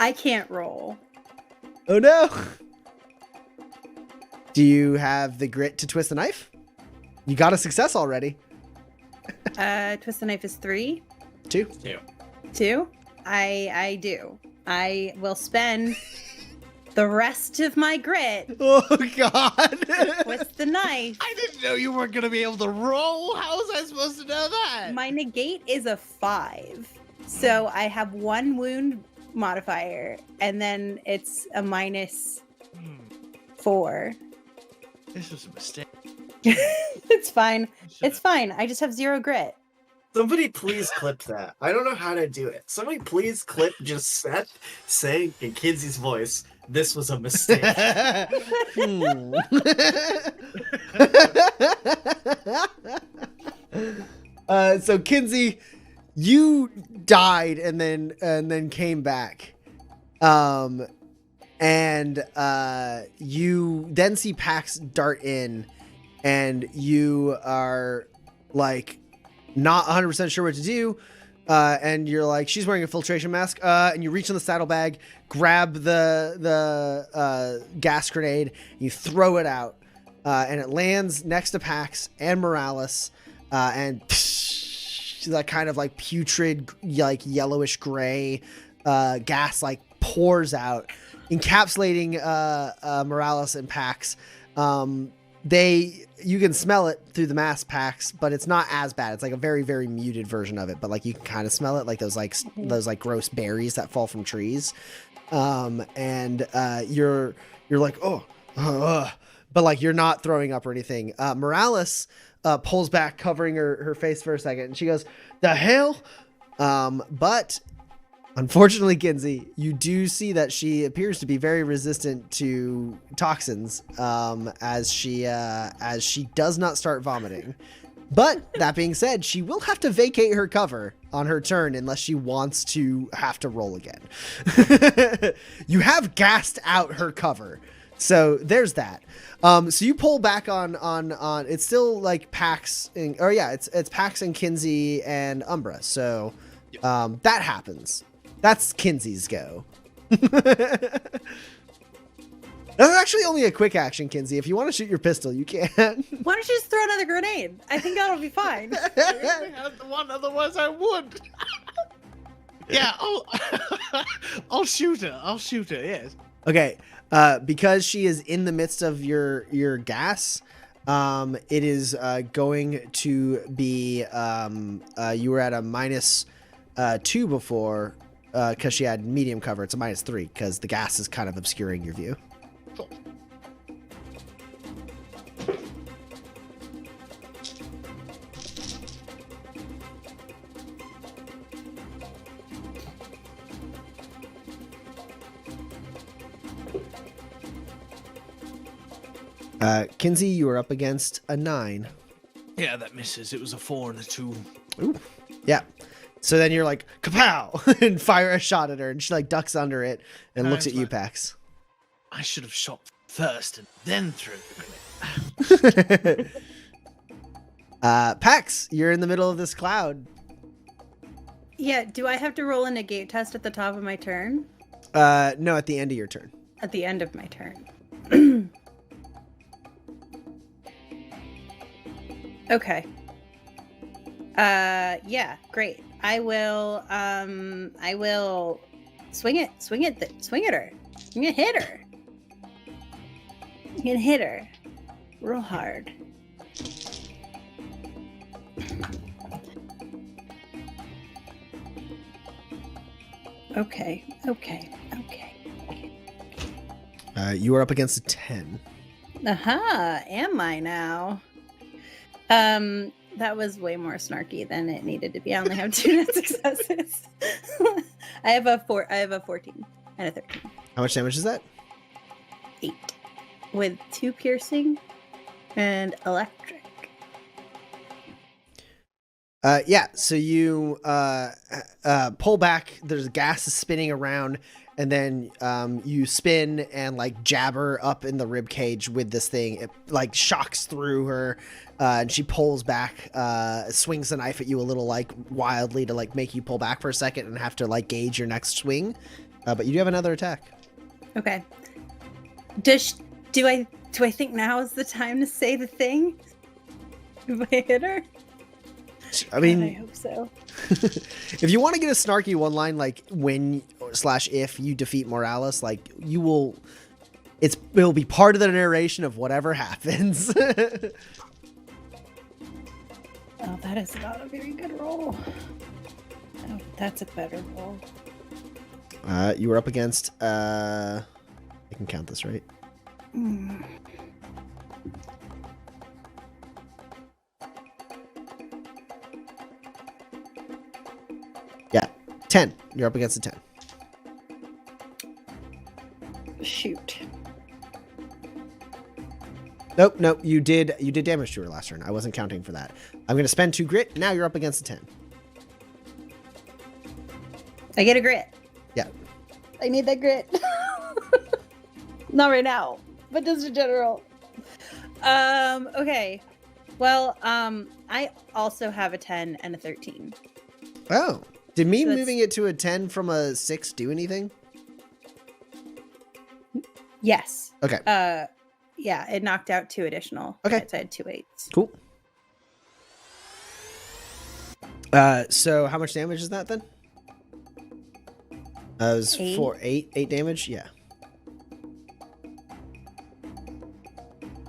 I can't roll. Oh no! Do you have the grit to twist the knife? You got a success already. Twist the knife is 3. 2. 2. I do. I will spend the rest of my grit. Oh god! Twist the knife. I didn't know you weren't gonna be able to roll. How was I supposed to know that? My negate is a 5, so I have 1 wound modifier, and then it's a -4. This was a mistake. It's fine. It's fine. I just have 0 grit. Somebody please clip that. I don't know how to do it. Somebody please clip just Seth saying in Kinsey's voice, "This was a mistake." So Kinsey, you died and then came back, and you then see Pax dart in, and you are like not 100% sure what to do, and you're like, she's wearing a filtration mask, and you reach in the saddlebag, grab the gas grenade, you throw it out, and it lands next to Pax and Morales, and that kind of like putrid, like yellowish gray gas like pours out, encapsulating Morales and Pax. You can smell it through the mask packs, but it's not as bad. It's like a very, very muted version of it, but like you can kind of smell it, like those gross berries that fall from trees. And you're like, but like you're not throwing up or anything. Morales pulls back, covering her face for a second, and she goes, "The hell?" But unfortunately, Kinsey, you do see that she appears to be very resistant to toxins, as she does not start vomiting. But that being said, she will have to vacate her cover on her turn unless she wants to have to roll again. You have gassed out her cover, so there's that. So you pull back on it's still like Pax, it's Pax and Kinsey and Umbra. So that happens. That's Kinsey's go. That's actually only a quick action, Kinsey. If you want to shoot your pistol, you can. Why don't you just throw another grenade? I think that'll be fine. I had the one, otherwise I would. Yeah, I'll shoot her. I'll shoot her. Yes. Okay. Because she is in the midst of your gas, it is going to be you were at a -2 before, because she had medium cover. It's a -3 because the gas is kind of obscuring your view. Cool. Kinsey, you are up against a 9. Yeah, that misses. It was a 4 and a 2. Ooh. Yeah. So then you're like, kapow, and fire a shot at her, and she like ducks under it and looks at you, Pax. I should have shot first and then threw the grenade. Pax, you're in the middle of this cloud. Yeah, do I have to roll a negate test at the top of my turn? No, at the end of your turn. At the end of my turn. Okay. Yeah, great. I will swing at her. I'm gonna hit her. I'm gonna hit her real hard. Okay. You are up against a 10. Aha, am I now? That was way more snarky than it needed to be. I only have 2 net successes. I have a 14 and a 13. How much damage is that? 8 with 2 piercing and electric. Yeah, so you pull back, there's gas is spinning around, and then you spin and like jab her up in the rib cage with this thing. It like shocks through her, and she pulls back, swings the knife at you a little like wildly to like make you pull back for a second and have to like gauge your next swing. But you do have another attack. Okay. Do I think now is the time to say the thing? Do I hit her? I mean, I hope so. if you want to get a snarky one line, like when/if you defeat Morales, like you will, it'll be part of the narration of whatever happens. Oh, that is not a very good roll. Oh, that's a better roll. You were up against, I can count this, right? Mm. Yeah, 10. You're up against a 10. Shoot. Nope. You did damage to her last turn. I wasn't counting for that. I'm going to spend 2 grit. Now you're up against a 10. I get a grit. Yeah. I need that grit. Not right now, but just in general. Okay. Well, I also have a 10 and a 13. Oh. Did me So that's- moving it to a 10 from a 6 do anything? Yes. Okay. Yeah, it knocked out 2 additional. Okay. So I had 2 8s. Cool. So how much damage is that then? It was 8 damage. Yeah.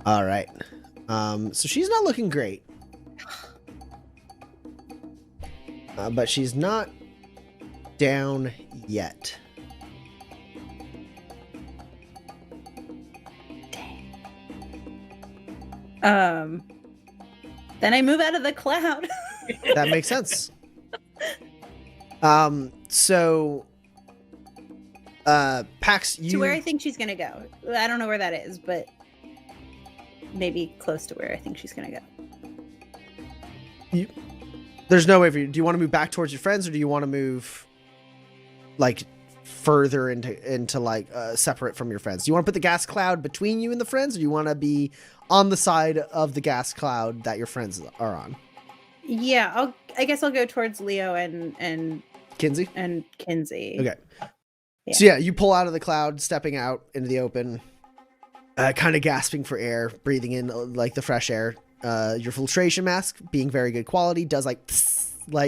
All right. So she's not looking great. But she's not down yet. Then I move out of the cloud. That makes sense. So Pax, you To where I think she's gonna go. I don't know where that is, but maybe close to where I think she's gonna go. There's no way for you. Do you want to move back towards your friends, or do you want to move like further into like separate from your friends? Do you want to put the gas cloud between you and the friends, or do you want to be on the side of the gas cloud that your friends are on? Yeah, I guess I'll go towards Leo and Kinsey? and Kinsey. Okay. Yeah. So yeah, you pull out of the cloud, stepping out into the open, kind of gasping for air, breathing in like the fresh air. Your filtration mask, being very good quality, does like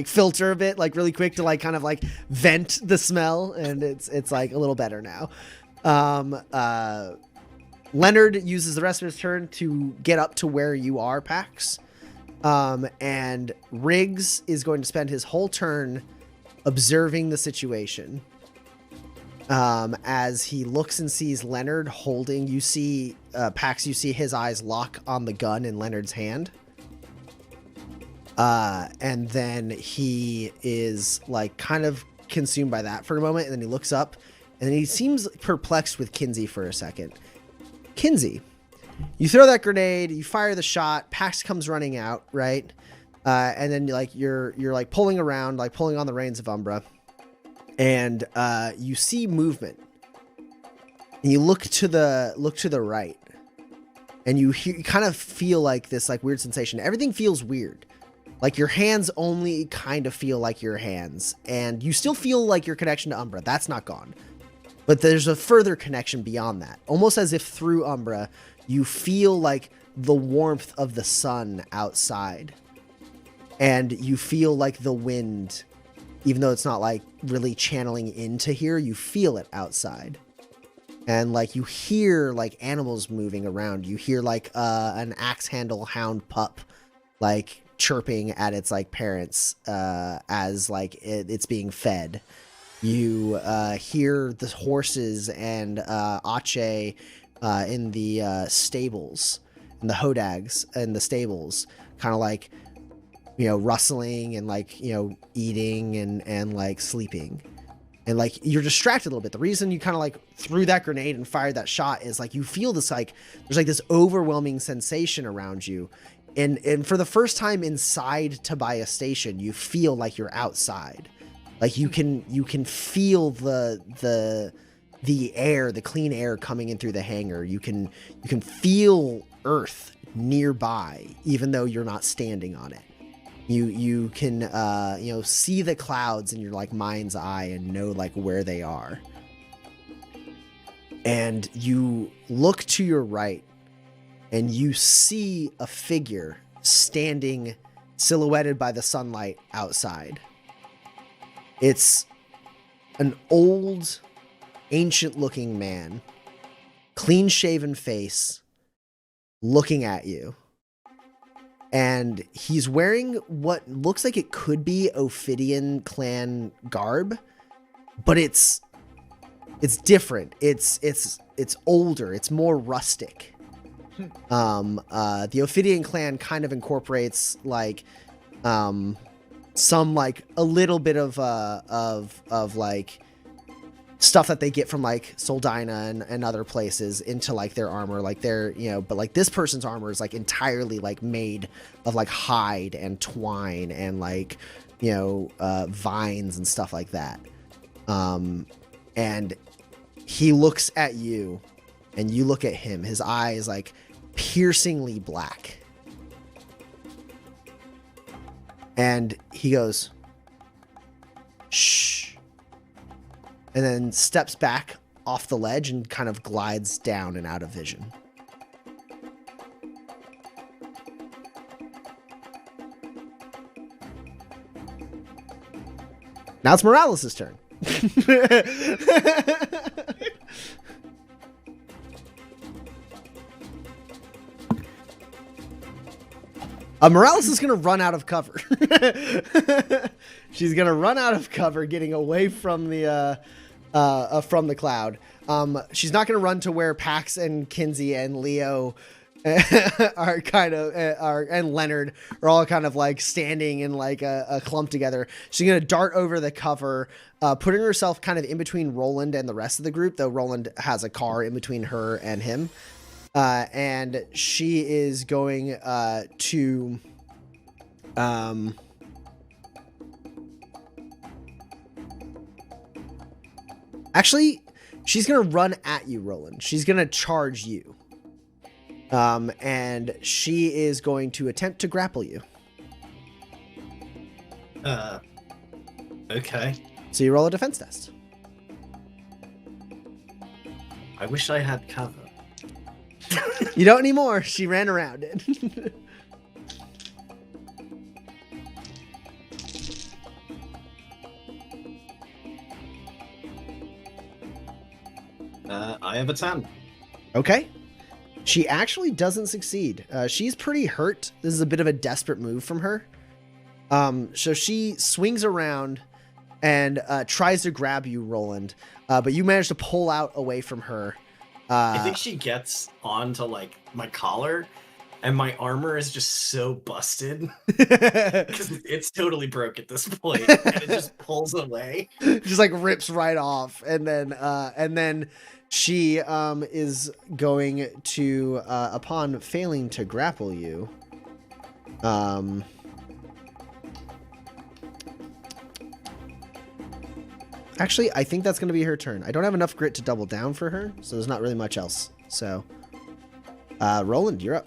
filter a bit, like really quick to like kind of like vent the smell, and it's like a little better now. Leonard uses the rest of his turn to get up to where you are, Pax. And Riggs is going to spend his whole turn observing the situation. As he looks and sees Leonard holding, you see, Pax, you see his eyes lock on the gun in Leonard's hand. And then he is like kind of consumed by that for a moment. And then he looks up and he seems perplexed with Kinsey for a second. Kinsey, you throw that grenade, you fire the shot, Pax comes running out, right? And then you're like pulling around, like pulling on the reins of Umbra. And you see movement. And you look to the right. And you kind of feel like this like weird sensation. Everything feels weird. Like your hands only kind of feel like your hands. And you still feel like your connection to Umbra. That's not gone. But there's a further connection beyond that. Almost as if through Umbra, you feel like the warmth of the sun outside. And you feel like the wind, even though it's not like really channeling into here, you feel it outside. And like you hear like animals moving around. You hear like an axe handle hound pup like chirping at its like parents as like it's being fed. You hear the horses and Ache in the stables, and the hodags in the stables, kind of like rustling and like, eating and like sleeping. And like you're distracted a little bit. The reason you kind of like threw that grenade and fired that shot is like you feel this like there's like this overwhelming sensation around you. And for the first time inside Tobias Station, you feel like you're outside. Like you can feel the air, the clean air coming in through the hangar. You can feel Earth nearby, even though you're not standing on it. You can see the clouds in your like mind's eye and know like where they are. And you look to your right and you see a figure standing silhouetted by the sunlight outside. It's an old, ancient looking man, clean shaven face, looking at you. And he's wearing what looks like it could be Ophidian clan garb, but it's different. It's older. It's more rustic. The Ophidian clan kind of incorporates like some like a little bit of like stuff that they get from like Soldina and other places into like their armor, like their, but like this person's armor is like entirely like made of like hide and twine and like, vines and stuff like that. And he looks at you and you look at him. His eye is like piercingly black. And he goes, shh. And then steps back off the ledge and kind of glides down and out of vision. Now it's Morales' turn. Morales is going to run out of cover. She's going to run out of cover, getting away from the cloud. She's not going to run to where Pax and Kinsey and Leo are kind of and Leonard are all kind of like standing in like a clump together. She's going to dart over the cover, putting herself kind of in between Roland and the rest of the group, though Roland has a car in between her and him. And she is going to actually, she's going to run at you, Roland. She's going to charge you. And she is going to attempt to grapple you. Okay. So you roll a defense test. I wish I had cover. You don't anymore. She ran around it. I have a 10. Okay. She actually doesn't succeed. She's pretty hurt. This is a bit of a desperate move from her. So she swings around and tries to grab you, Roland. But you manage to pull out away from her. I think she gets onto like my collar, and my armor is just so busted because it's totally broke at this point, and it just pulls away. Just like rips right off, and then she is going to upon failing to grapple you. Actually, I think that's going to be her turn. I don't have enough grit to double down for her, so there's not really much else. So, Roland, you're up.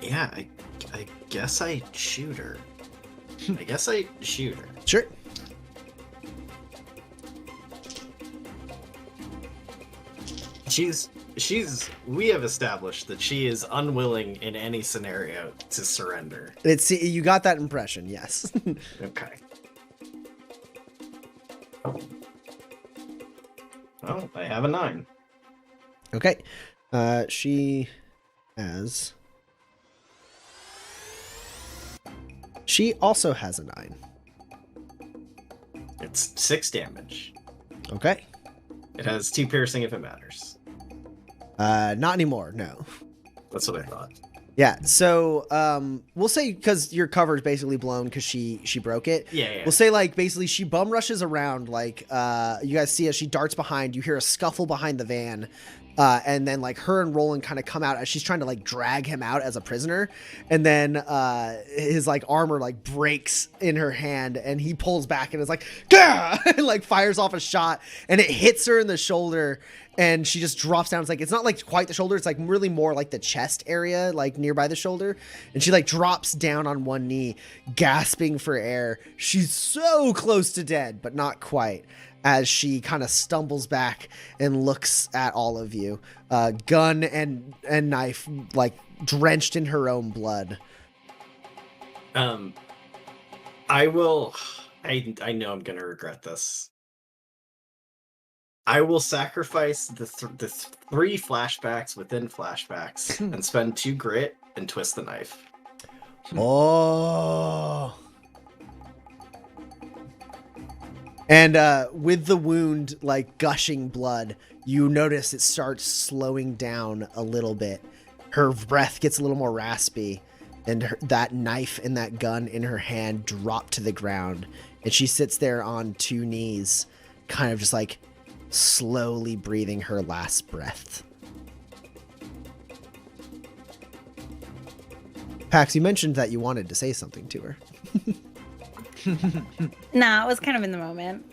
Yeah, I guess I shoot her. I guess I shoot her. Sure. We have established that she is unwilling in any scenario to surrender. You got that impression, yes. Okay. Oh, I have a 9. Okay. She also has a 9. It's 6 damage. Okay. It has 2 piercing if it matters. Not anymore, no. That's what I thought. Yeah, so we'll say because your cover is basically blown because she broke it. Yeah. We'll say like basically she bum rushes around like you guys see as she darts behind. You hear a scuffle behind the van, and then like her and Roland kind of come out as she's trying to like drag him out as a prisoner, and then his like armor like breaks in her hand and he pulls back and is like gah! And like fires off a shot and it hits her in the shoulder. And she just drops down. It's like, it's not like quite the shoulder. It's like really more like the chest area, like nearby the shoulder. And she like drops down on one knee, gasping for air. She's so close to dead, but not quite, as she kind of stumbles back and looks at all of you. Gun and knife, like drenched in her own blood. I know I'm going to regret this. I will sacrifice the 3 flashbacks within flashbacks and spend 2 grit and twist the knife. Oh. And with the wound like gushing blood, you notice it starts slowing down a little bit. Her breath gets a little more raspy, and that knife and that gun in her hand drop to the ground. And she sits there on 2 knees, kind of just like slowly breathing her last breath. Pax, you mentioned that you wanted to say something to her. Nah, it was kind of in the moment.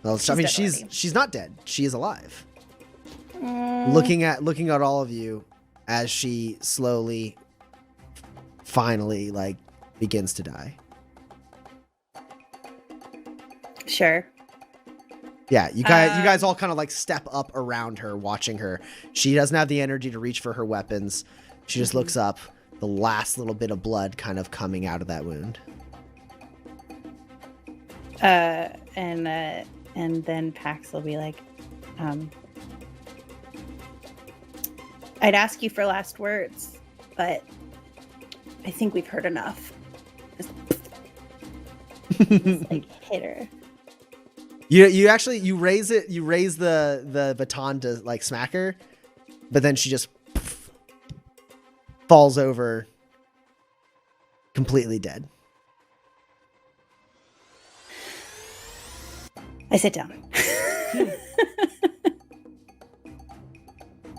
Well, she's not dead. She is alive. Mm. Looking at all of you as she slowly, finally, like begins to die. Sure. Yeah, you guys all kind of like step up around her, watching her. She doesn't have the energy to reach for her weapons. She just looks up, the last little bit of blood kind of coming out of that wound. And then Pax will be like, I'd ask you for last words, but I think we've heard enough. Just like hit her. You raise the baton to like smack her, but then she just falls over completely dead. I sit down.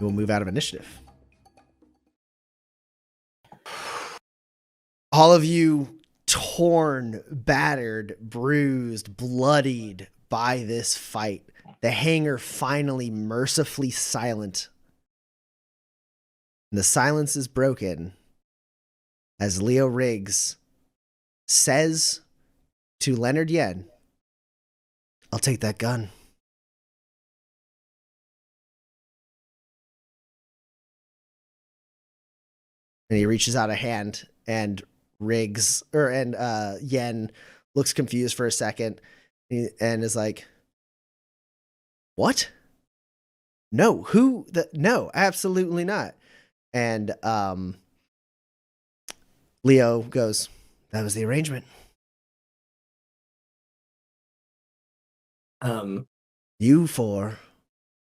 We'll move out of initiative. All of you torn, battered, bruised, bloodied by this fight. The hangar finally mercifully silent. And the silence is broken as Leo Riggs says to Leonard Yen, "I'll take that gun." And he reaches out a hand, and Yen looks confused for a second and is like, "What? No, no, absolutely not." And Leo goes, "That was the arrangement. You four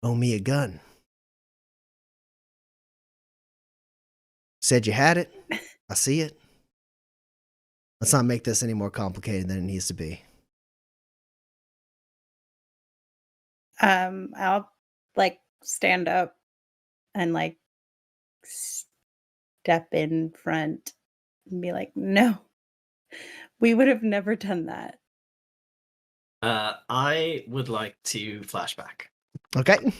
owe me a gun. Said you had it. I see it. Let's not make this any more complicated than it needs to be." I'll like stand up and like step in front and be like, "No, we would have never done that." I would like to flashback. Okay.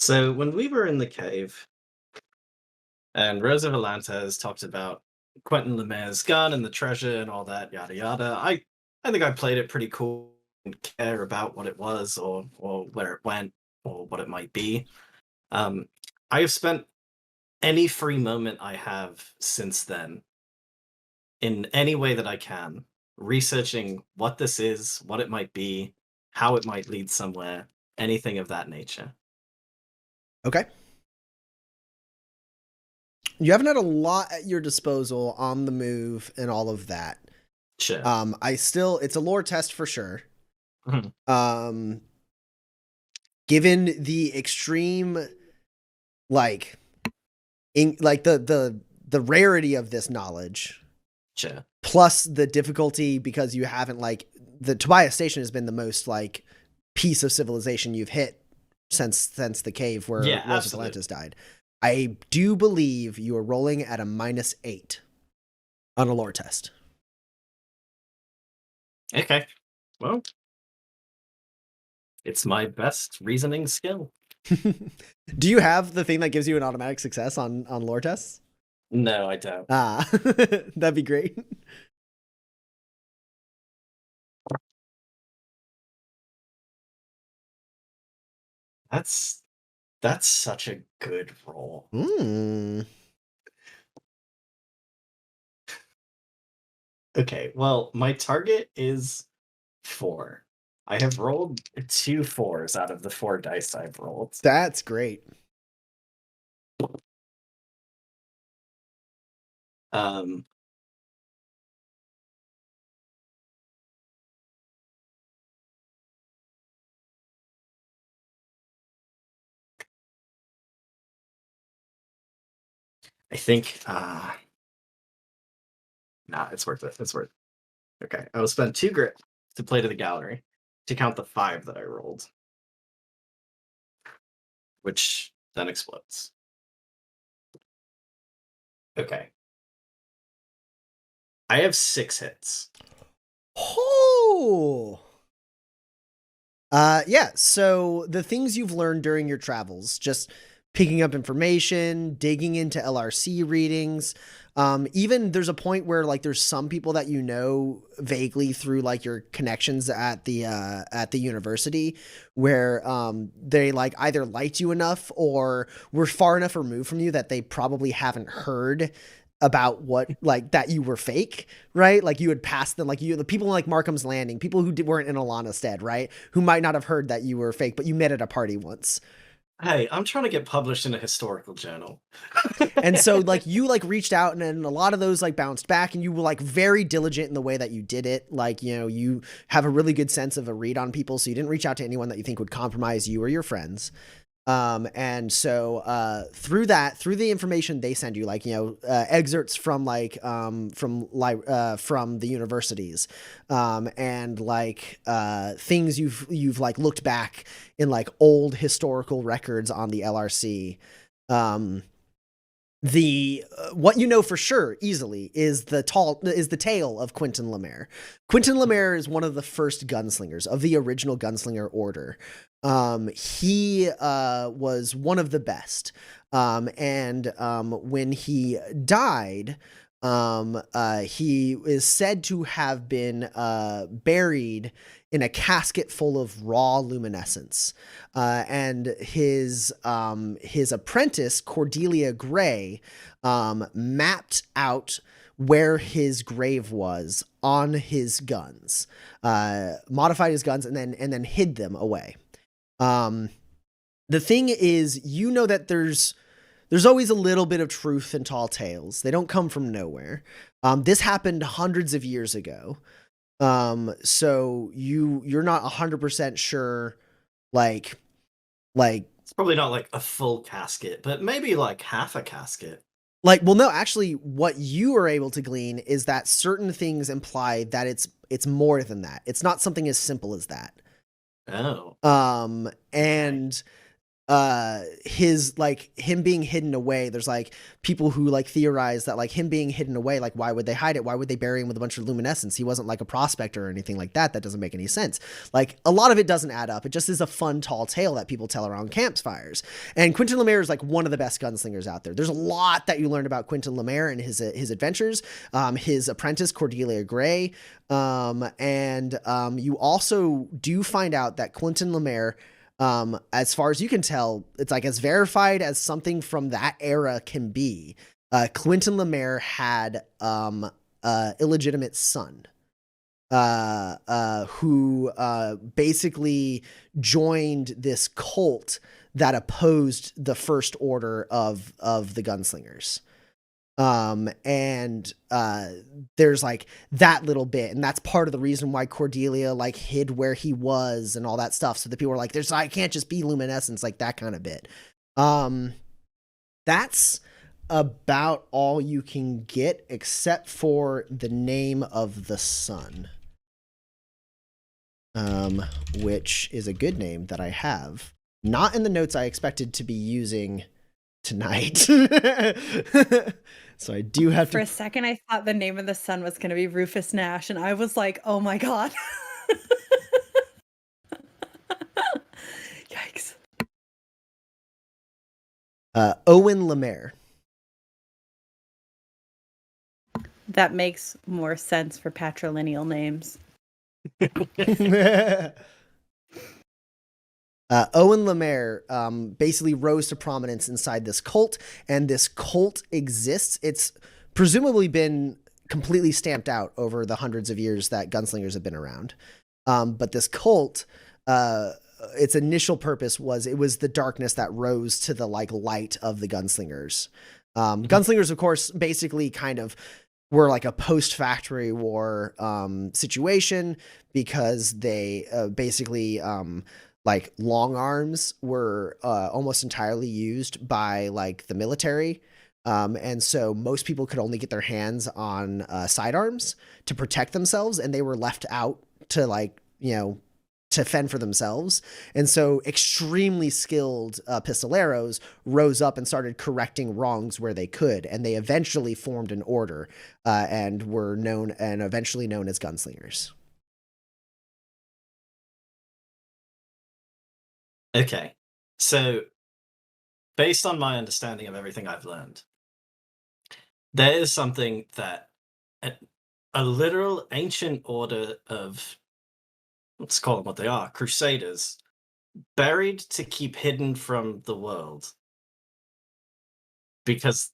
So when we were in the cave, and Rosa Volantes talked about Quentin Lemaire's gun and the treasure and all that, yada yada. I think I played it pretty cool. Didn't care about what it was or where it went or what it might be. I have spent any free moment I have since then, in any way that I can, researching what this is, what it might be, how it might lead somewhere, anything of that nature. Okay. You haven't had a lot at your disposal on the move and all of that. Sure. It's a lore test for sure. Mhm. Given the extreme, like, the rarity of this knowledge, Sure. plus the difficulty because you haven't, like, the Tobias Station has been the most, like, piece of civilization you've hit since the cave where Rosa Volantes died. I do believe you are rolling at a -8 on a lore test. Okay. Well, it's my best reasoning skill. Do you have the thing that gives you an automatic success on lore tests? No, I don't. That'd be great. That's such a good roll. Okay, well, my target is 4. I have rolled 2 4s out of the 4 dice I've rolled. That's great. Um, I think, nah, it's worth it. It's worth it. Okay, I will spend 2 grit to play to the gallery to count the 5 that I rolled, which then explodes. Okay. I have 6 hits. Oh. Yeah, so the things you've learned during your travels, just picking up information, digging into LRC readings. Even there's a point where, like, there's some people that you know vaguely through, like, your connections at the university where they, like, either liked you enough or were far enough removed from you that they probably haven't heard about what, like, that you were fake, right? Like, you had passed them, like, the people in, like, Markham's Landing, people who weren't in Alana Stead, right? Who might not have heard that you were fake, but you met at a party once. Hey, I'm trying to get published in a historical journal. And so, like, you, like, reached out, and then a lot of those, like, bounced back, and you were, like, very diligent in the way that you did it. Like, you know, you have a really good sense of a read on people, so you didn't reach out to anyone that you think would compromise you or your friends. And so through the information they send you, like, you know, excerpts from, like, from the universities, and, like, things you've like looked back in, like, old historical records on the LRC. What you know for sure easily is the tale of Quentin Lemaire. Quentin Lemaire is one of the first gunslingers of the original gunslinger order. He was one of the best. And when he died, he is said to have been buried in a casket full of raw luminescence. And his apprentice, Cordelia Gray, mapped out where his grave was on his guns, modified his guns, and then hid them away. The thing is, you know that there's always a little bit of truth in tall tales. They don't come from nowhere. This happened hundreds of years ago. So you're not 100% sure, like It's probably not like a full casket, but maybe like half a casket. Like, well, no, actually, what you are able to glean is that certain things imply that it's more than that. It's not something as simple as that. Oh. And his like him being hidden away, there's like people who like theorize that like him being hidden away, like why would they hide it, why would they bury him with a bunch of luminescence? He wasn't like a prospector or anything like that. That doesn't make any sense. Like a lot of it doesn't add up. It just is a fun tall tale that people tell around campfires. And Quentin Lemaire is like one of the best gunslingers out there. There's a lot that you learn about Quentin Lemaire and his adventures, his apprentice Cordelia Gray, and you also do find out that Quentin Lemaire, as far as you can tell, it's like as verified as something from that era can be. Quentin Lemaire had illegitimate son who basically joined this cult that opposed the First Order of the gunslingers. And there's like that little bit, and that's part of the reason why Cordelia like hid where he was and all that stuff. So that people were like, I can't just be luminescence, like that kind of bit. That's about all you can get except for the name of the son. Which is a good name that I have. Not in the notes I expected to be using tonight. So I do have For a second, I thought the name of the son was going to be Rufus Nash, and I was like, oh my god. Yikes. Owen Lemaire. That makes more sense for patrilineal names. Owen Lemaire basically rose to prominence inside this cult, and this cult exists. It's presumably been completely stamped out over the hundreds of years that gunslingers have been around. But this cult, its initial purpose was it was the darkness that rose to the like light of the gunslingers. Gunslingers, of course, basically kind of were like a post-factory war situation because they basically like long arms were almost entirely used by like the military. And so most people could only get their hands on sidearms to protect themselves, and they were left out to like, you know, to fend for themselves. And so extremely skilled pistoleros rose up and started correcting wrongs where they could. And they eventually formed an order and were known and eventually known as gunslingers. Okay, so based on my understanding of everything I've learned, there is something that a literal ancient order of, let's call them what they are, crusaders, buried to keep hidden from the world because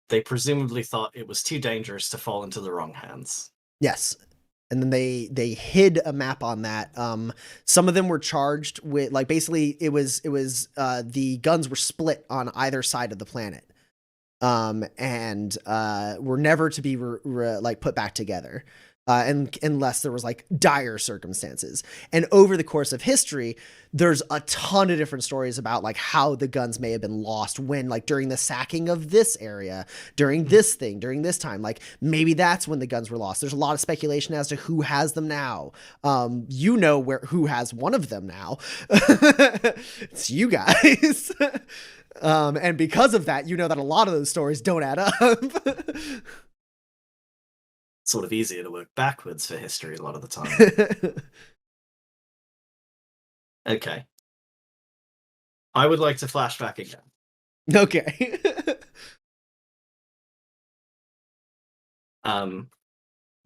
they presumably thought it was too dangerous to fall into the wrong hands. Yes. And then they hid a map on that. Some of them were charged with like basically it was the guns were split on either side of the planet, and were never to be like put back together, and unless there was like dire circumstances. And over the course of history, there's a ton of different stories about like how the guns may have been lost when like during the sacking of this area, during this thing, during this time, like maybe that's when the guns were lost. There's a lot of speculation as to who has them now. You know who has one of them now. It's you guys. And because of that, you know that a lot of those stories don't add up. Sort of easier to work backwards for history a lot of the time. Okay. I would like to flash back again. Okay. The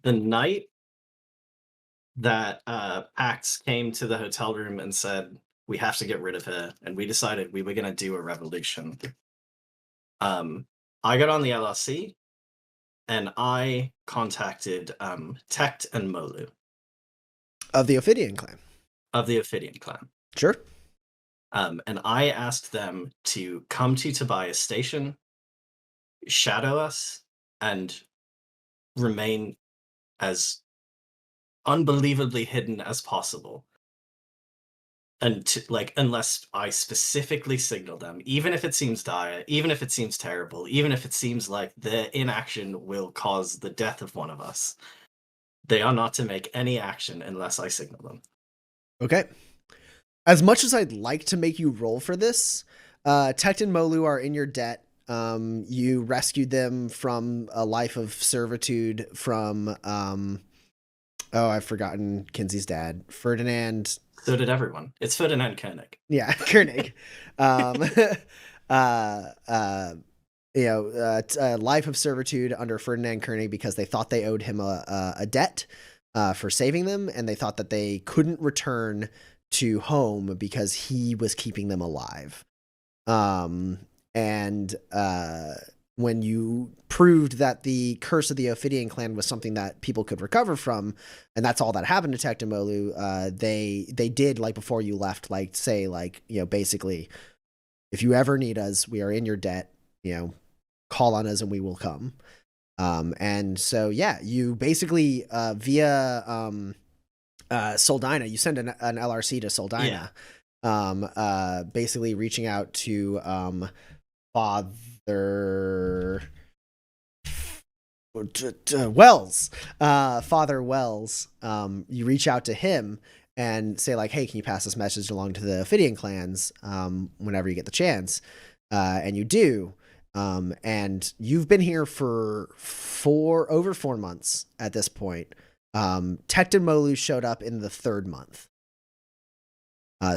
night that Pax came to the hotel room and said, we have to get rid of her, and we decided we were going to do a revolution. I got on the LRC, and I contacted Tect and Molu. Of the Ophidian clan. Of the Ophidian clan. Sure. And I asked them to come to Tobias Station, shadow us, and remain as unbelievably hidden as possible. And like, unless I specifically signal them, even if it seems dire, even if it seems terrible, even if it seems like their inaction will cause the death of one of us, they are not to make any action unless I signal them. Okay. As much as I'd like to make you roll for this, Tect and Molu are in your debt. You rescued them from a life of servitude from, I've forgotten Kinsey's dad, Ferdinand. So did everyone. It's Ferdinand Koenig. Yeah, Koenig. A life of servitude under Ferdinand Koenig because they thought they owed him a debt for saving them, and they thought that they couldn't return to home because he was keeping them alive. When you proved that the curse of the Ophidian clan was something that people could recover from, and that's all that happened to Tect and Molu, they did, like, before you left, like, say, like, basically, if you ever need us, we are in your debt, call on us and we will come. And so, yeah, you basically, via Soldina, you send an LRC to Soldina, basically reaching out to Father Wells. Father Wells. You reach out to him and say, like, hey, can you pass this message along to the Ophidian clans whenever you get the chance? And you do. And you've been here for over 4 months at this point. Tect and Molu showed up in the 3rd month.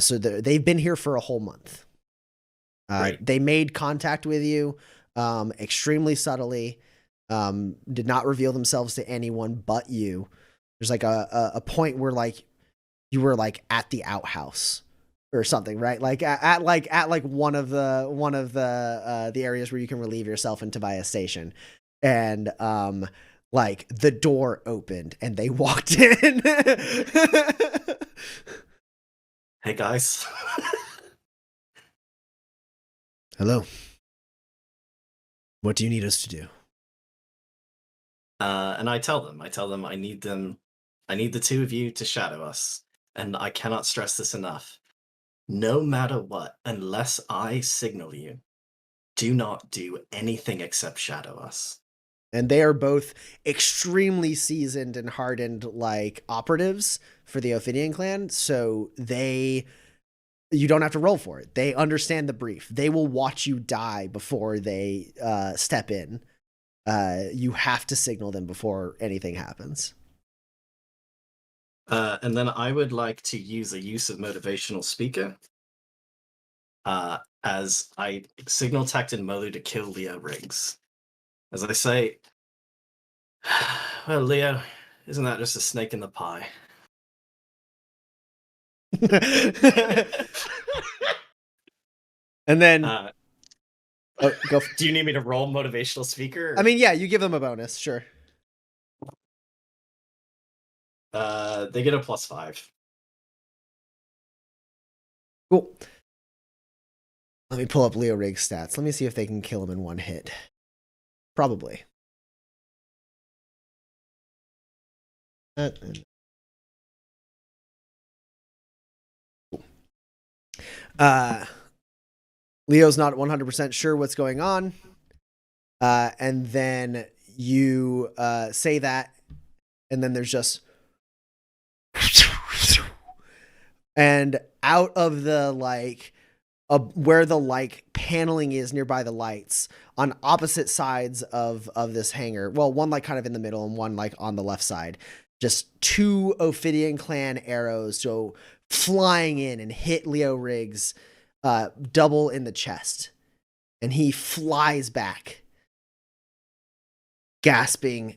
So they've been here for a whole month. Right. They made contact with you extremely subtly, did not reveal themselves to anyone but you. There's like a point where, like, you were, like, at the outhouse or something, right? Like at one of the areas where you can relieve yourself in Tobias Station. And like, the door opened and they walked in. Hey guys. Hello. What do you need us to do? And I tell them I need the two of you to shadow us. And I cannot stress this enough. No matter what, unless I signal you, do not do anything except shadow us. And they are both extremely seasoned and hardened, like, operatives for the Ophidian clan. So you don't have to roll for it. They understand the brief. They will watch you die before they step in. You have to signal them before anything happens. And then I would like to use a use of motivational speaker as I signal Tect and Molu to kill Leo Riggs. As I say, well, Leo, isn't that just a snake in the pie? And then go. Do you need me to roll motivational speaker? I mean, yeah, you give them a bonus, sure. They get a +5. Cool. Let me pull up Leo Riggs' stats. Let me see if they can kill him in one hit. Probably. Leo's not 100% sure what's going on. And then you say that, and then there's just... And out of the, like, where the, like, paneling is nearby the lights, on opposite sides of this hangar, well, one, like, kind of in the middle and one, like, on the left side, just 2 Ophidian clan arrows go flying in and hit Leo Riggs double in the chest. And he flies back, gasping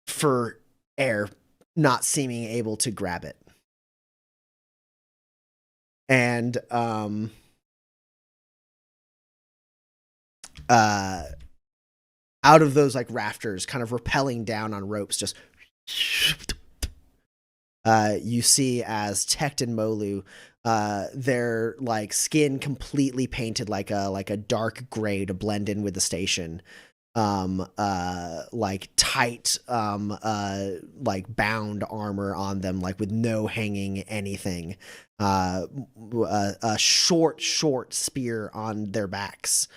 for air, not seeming able to grab it. And out of those, like, rafters, kind of rappelling down on ropes, just you see as Tect and Molu, their, like, skin completely painted like a dark gray to blend in with the station. Like, tight, like, bound armor on them, like, with no hanging anything. A short spear on their backs,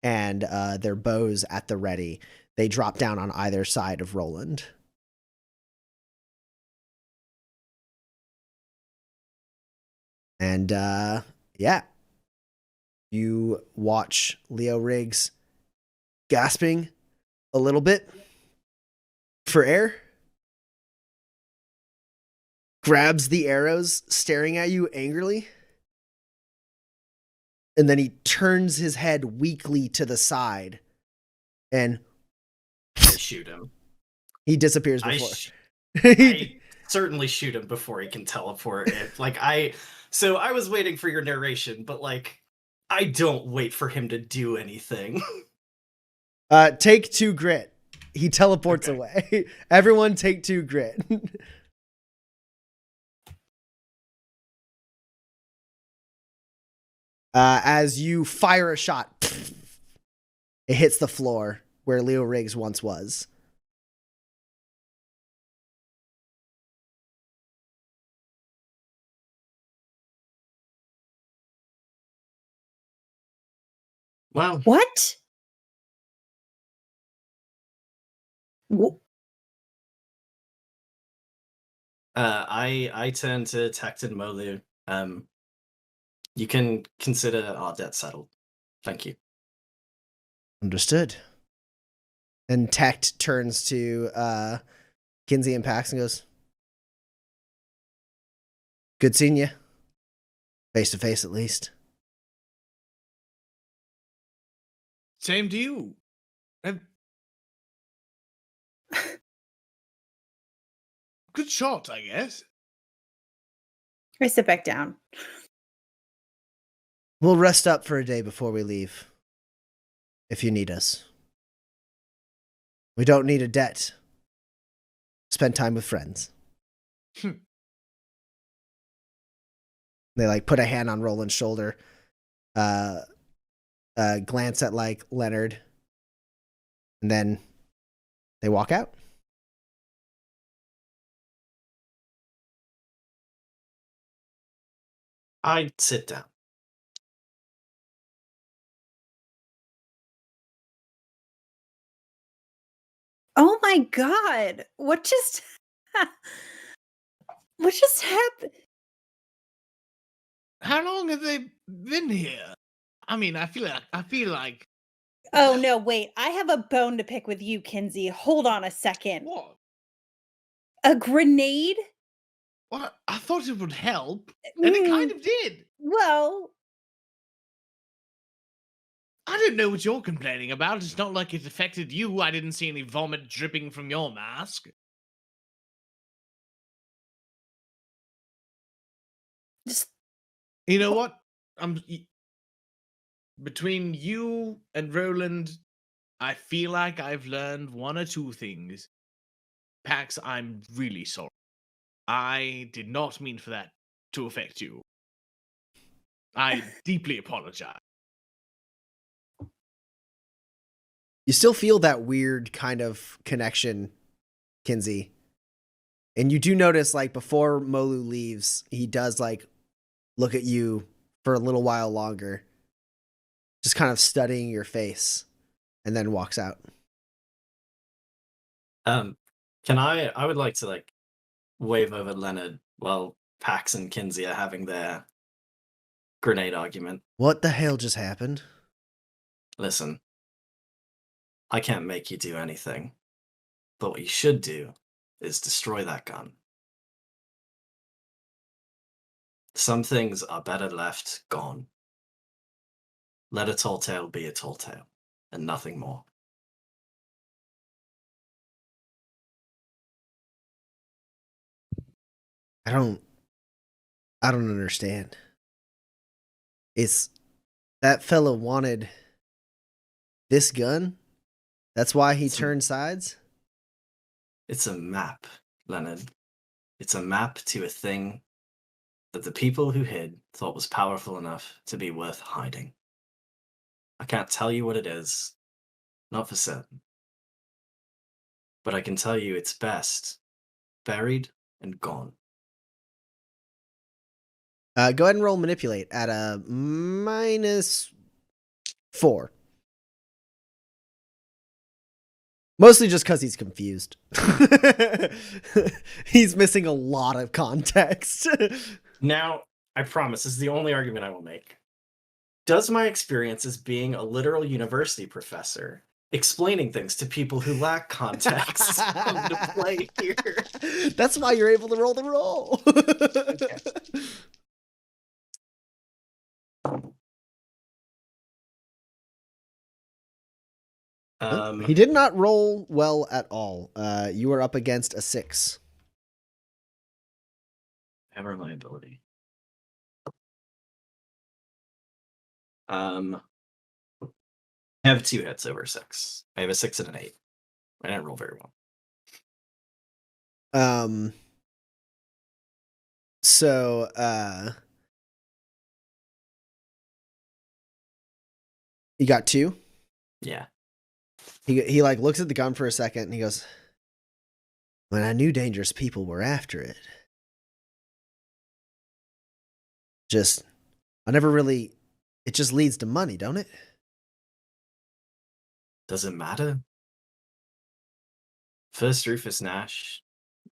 and their bows at the ready. They drop down on either side of Roland. And yeah, you watch Leo Riggs gasping a little bit for air, grabs the arrows, staring at you angrily, and then he turns his head weakly to the side and I shoot him. he disappears before. I certainly shoot him before he can teleport. So I was waiting for your narration, but like, I don't wait for him to do anything. Take 2 grit. He teleports away. Everyone take 2 grit. As you fire a shot, it hits the floor where Leo Riggs once was. Wow. What? I turn to Tect and Molu. You can consider our debt settled. Thank you. Understood. And Tect turns to Kinsey and Pax and goes, good seeing you. Face to face, at least. Same to you. Good shot, I guess. I sit back down. We'll rest up for a day before we leave. If you need us. We don't need a debt. Spend time with friends. They like put a hand on Roland's shoulder. Glance at like Leonard. And then they walk out. I sit down. Oh my god. What just happened? How long have they been here? I mean, I feel like Oh no, wait. I have a bone to pick with you, Kinsey. Hold on a second. what? A grenade? What? I thought it would help, and it kind of did. Well, I don't know what you're complaining about. It's not like it affected you. I didn't see any vomit dripping from your mask. just You know what? Between you and Roland, I feel like I've learned 1 or 2 things. Pax, I'm really sorry. I did not mean for that to affect you. I deeply apologize. You still feel that weird kind of connection, Kinsey. And you do notice, like, before Molu leaves, he does, like, look at you for a little while longer. Just kind of studying your face. And then walks out. I would like to, like, wave over Leonard while Pax and Kinsey are having their grenade argument. What the hell just happened? Listen, I can't make you do anything, but what you should do is destroy that gun. Some things are better left gone. Let a tall tale be a tall tale, and nothing more. I don't understand. It's that fella wanted this gun? That's why he turned sides? It's a map, Leonard. It's a map to a thing that the people who hid thought was powerful enough to be worth hiding. I can't tell you what it is, not for certain. But I can tell you it's best buried and gone. Go ahead and roll manipulate at a -4. Mostly just because he's confused. He's missing a lot of context. Now, I promise, this is the only argument I will make. Does my experience as being a literal university professor explaining things to people who lack context come into play here? That's why you're able to roll the roll. He did not roll well at all. You are up against a 6. Have reliability. I have 2 hits over 6. I have a 6 and an 8. I didn't roll very well. So, you got 2? Yeah. He like looks at the gun for a second and he goes, when I knew dangerous people were after it. It just leads to money, don't it? Does it matter? First Rufus Nash,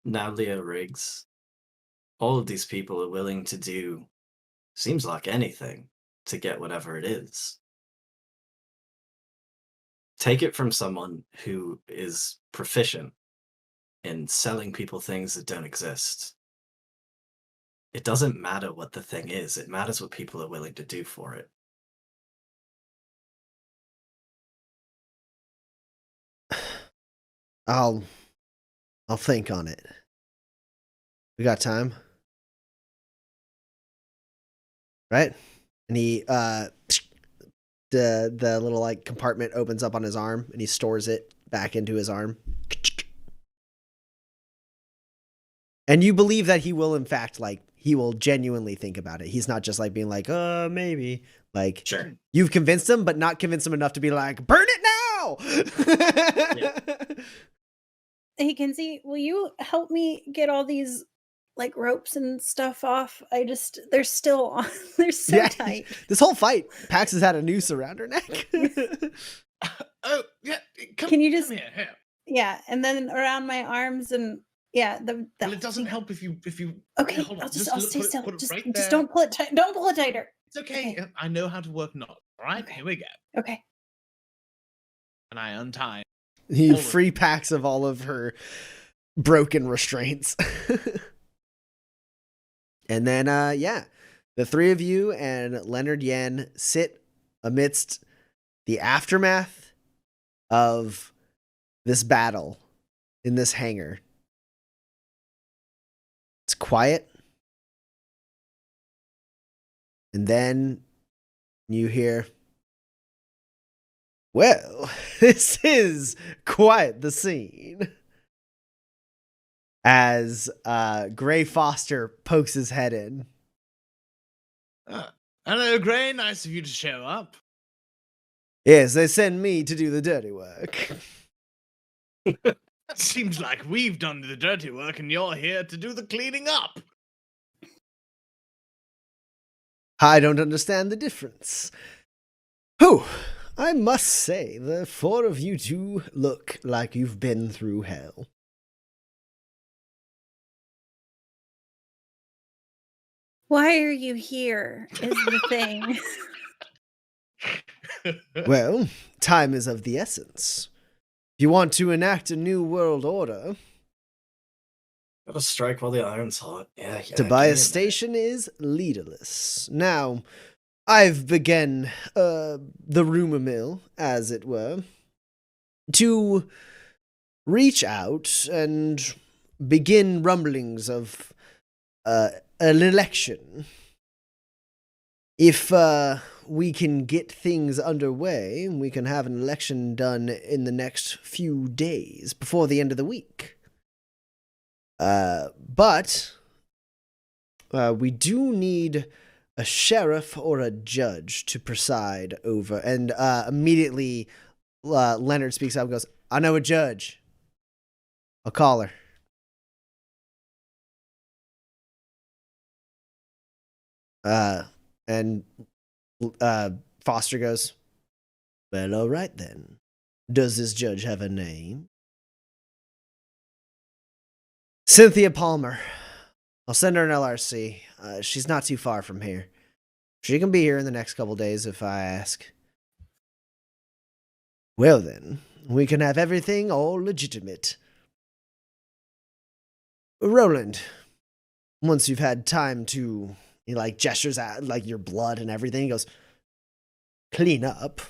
now Leo Riggs. All of these people are willing to do, seems like anything, to get whatever it is. Take it from someone who is proficient in selling people things that don't exist. It doesn't matter what the thing is, it matters what people are willing to do for it. I'll think on it. We got time? Right? And he the little like compartment opens up on his arm and he stores it back into his arm. And you believe that he will in fact he will genuinely think about it. He's not just like being like, maybe. Like, sure. You've convinced him, but not convinced him enough to be like, burn it now. Yeah. Hey, Kinsey, will you help me get all these like ropes and stuff off? They're still on. They're so tight. This whole fight, Pax has had a noose around her neck. Oh, yeah. Can you just come here. Yeah, and then around my arms and yeah, Well, it doesn't help if you. Okay, hold on, I'll stay still. put it Just right there. don't pull it tight. Don't pull it tighter. It's okay. Okay. I know how to work knots. All right, Okay. here we go. Okay. And I untie. He free Pax of all of her broken restraints. And then, the 3 of you and Leonard Yen sit amidst the aftermath of this battle in this hangar. It's quiet. And then you hear, well, this is quite the scene. As Gray Foster pokes his head in. Hello, Gray. Nice of you to show up. Yes, they send me to do the dirty work. Seems like we've done the dirty work and you're here to do the cleaning up. I don't understand the difference. Whew, I must say, the 4 of you do look like you've been through hell. Why are you here? Is the thing. Well, time is of the essence. If you want to enact a new world order, Gotta strike while the iron's hot. Yeah. Tobias Station is leaderless. Now, I've begun the rumor mill, as it were, to reach out and begin rumblings of an election. If we can get things underway, we can have an election done in the next few days, before the end of the week. But we do need a sheriff or a judge to preside over. And immediately Leonard speaks up and goes, I know a judge. I'll call her. And Foster goes, well, all right then. Does this judge have a name? Cynthia Palmer. I'll send her an LRC. She's not too far from here. She can be here in the next couple days if I ask. Well then, we can have everything all legitimate. Roland, once you've had time to, he like gestures at like your blood and everything, he goes, clean up.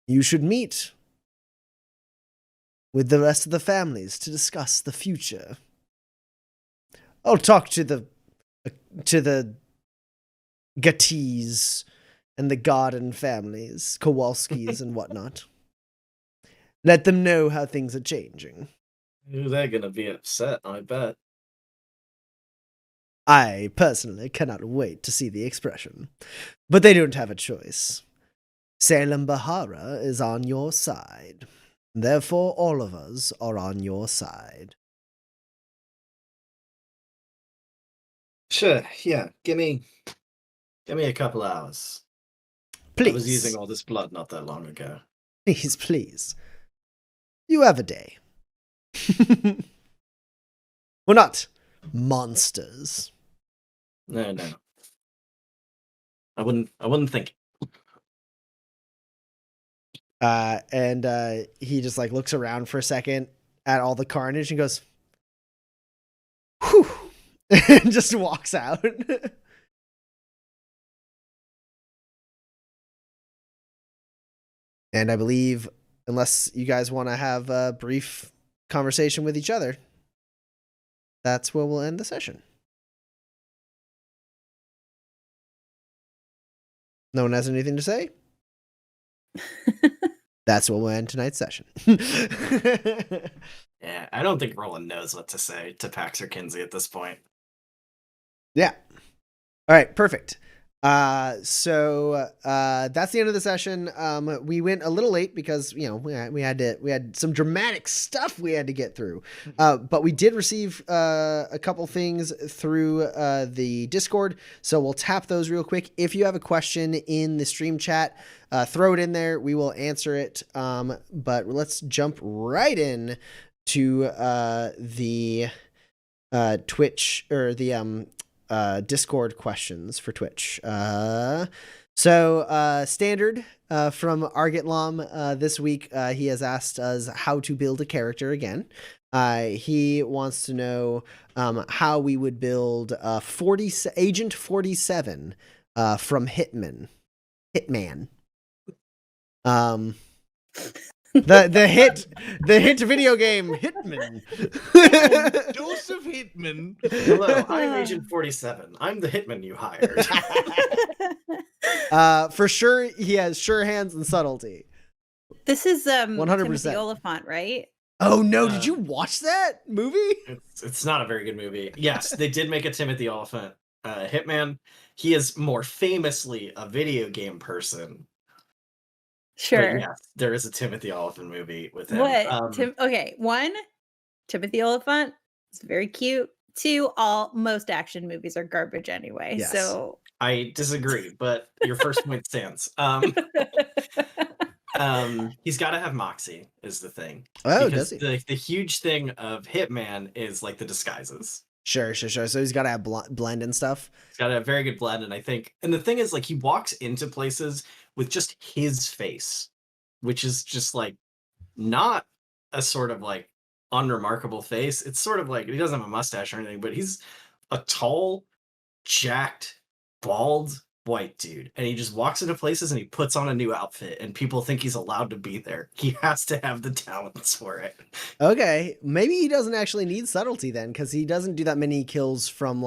You should meet with the rest of the families to discuss the future. I'll talk to the Gattis and the Garden families, Kowalskis and whatnot. Let them know how things are changing. They're gonna be upset, I bet. I personally cannot wait to see the expression. But they don't have a choice. Salem Bahara is on your side. Therefore, all of us are on your side. Sure, yeah. Give me a couple hours. Please. I was using all this blood not that long ago. Please, please. You have a day. We're not monsters. No. I wouldn't think. And he just like looks around for a second at all the carnage and goes, whew, and just walks out. And I believe, unless you guys want to have a brief conversation with each other, that's where we'll end the session. No one has anything to say? That's where we'll end tonight's session. Yeah, I don't think Roland knows what to say to Pax or Kinsey at this point. Yeah. All right, perfect. So that's the end of the session. We went a little late because, you know, we had some dramatic stuff we had to get through. But we did receive a couple things through the Discord, so we'll tap those real quick. If you have a question in the stream chat, throw it in there. We will answer it. But let's jump right in to the Twitch or the Discord questions for Twitch. So standard from Argitlam this week, he has asked us how to build a character again. He wants to know how we would build Agent 47 from Hitman. The hit video game Hitman. Joseph Hitman. Hello, I'm Agent 47. I'm the hitman you hired. For sure, he has sure hands and subtlety. This is 100%. Timothy Oliphant, right? Oh no! Did you watch that movie? It's not a very good movie. Yes, they did make a Timothy Oliphant hitman. He is more famously a video game person. Sure. But yes, there is a Timothy Oliphant movie with him. What? Okay, one, Timothy Oliphant is very cute. Two, most action movies are garbage anyway. Yes. So I disagree, but your first point stands. He's got to have moxie is the thing. Oh, because does he? The huge thing of Hitman is like the disguises. Sure. So he's got to have blend and stuff. He's got to have very good blend, and the thing is, like, he walks into places with just his face, which is just like not a sort of like unremarkable face. It's sort of like he doesn't have a mustache or anything, but he's a tall, jacked, bald white dude, and he just walks into places and he puts on a new outfit and people think he's allowed to be there. He has to have the talents for it. Okay, maybe he doesn't actually need subtlety then, because he doesn't do that many kills from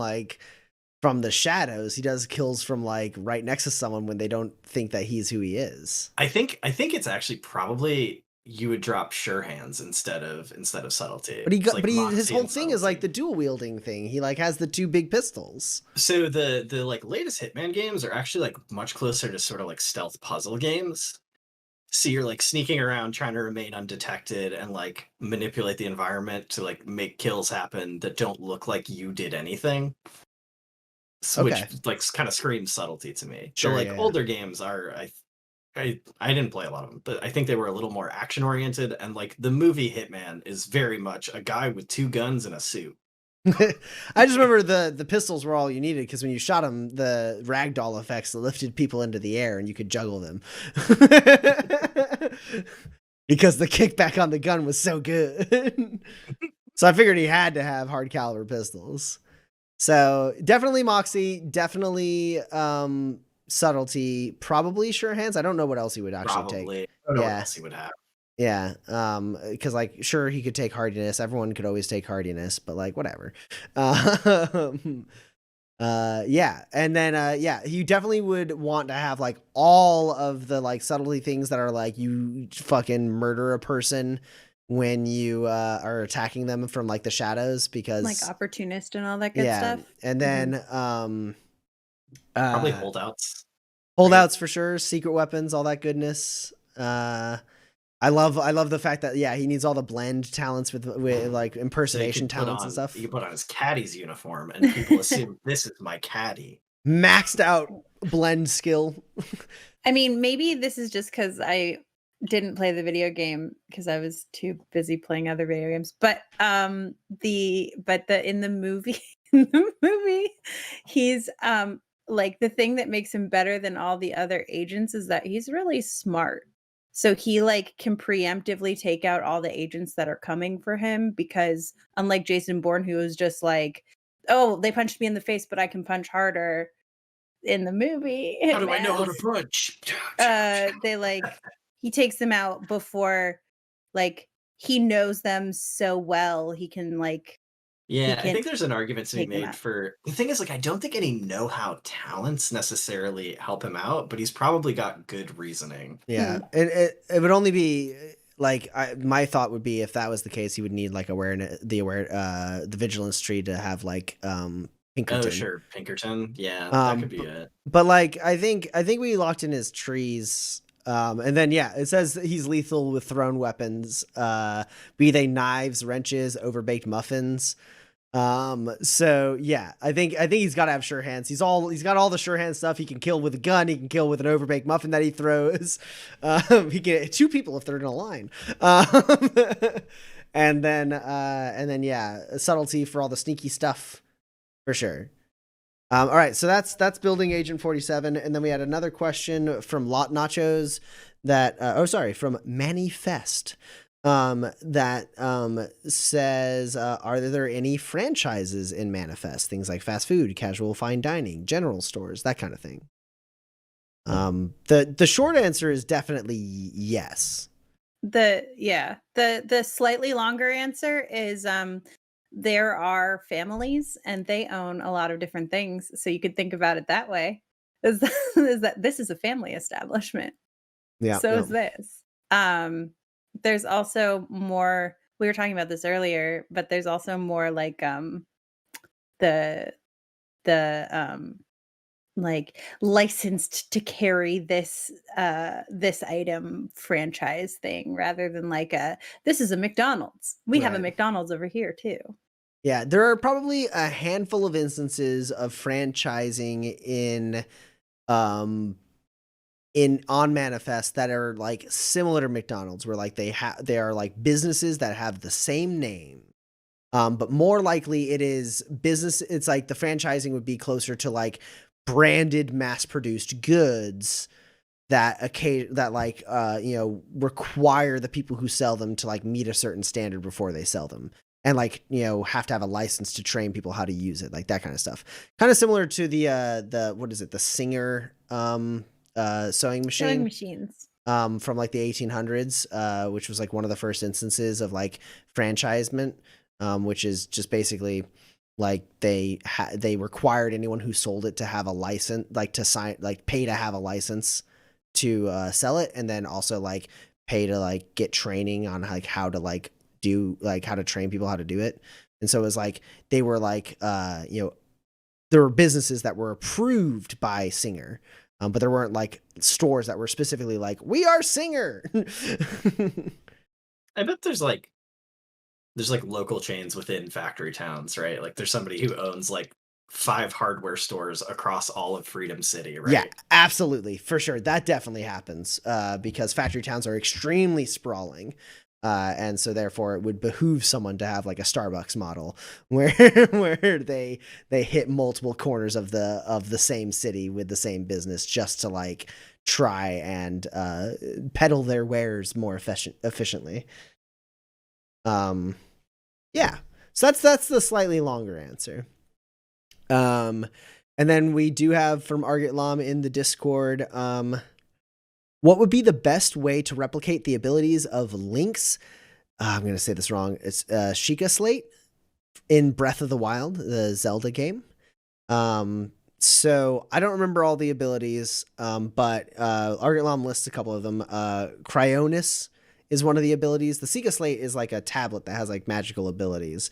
the shadows. He does kills from like right next to someone when they don't think that he's who he is. I think it's actually probably you would drop sure hands instead of subtlety. But his whole thing subtlety is like the dual wielding thing. He like has the two big pistols. So the like latest Hitman games are actually like much closer to sort of like stealth puzzle games. So you're like sneaking around trying to remain undetected and like manipulate the environment to like make kills happen that don't look like you did anything. So, Okay. Which like kind of screams subtlety to me. Sure, So like yeah. older games are I didn't play a lot of them, but I think they were a little more action oriented, and like the movie Hitman is very much a guy with two guns and a suit. I just remember the pistols were all you needed because when you shot them, the ragdoll effects lifted people into the air and you could juggle them. Because the kickback on the gun was so good. So I figured he had to have hard caliber pistols. So definitely Moxie, definitely subtlety, probably sure hands. I don't know what else he would actually Probably. take. I don't know what Yeah. else he would have. Yeah, because like sure he could take hardiness. Everyone could always take hardiness, but like whatever. Yeah, and then yeah, you definitely would want to have like all of the like subtlety things that are like you fucking murder a person when you are attacking them from like the shadows because Like opportunist and all that good yeah, stuff. and then Probably holdouts. holdouts for sure, secret weapons, all that goodness. I love the fact that yeah he needs all the blend talents with like impersonation talents and stuff. You can put on his caddy's uniform, and people assume this is my caddy. Maxed out blend skill. I mean, maybe this is just because I didn't play the video game because I was too busy playing other video games. But in the movie he's like the thing that makes him better than all the other agents is that he's really smart. So he like can preemptively take out all the agents that are coming for him because unlike Jason Bourne, who was just like, oh, they punched me in the face, but I can punch harder. In the movie, How do I know how to punch? they like he takes them out before like he knows them so well he can like Yeah, I think there's an argument to be take them made out. for the thing is like I don't think any know-how talents necessarily help him out, but he's probably got good reasoning. Yeah, it would only be like my thought would be if that was the case, he would need like the vigilance tree to have like Pinkerton. Oh sure, Pinkerton. Yeah, that could be it. But like I think we locked in his trees. And then yeah, it says that he's lethal with thrown weapons, be they knives, wrenches, overbaked muffins. So yeah, I think he's got to have sure hands. He's got all the sure hand stuff. He can kill with a gun. He can kill with an overbaked muffin that he throws. He can hit 2 people if they're in a line. And then yeah, subtlety for all the sneaky stuff for sure. All right, so that's building Agent 47, and then we had another question from Lot Nachos that from Manifest that says are there any franchises in Manifest, things like fast food, casual fine dining, general stores, that kind of thing. The short answer is definitely yes. The slightly longer answer is there are families and they own a lot of different things. So you could think about it that way. Is that this is a family establishment. Yeah. So is this. There's also more, we were talking about this earlier, but there's also more like the like licensed to carry this item franchise thing rather than like this is a McDonald's. We have a McDonald's over here too. Yeah, there are probably a handful of instances of franchising on Manifest that are like similar to McDonald's, where like they are like businesses that have the same name. But more likely it is business. It's like the franchising would be closer to like branded mass-produced goods that require the people who sell them to like meet a certain standard before they sell them. And like, have to have a license to train people how to use it, like that kind of stuff. Kind of similar to the what is it, the Singer sewing machine. Sewing machines. From like the 1800s, which was like one of the first instances of like franchisement, which is just basically like they required anyone who sold it to have a license, like to sign, like pay to have a license to sell it, and then also like pay to like get training on like how to like do like how to train people how to do it. And so it was like they were like there were businesses that were approved by Singer, but there weren't like stores that were specifically like, we are Singer. I bet there's like local chains within factory towns, right? Like there's somebody who owns like 5 hardware stores across all of Freedom City, right? Yeah, absolutely, for sure. That definitely happens because factory towns are extremely sprawling. And so therefore it would behoove someone to have like a Starbucks model where they hit multiple corners of the same city with the same business just to like try and peddle their wares more efficiently. Yeah. So that's the slightly longer answer. And then we do have from Argit Lam in the Discord, what would be the best way to replicate the abilities of Link's, I'm going to say this wrong, it's Sheikah Slate in Breath of the Wild, the Zelda game. So I don't remember all the abilities, but Argit Lam lists a couple of them. Cryonis is one of the abilities. The Sheikah Slate is like a tablet that has like magical abilities.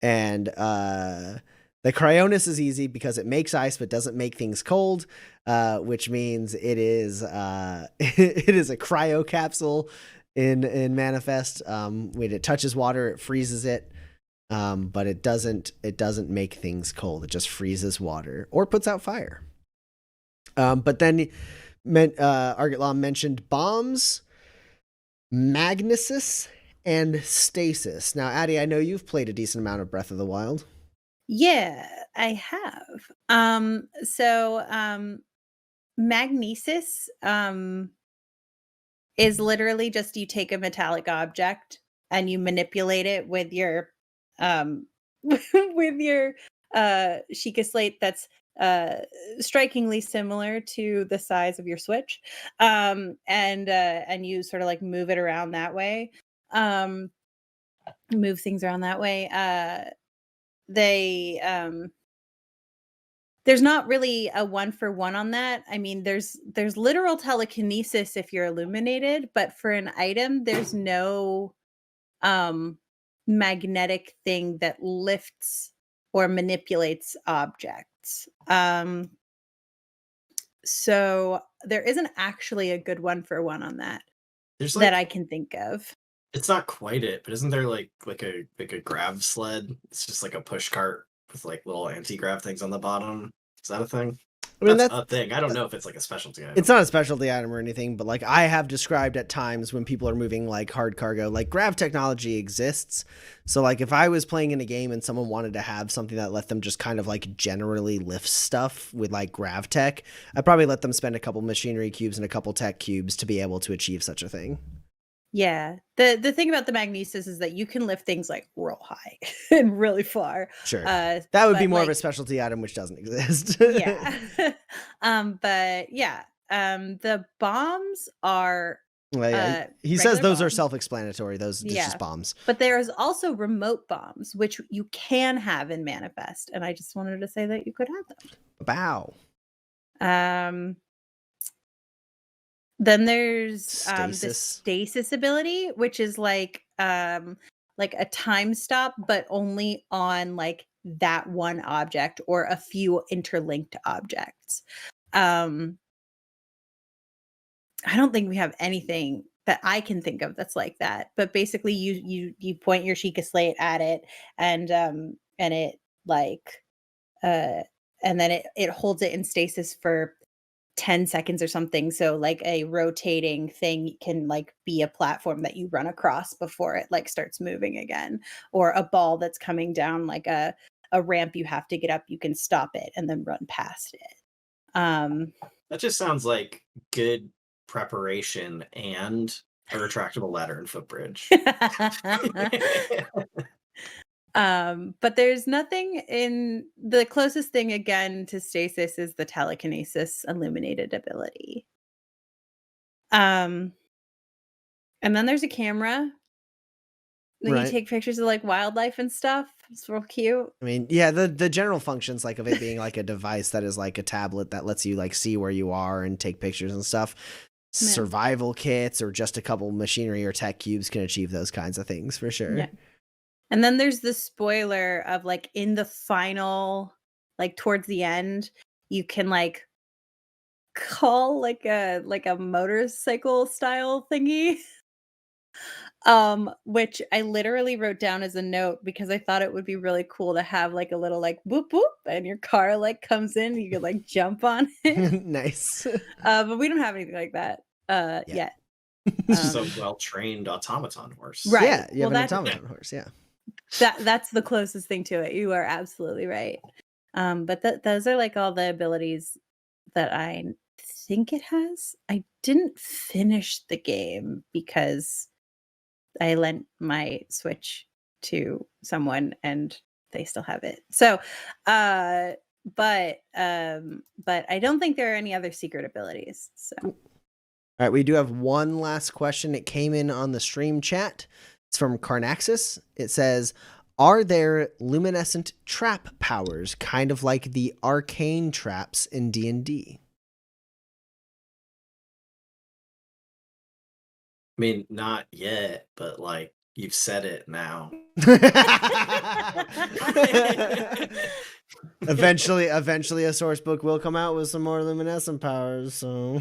And the Cryonis is easy because it makes ice but doesn't make things cold, which means it is it is a cryo capsule in Manifest. When it touches water, it freezes it, but it doesn't make things cold. It just freezes water or puts out fire. But then Argit Lam mentioned bombs, magnesis, and stasis. Now, Addie, I know you've played a decent amount of Breath of the Wild. Yeah, I have. Magnesis is literally just you take a metallic object and you manipulate it with your with your Sheikah Slate that's strikingly similar to the size of your Switch. And you sort of like move it around that way. Move things around that way. There's not really a 1-for-1 on that. I mean, there's literal telekinesis if you're illuminated, but for an item, there's no magnetic thing that lifts or manipulates objects. So there isn't actually a good 1-for-1 on that that I can think of. It's not quite it, but isn't there like a grav sled? It's just like a push cart with like little anti-grav things on the bottom. Is that a thing? I mean, that's a thing. I don't know if it's like a specialty item. It's not a specialty item or anything, but like I have described at times when people are moving like hard cargo, like grav technology exists. So like if I was playing in a game and someone wanted to have something that let them just kind of like generally lift stuff with like grav tech, I'd probably let them spend a couple machinery cubes and a couple tech cubes to be able to achieve such a thing. Yeah. The thing about the magnesis is that you can lift things like real high and really far. Sure. That would be more of a specialty item which doesn't exist. Yeah. But yeah. The bombs are he says those are self-explanatory. Those just bombs. But there's also remote bombs, which you can have in Manifest, and I just wanted to say that you could have them. Wow. Then there's the stasis ability, which is like a time stop, but only on like that one object or a few interlinked objects. I don't think we have anything that I can think of that's like that. But basically, you point your Sheikah Slate at it, and it like and then it holds it in stasis for 10 seconds or something. So like a rotating thing can like be a platform that you run across before it like starts moving again, or a ball that's coming down like a ramp you have to get up, you can stop it and then run past it. That just sounds like good preparation and a retractable ladder and footbridge. But there's nothing in the closest thing again to stasis is the telekinesis illuminated ability. And then there's a camera that you take pictures of like wildlife and stuff. It's real cute. I mean, yeah, the general functions like of it being like a device that is like a tablet that lets you like see where you are and take pictures and stuff. Yeah. Survival kits or just a couple machinery or tech cubes can achieve those kinds of things for sure. Yeah. And then there's the spoiler of like in the final, like towards the end, you can like call like a motorcycle style thingy. Which I literally wrote down as a note because I thought it would be really cool to have like a little like boop boop and your car like comes in, you could like jump on it. Nice. But we don't have anything like that yet. It's just a well-trained automaton horse. Right. Yeah, you have Well, an automaton horse. Yeah. that's the closest thing to it. You are absolutely right. But those are like all the abilities that I think it has. I didn't finish the game because I lent my Switch to someone and they still have it. So, but I don't think there are any other secret abilities. So, All right, we do have one last question. It came in on the stream chat. It's from Carnaxis. It says, are there luminescent trap powers, kind of like the arcane traps in D&D? I mean, not yet, but like you've said it now. Eventually a source book will come out with some more luminescent powers. So,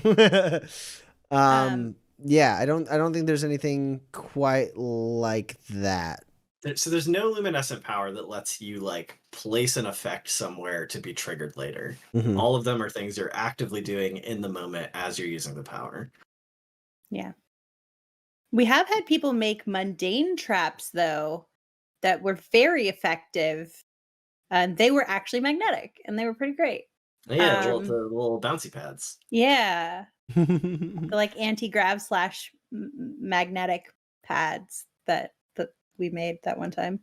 yeah, I don't think there's anything quite like that. So there's no luminescent power that lets you like place an effect somewhere to be triggered later. Mhm. All of them are things you're actively doing in the moment as you're using the power. yeah. We have had people make mundane traps though that were very effective. And they were actually magnetic and they were pretty great. Yeah, the little bouncy pads. Yeah. The like anti-grav / magnetic pads that we made that one time.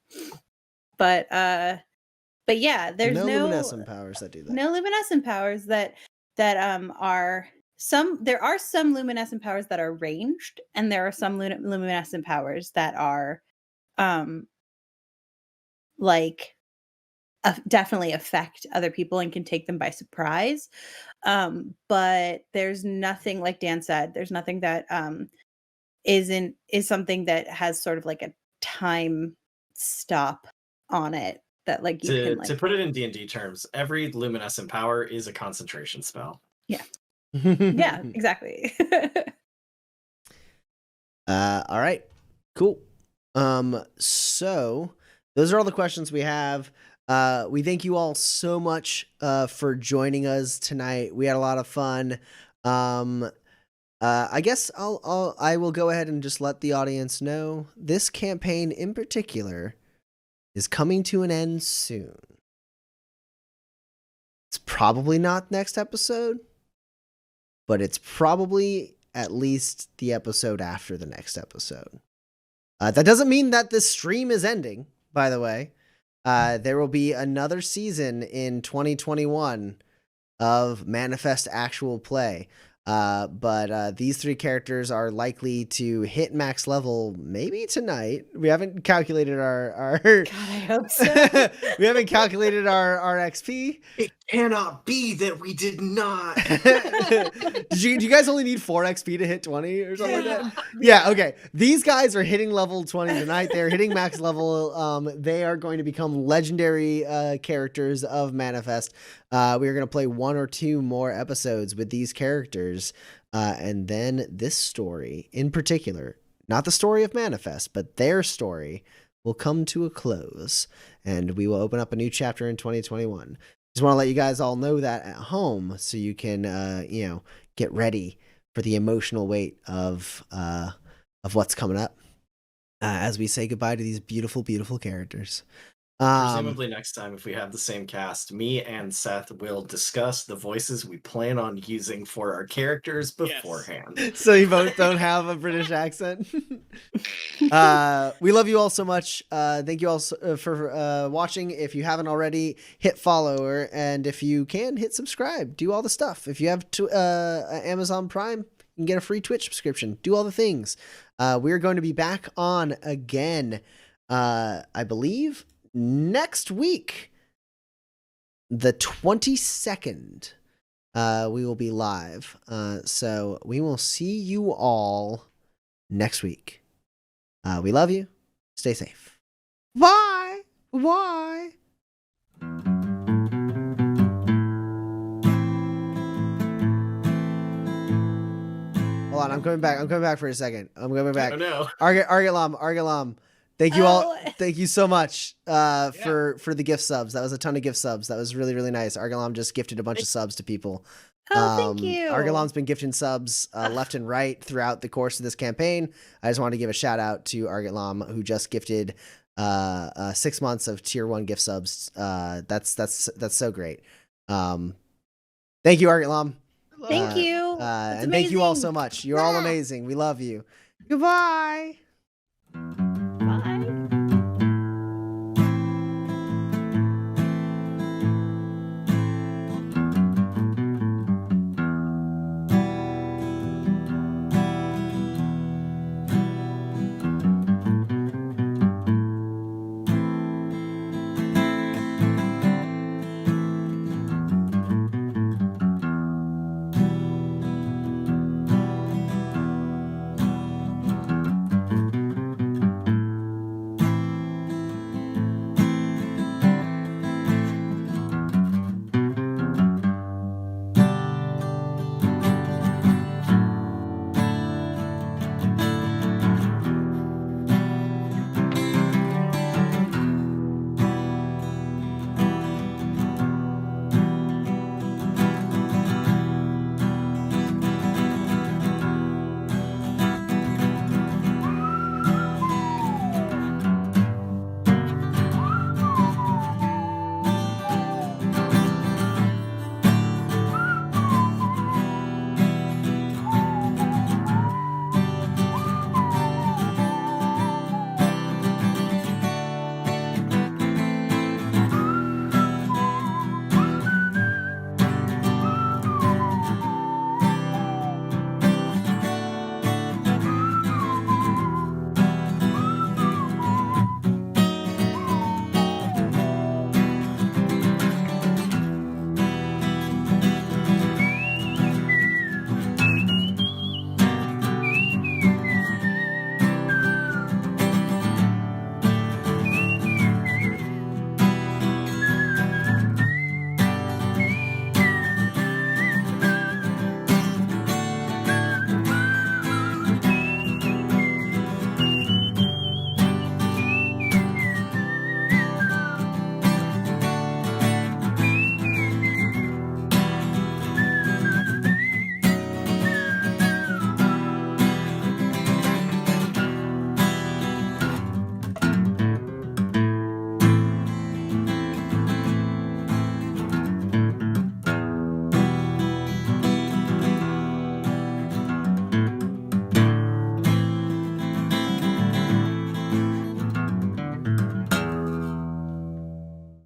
But yeah, there's no luminescent powers that do that. No luminescent powers that are some. There are some luminescent powers that are ranged, and there are some luminescent powers that are like definitely affect other people and can take them by surprise. But there's nothing, like Dan said, there's nothing that is something that has sort of like a time stop on it that like you can like to put it in D&D terms, every luminescent power is a concentration spell. Yeah. Yeah, exactly. All right, cool. So those are all the questions we have. We thank you all so much for joining us tonight. We had a lot of fun. I guess I will go ahead and just let the audience know this campaign in particular is coming to an end soon. It's probably not next episode, but it's probably at least the episode after the next episode. That doesn't mean that this stream is ending, by the way. There will be another season in 2021 of Manifest Actual Play. But these three characters are likely to hit max level maybe tonight. We haven't calculated our God, I hope so. we haven't calculated our XP. It cannot be that we did not. Do you guys only need 4 XP to hit 20 or something like that? Yeah, okay. These guys are hitting level 20 tonight. They're hitting max level. They are going to become legendary characters of Manifest. We are going to play 1 or 2 more episodes with these characters. And then this story in particular, not the story of Manifest, but their story will come to a close. And we will open up a new chapter in 2021. Just want to let you guys all know that at home so you can, get ready for the emotional weight of what's coming up as we say goodbye to these beautiful, beautiful characters. Presumably next time, if we have the same cast, me and Seth will discuss the voices we plan on using for our characters beforehand. So you both don't have a British accent. We love you all so much. Thank you all for watching. If you haven't already, hit follow, and if you can, hit subscribe. Do all the stuff. If you have Amazon Prime, you can get a free Twitch subscription. Do all the things. We're going to be back on again, I believe, next week, the 22nd, we will be live. So we will see you all next week. We love you. Stay safe. Bye. Bye. Hold on, I'm coming back for a second. I'm coming back. Oh no. Argalam. Thank you all. Thank you so much for the gift subs. That was a ton of gift subs. That was really, really nice. Argalam just gifted a bunch of subs to people. Oh, thank you. Argalom's been gifting subs left and right throughout the course of this campaign. I just want to give a shout out to Argalom, who just gifted 6 months of tier 1 gift subs. That's so great. Thank you, Argalom. Thank you. And thank you all so much. You're all amazing. We love you. Goodbye.